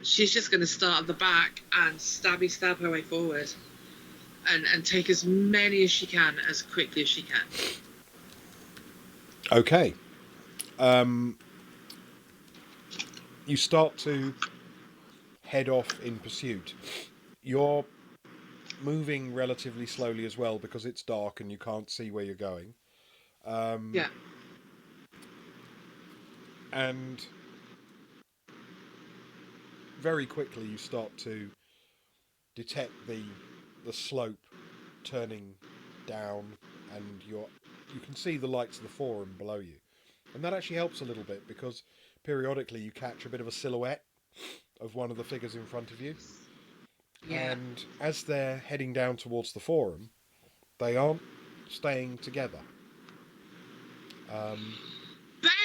She's just gonna start at the back and stab her way forward, and take as many as she can as quickly as she can. Okay. You start to head off in pursuit. You're moving relatively slowly as well because it's dark and you can't see where you're going. Yeah. And very quickly you start to detect the slope turning down, and you can see the lights of the Forum below you. And that actually helps a little bit because periodically you catch a bit of a silhouette of one of the figures in front of you. Yeah. And as they're heading down towards the Forum, they aren't staying together. Ben,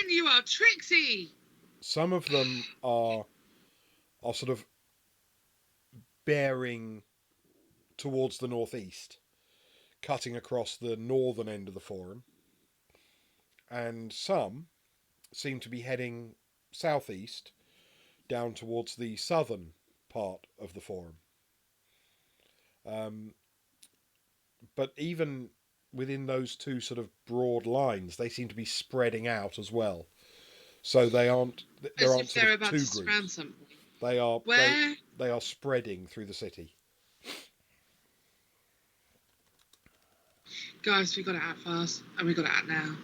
you are tricksy! Some of them are sort of bearing towards the northeast, cutting across the northern end of the Forum. And some seem to be heading southeast down towards the southern part of the Forum. But even within those two sort of broad lines, they seem to be spreading out as well. So there aren't As if sort they're of about two to groups. surround something. They are Where? they are spreading through the city. Guys, we got it out fast, and we got it out now.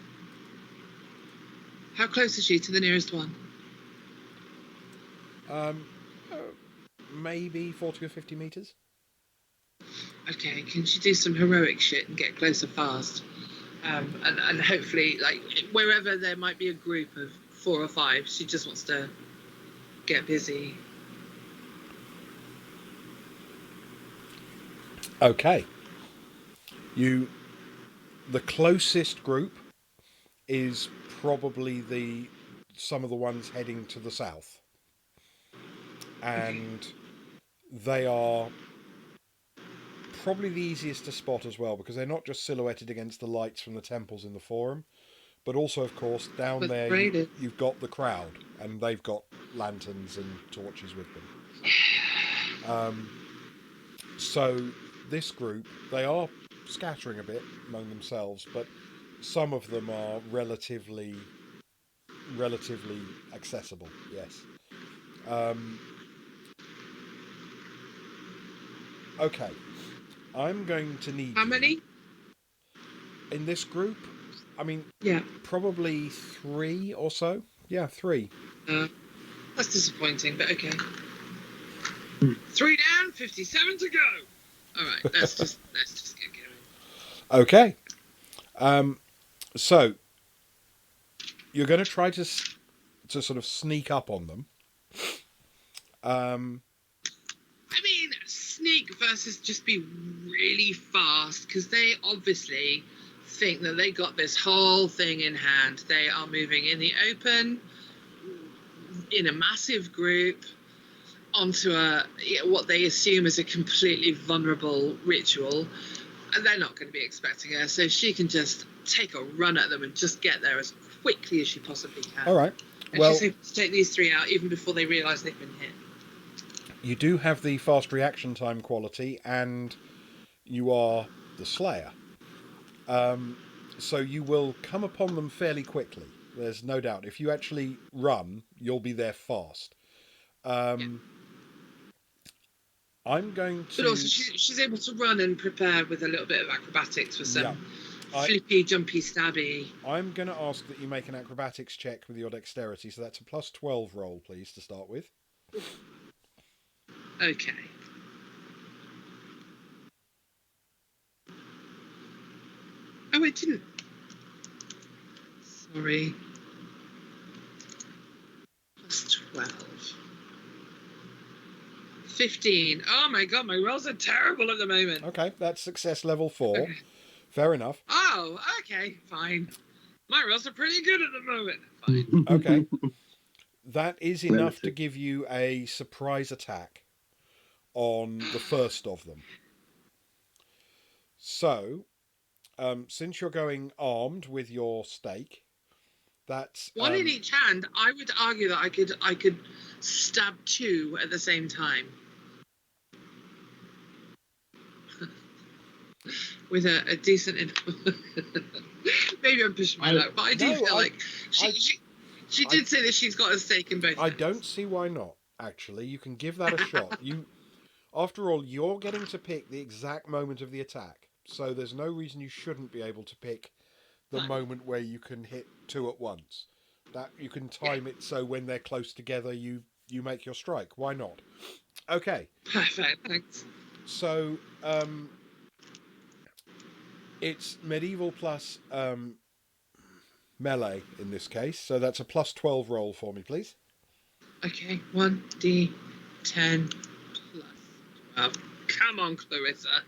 How close is she to the nearest one? Maybe 40 or 50 meters. Okay, can she do some heroic shit and get closer fast? And hopefully, like, wherever there might be a group of 4 or 5, she just wants to get busy. Okay. The closest group is probably some of the ones heading to the south. And they are probably the easiest to spot as well because they're not just silhouetted against the lights from the temples in the Forum, but also, of course, down there you've got the crowd, and they've got lanterns and torches with them. So this group, they are scattering a bit among themselves, but some of them are relatively accessible. Yes. Okay. I'm going to need How many? In this group, I mean, Yeah. probably 3 or so. Yeah, 3. That's disappointing, but okay. 3 down, 57 to go. All right, let's just get going. Okay. So you're going to try to sort of sneak up on them. I mean, sneak versus just be really fast, because they obviously think that they got this whole thing in hand. They are moving in the open, in a massive group, onto what they assume is a completely vulnerable ritual, and they're not going to be expecting her, so she can just take a run at them and just get there as quickly as she possibly can. All right. And she's able to take these 3 out even before they realise they've been hit. You do have the fast reaction time quality, and you are the Slayer. So you will come upon them fairly quickly. There's no doubt. If you actually run, you'll be there fast. I'm going to... But also, she's able to run and prepare with a little bit of acrobatics for some flippy, jumpy, stabby. I'm going to ask that you make an acrobatics check with your dexterity, so that's a plus 12 roll, please, to start with. Okay. Oh, it didn't. Sorry. Plus 12. 15. Oh my god, my rolls are terrible at the moment. Okay, that's success level 4. Okay. Fair enough. Oh, okay, fine. My rolls are pretty good at the moment. Fine. Okay. That is enough to Relative. give you a surprise attack on the first of them. So, since you're going armed with your stake, that's One in each hand. I would argue that I could stab 2 at the same time. With a decent. Maybe I'm pushing my luck, but I do feel like she did say that she's got a stake in both. I don't see why not. Actually, you can give that a shot. After all, you're getting to pick the exact moment of the attack, so there's no reason you shouldn't be able to pick the moment where you can hit 2 at once. That you can time it so when they're close together, you make your strike. Why not? Okay. Perfect. Thanks. So it's medieval plus melee in this case, so that's a plus 12 roll for me, please. Okay, 1d10 plus 12. Come on, Clarissa.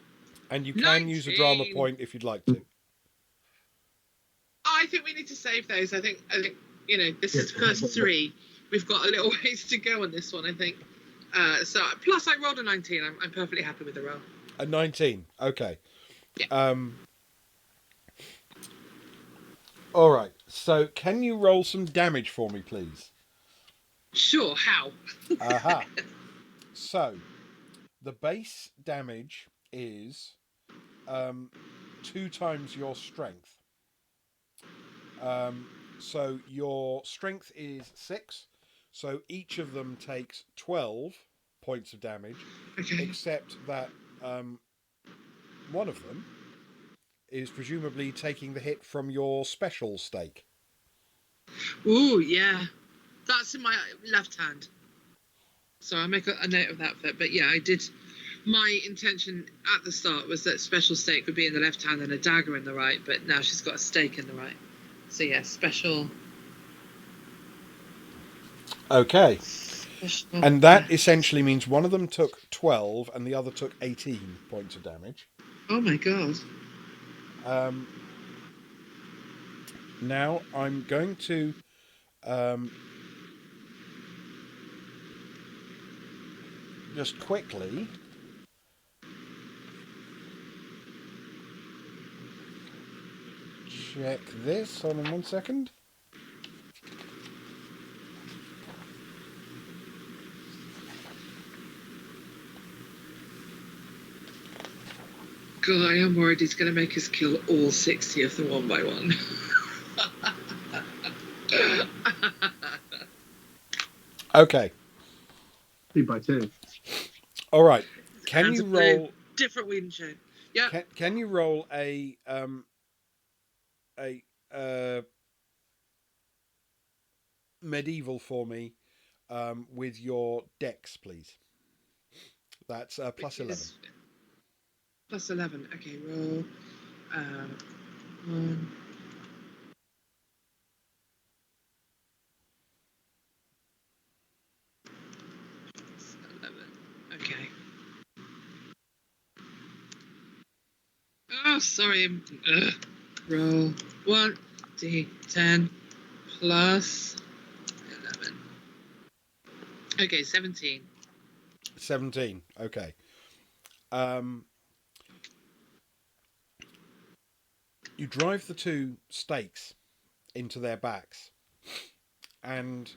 And you can use a drama 19. point if you'd like to. I think we need to save those. I think this is first 3. We've got a little ways to go on this one, I think. So plus I rolled a 19. I'm perfectly happy with the roll. A 19. Okay. Yeah. All right. So can you roll some damage for me, please? Sure. How? Aha. So the base damage is 2 times your strength. So your strength is 6. So each of them takes 12 points of damage, Okay. except that one of them is presumably taking the hit from your special stake. Ooh, yeah. That's in my left hand. So I'll make a note of that. But yeah, I did. My intention at the start was that special stake would be in the left hand and a dagger in the right, but now she's got a stake in the right. So yeah, special. Okay. Special. And that essentially means one of them took 12 and the other took 18 points of damage. Oh my god. Now I'm going to just quickly check this. Hold on 1 second. God, I am worried he's going to make us kill all 60 of them one by one. Okay. 2 by 2. All right. Can you roll different wind show? Yeah. Can you roll a medieval for me with your dex, please? That's plus 11. Plus 11. Okay, roll 1. Plus 11. Okay. Oh, sorry. Roll 1d10 plus 11. Okay, 17. 17. Okay. You drive the 2 stakes into their backs, and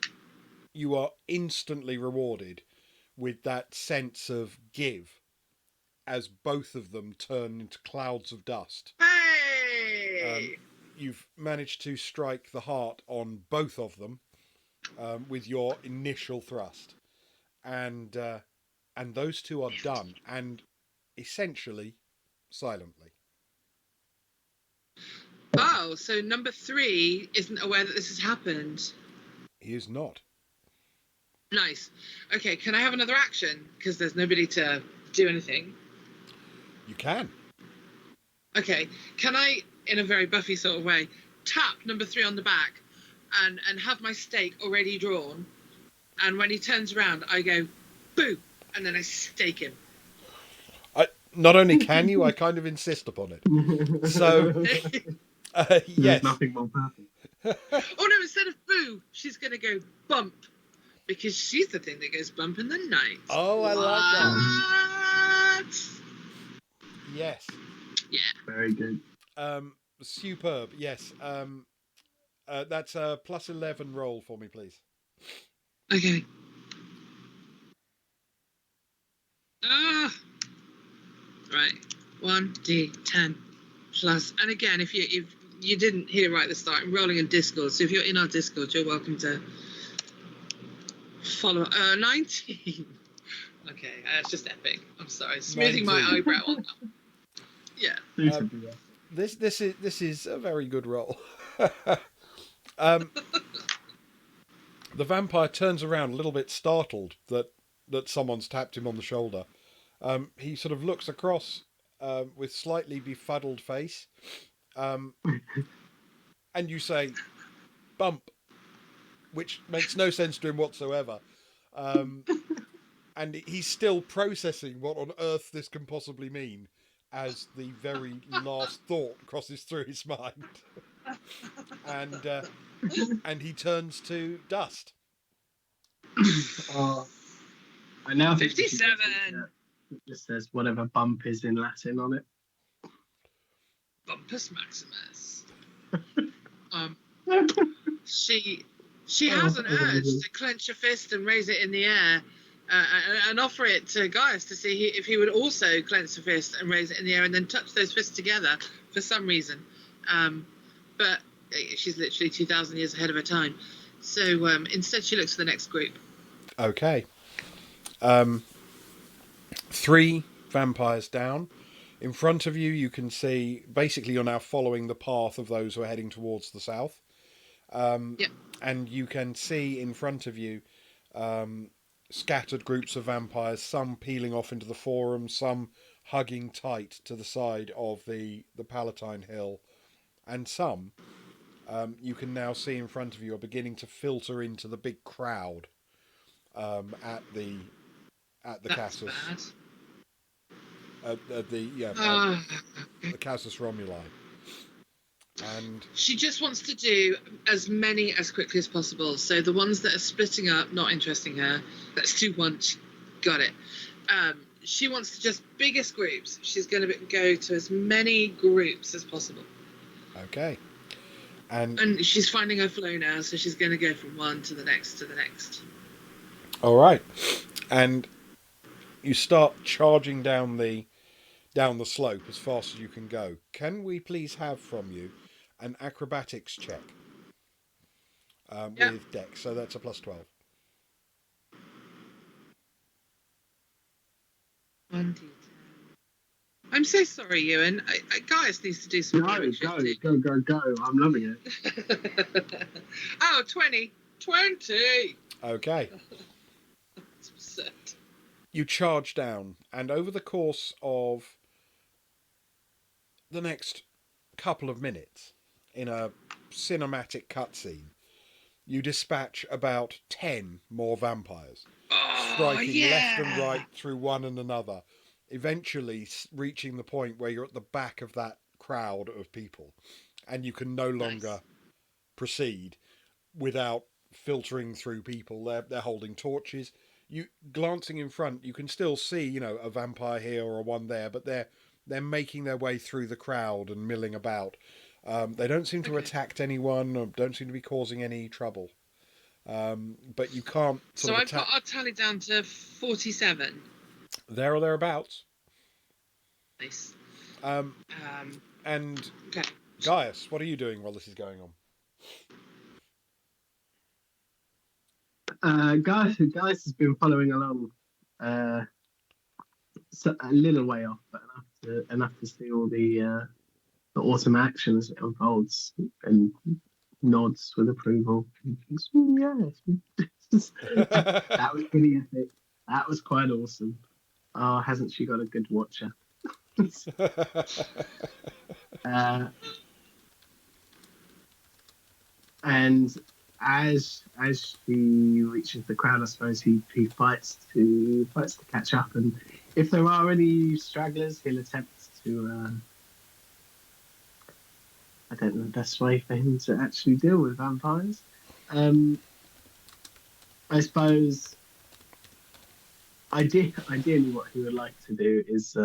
you are instantly rewarded with that sense of give as both of them turn into clouds of dust. Hey! You've managed to strike the heart on both of them with your initial thrust, and those 2 are done, and essentially silently. Oh, so number 3 isn't aware that this has happened. He is not. Nice. Okay, can I have another action? Because there's nobody to do anything. You can. Okay, can I in a very Buffy sort of way, tap number 3 on the back and have my stake already drawn. And when he turns around, I go, boo, and then I stake him. Not only can you, I kind of insist upon it. So, There's yes. nothing more perfect. Oh no, instead of boo, she's going to go bump. Because she's the thing that goes bump in the night. Oh, I like that. What? Yes. Yeah. Very good. Superb. Yes. That's a +11 roll for me, please. Okay. Right. 1d10 plus. And again, if you didn't hear right at the start, I'm rolling in Discord. So if you're in our Discord, you're welcome to follow. 19. Okay, it's just epic. I'm sorry. Smoothing 19. my eyebrow on that. Yeah. This is a very good roll. The vampire turns around a little bit startled that someone's tapped him on the shoulder. He sort of looks across with slightly befuddled face, and you say, "Bump," which makes no sense to him whatsoever. And he's still processing what on earth this can possibly mean as the very last thought crosses through his mind. And he turns to dust. I now think 57. It just says whatever bump is in Latin on it. Bumpus Maximus. She has an urge to clench a fist and raise it in the air and offer it to Gaius to see if he would also clench a fist and raise it in the air and then touch those fists together for some reason. But she's literally 2,000 years ahead of her time. So instead she looks for the next group. Okay. 3 vampires down. In front of you, you can see, basically you're now following the path of those who are heading towards the south. Yep. And you can see in front of you scattered groups of vampires, some peeling off into the forum, some hugging tight to the side of the Palatine Hill, and some you can now see in front of you are beginning to filter into the big crowd at the Casus. Bad. The Casus Romuli. And she just wants to do as many as quickly as possible. So the ones that are splitting up, not interesting her. Let's do one. Got it. She wants to just biggest groups. She's going to go to as many groups as possible. Okay. And she's finding her flow now, so she's going to go from one to the next to the next. All right. And you start charging down the slope as fast as you can go. Can we please have from you an acrobatics check with Dex? So that's a +12. 1d10. I'm so sorry, Ewan. Gaius needs to do some Go. I'm loving it. Oh, 20. 20! Okay. That's upset. You charge down, and over the course of the next couple of minutes, in a cinematic cutscene, you dispatch about 10 more vampires, striking left and right through one and another, eventually reaching the point where you're at the back of that crowd of people, and you can no longer proceed without filtering through people. They're holding torches. You glancing in front, you can still see, a vampire here or a one there, but they're making their way through the crowd and milling about. They don't seem to have attacked anyone, or don't seem to be causing any trouble. But you can't. So I've got our tally down to 47. There or thereabouts. Nice. And okay. Gaius, what are you doing while this is going on? Gaius has been following along, so a little way off, but enough to see all the autumn action as it unfolds, and nods with approval. Yes, that was pretty epic. That was quite awesome. Oh, hasn't she got a good watcher? And as she reaches the crowd, I suppose he fights to catch up. And if there are any stragglers, he'll attempt to. I don't know the best way for him to actually deal with vampires. I suppose ideally, what he would like to do is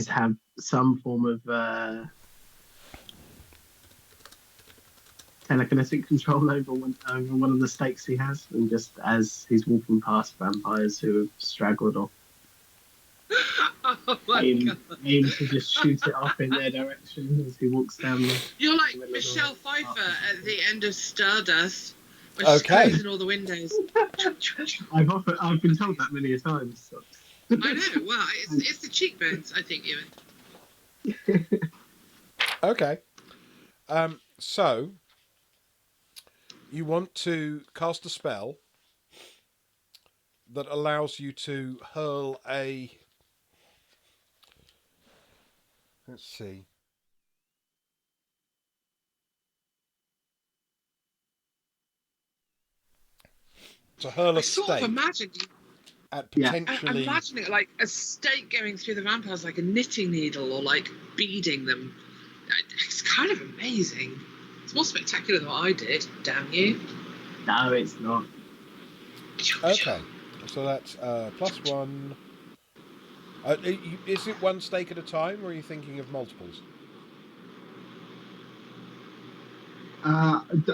have some form of telekinetic control over one of the stakes he has, and just as he's walking past vampires who have straggled off, Oh my aim, god! aim to just shoot it off in their direction as he walks down. You're like middle of Michelle the Pfeiffer at the end of Stardust, when she's Okay. closing all the windows. I've been told that many a times. So. I know. Well, it's the cheekbones, I think, Ewan. Okay. So you want to cast a spell that allows you to hurl a. Let's see. To hurl I a sort of stake imagined at Yeah. I'm potentially. imagining it like a stake going through the vampires like a knitting needle, or like beading them. It's kind of amazing. It's more spectacular than what I did. Damn you! No, it's not. Okay. So that's +1. Is it one stake at a time, or are you thinking of multiples? I'm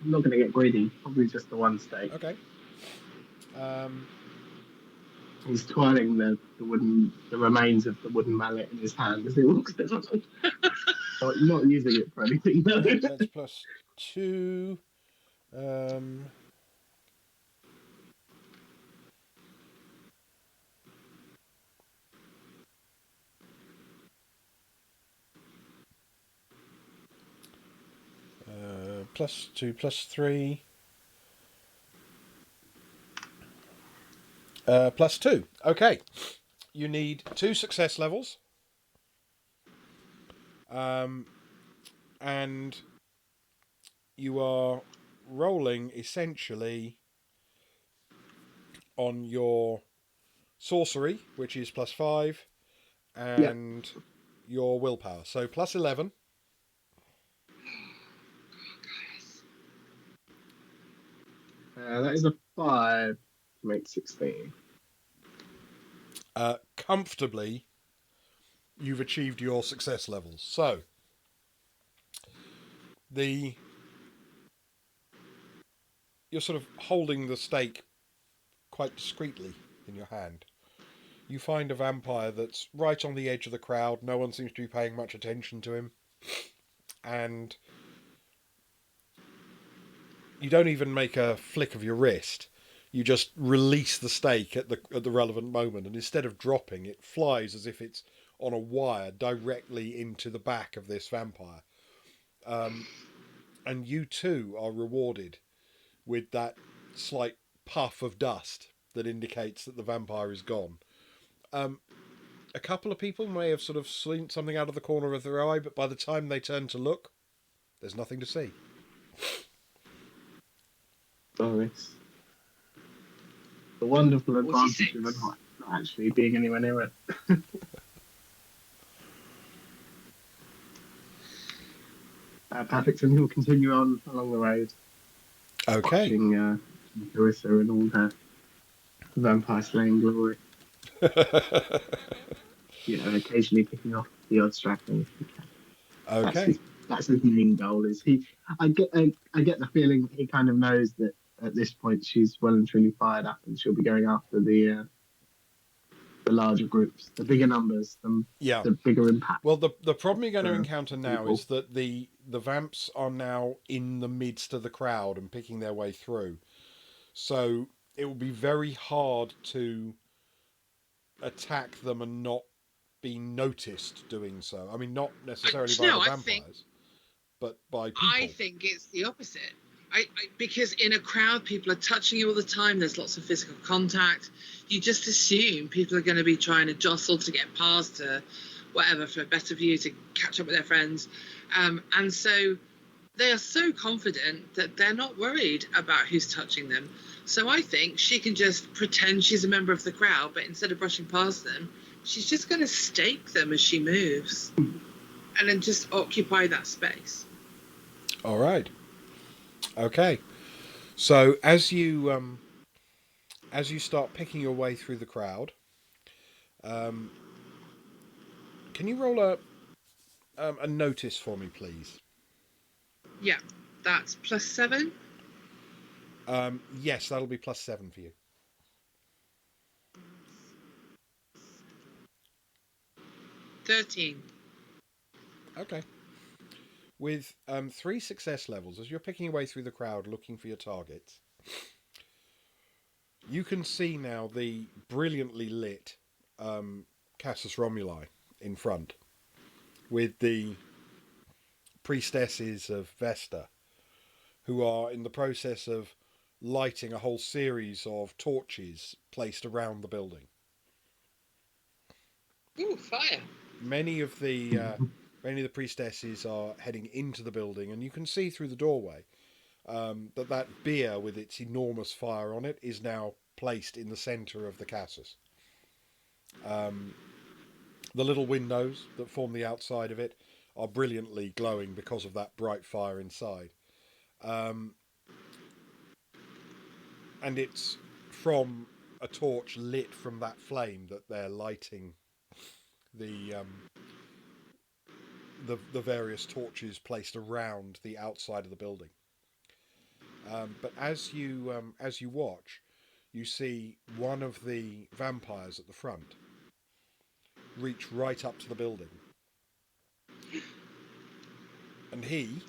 not going to get greedy. Probably just the one stake. Okay. He's twirling the remains of the wooden mallet in his hand as he walks down. Not using it for anything. No. That's +2. +2, +3. +2. Okay. You need 2 success levels. And you are rolling essentially on your sorcery, which is +5, and your willpower. So +11. That is a 5 to make 16. Comfortably, you've achieved your success levels. So you're sort of holding the stake quite discreetly in your hand. You find a vampire that's right on the edge of the crowd. No one seems to be paying much attention to him. And you don't even make a flick of your wrist. You just release the stake at the relevant moment, and instead of dropping, it flies as if it's on a wire directly into the back of this vampire. And you too are rewarded with that slight puff of dust that indicates that the vampire is gone. A couple of people may have sort of seen something out of the corner of their eye, but by the time they turn to look, there's nothing to see. Oh, it's the wonderful advantage of not actually being anywhere near it. Perfect, and he'll continue on along the road. Okay. Watching Clarissa and all her vampire slaying glory. Occasionally picking off the odd straggler if he can. Okay. That's his main goal. I get the feeling he kind of knows that at this point she's well and truly fired up, and she'll be going after the larger groups, the bigger numbers, the bigger impact. Well, the problem you're going to encounter now is that the vamps are now in the midst of the crowd and picking their way through. So it will be very hard to attack them and not be noticed doing so. I mean, not necessarily by the vampires, but by people. I think it's the opposite. Because in a crowd, people are touching you all the time. There's lots of physical contact. You just assume people are going to be trying to jostle to get past to whatever for a better view, to catch up with their friends. And so they are so confident that they're not worried about who's touching them. So I think she can just pretend she's a member of the crowd, but instead of brushing past them, she's just going to stake them as she moves and then just occupy that space. All right. Okay. So as you start picking your way through the crowd, can you roll a notice for me, please? Yeah, that's +7. Yes, that'll be +7 for you. 13. Okay. With 3 success levels, as you're picking your way through the crowd looking for your targets, you can see now the brilliantly lit Casus Romuli in front, with the priestesses of Vesta, who are in the process of lighting a whole series of torches placed around the building. Ooh, fire. Many of the priestesses are heading into the building, and you can see through the doorway that bier with its enormous fire on it is now placed in the centre of the Casus. The little windows that form the outside of it are brilliantly glowing because of that bright fire inside. And it's from a torch lit from that flame that they're lighting the the various torches placed around the outside of the building. But as you watch, you see one of the vampires at the front reach right up to the building, and he,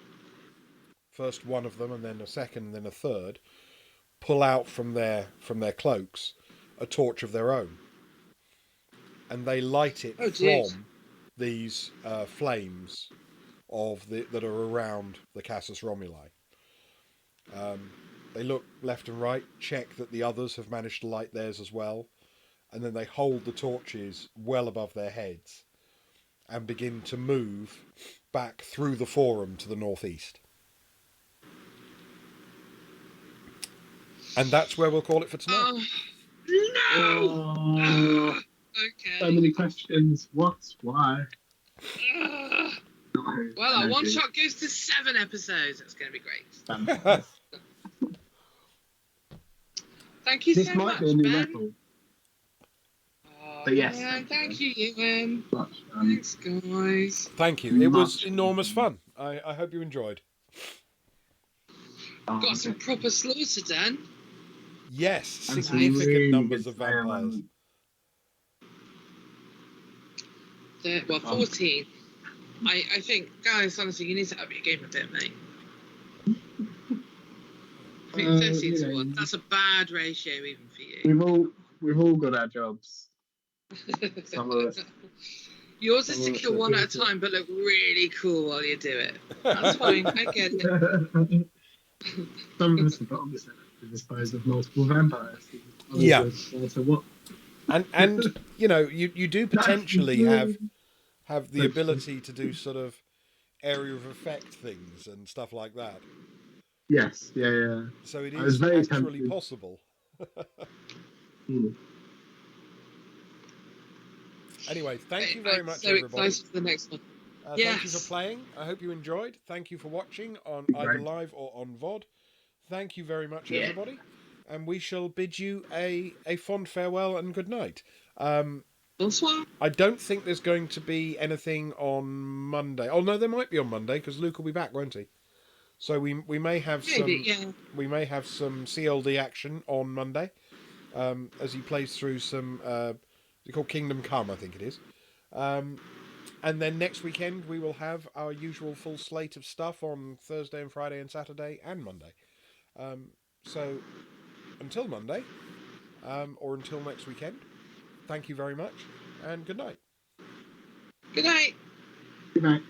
first one of them, and then a second, and then a third, pull out from their cloaks a torch of their own, and they light it from these flames that are around the Casus Romuli. They look left and right, check that the others have managed to light theirs as well, and then they hold the torches well above their heads and begin to move back through the forum to the northeast. And that's where we'll call it for tonight. No! Okay. So many questions. What? Why? Well, our one shot goes to 7 episodes. That's going to be great. Thank you so much, This might be a new Ben. record. Oh, But yes, man, thank you, Ewan. But, Thanks, guys. Thank you. It was enormous fun. I hope you enjoyed. Got some proper slaughter done. Yes, significant numbers of vampires. 14. I think, guys, honestly, you need to up your game a bit, mate. I think 13 to 1. That's a bad ratio even for you. We've all got our jobs. Some of us. Yours is to kill one at a time, but look really cool while you do it. That's fine. I get it. Some of us have got to dispose of multiple vampires. Yeah. So what? And you know, you do potentially have the ability to do sort of area of effect things and stuff like that. Yes, yeah. So it is actually possible. Anyway, thank you very much, everybody. Excited for the next one. Thank you for playing. I hope you enjoyed. Thank you for watching on either live or on VOD. Thank you very much, everybody. And we shall bid you a fond farewell and good night. Bonsoir. I don't think there's going to be anything on Monday. Oh no, there might be on Monday because Luke will be back, won't he? So we may have we may have some CLD action on Monday as he plays through some it's called Kingdom Come, I think it is. And then next weekend we will have our usual full slate of stuff on Thursday and Friday and Saturday and Monday. So until Monday, or until next weekend, thank you very much and good night. Good night. Good night.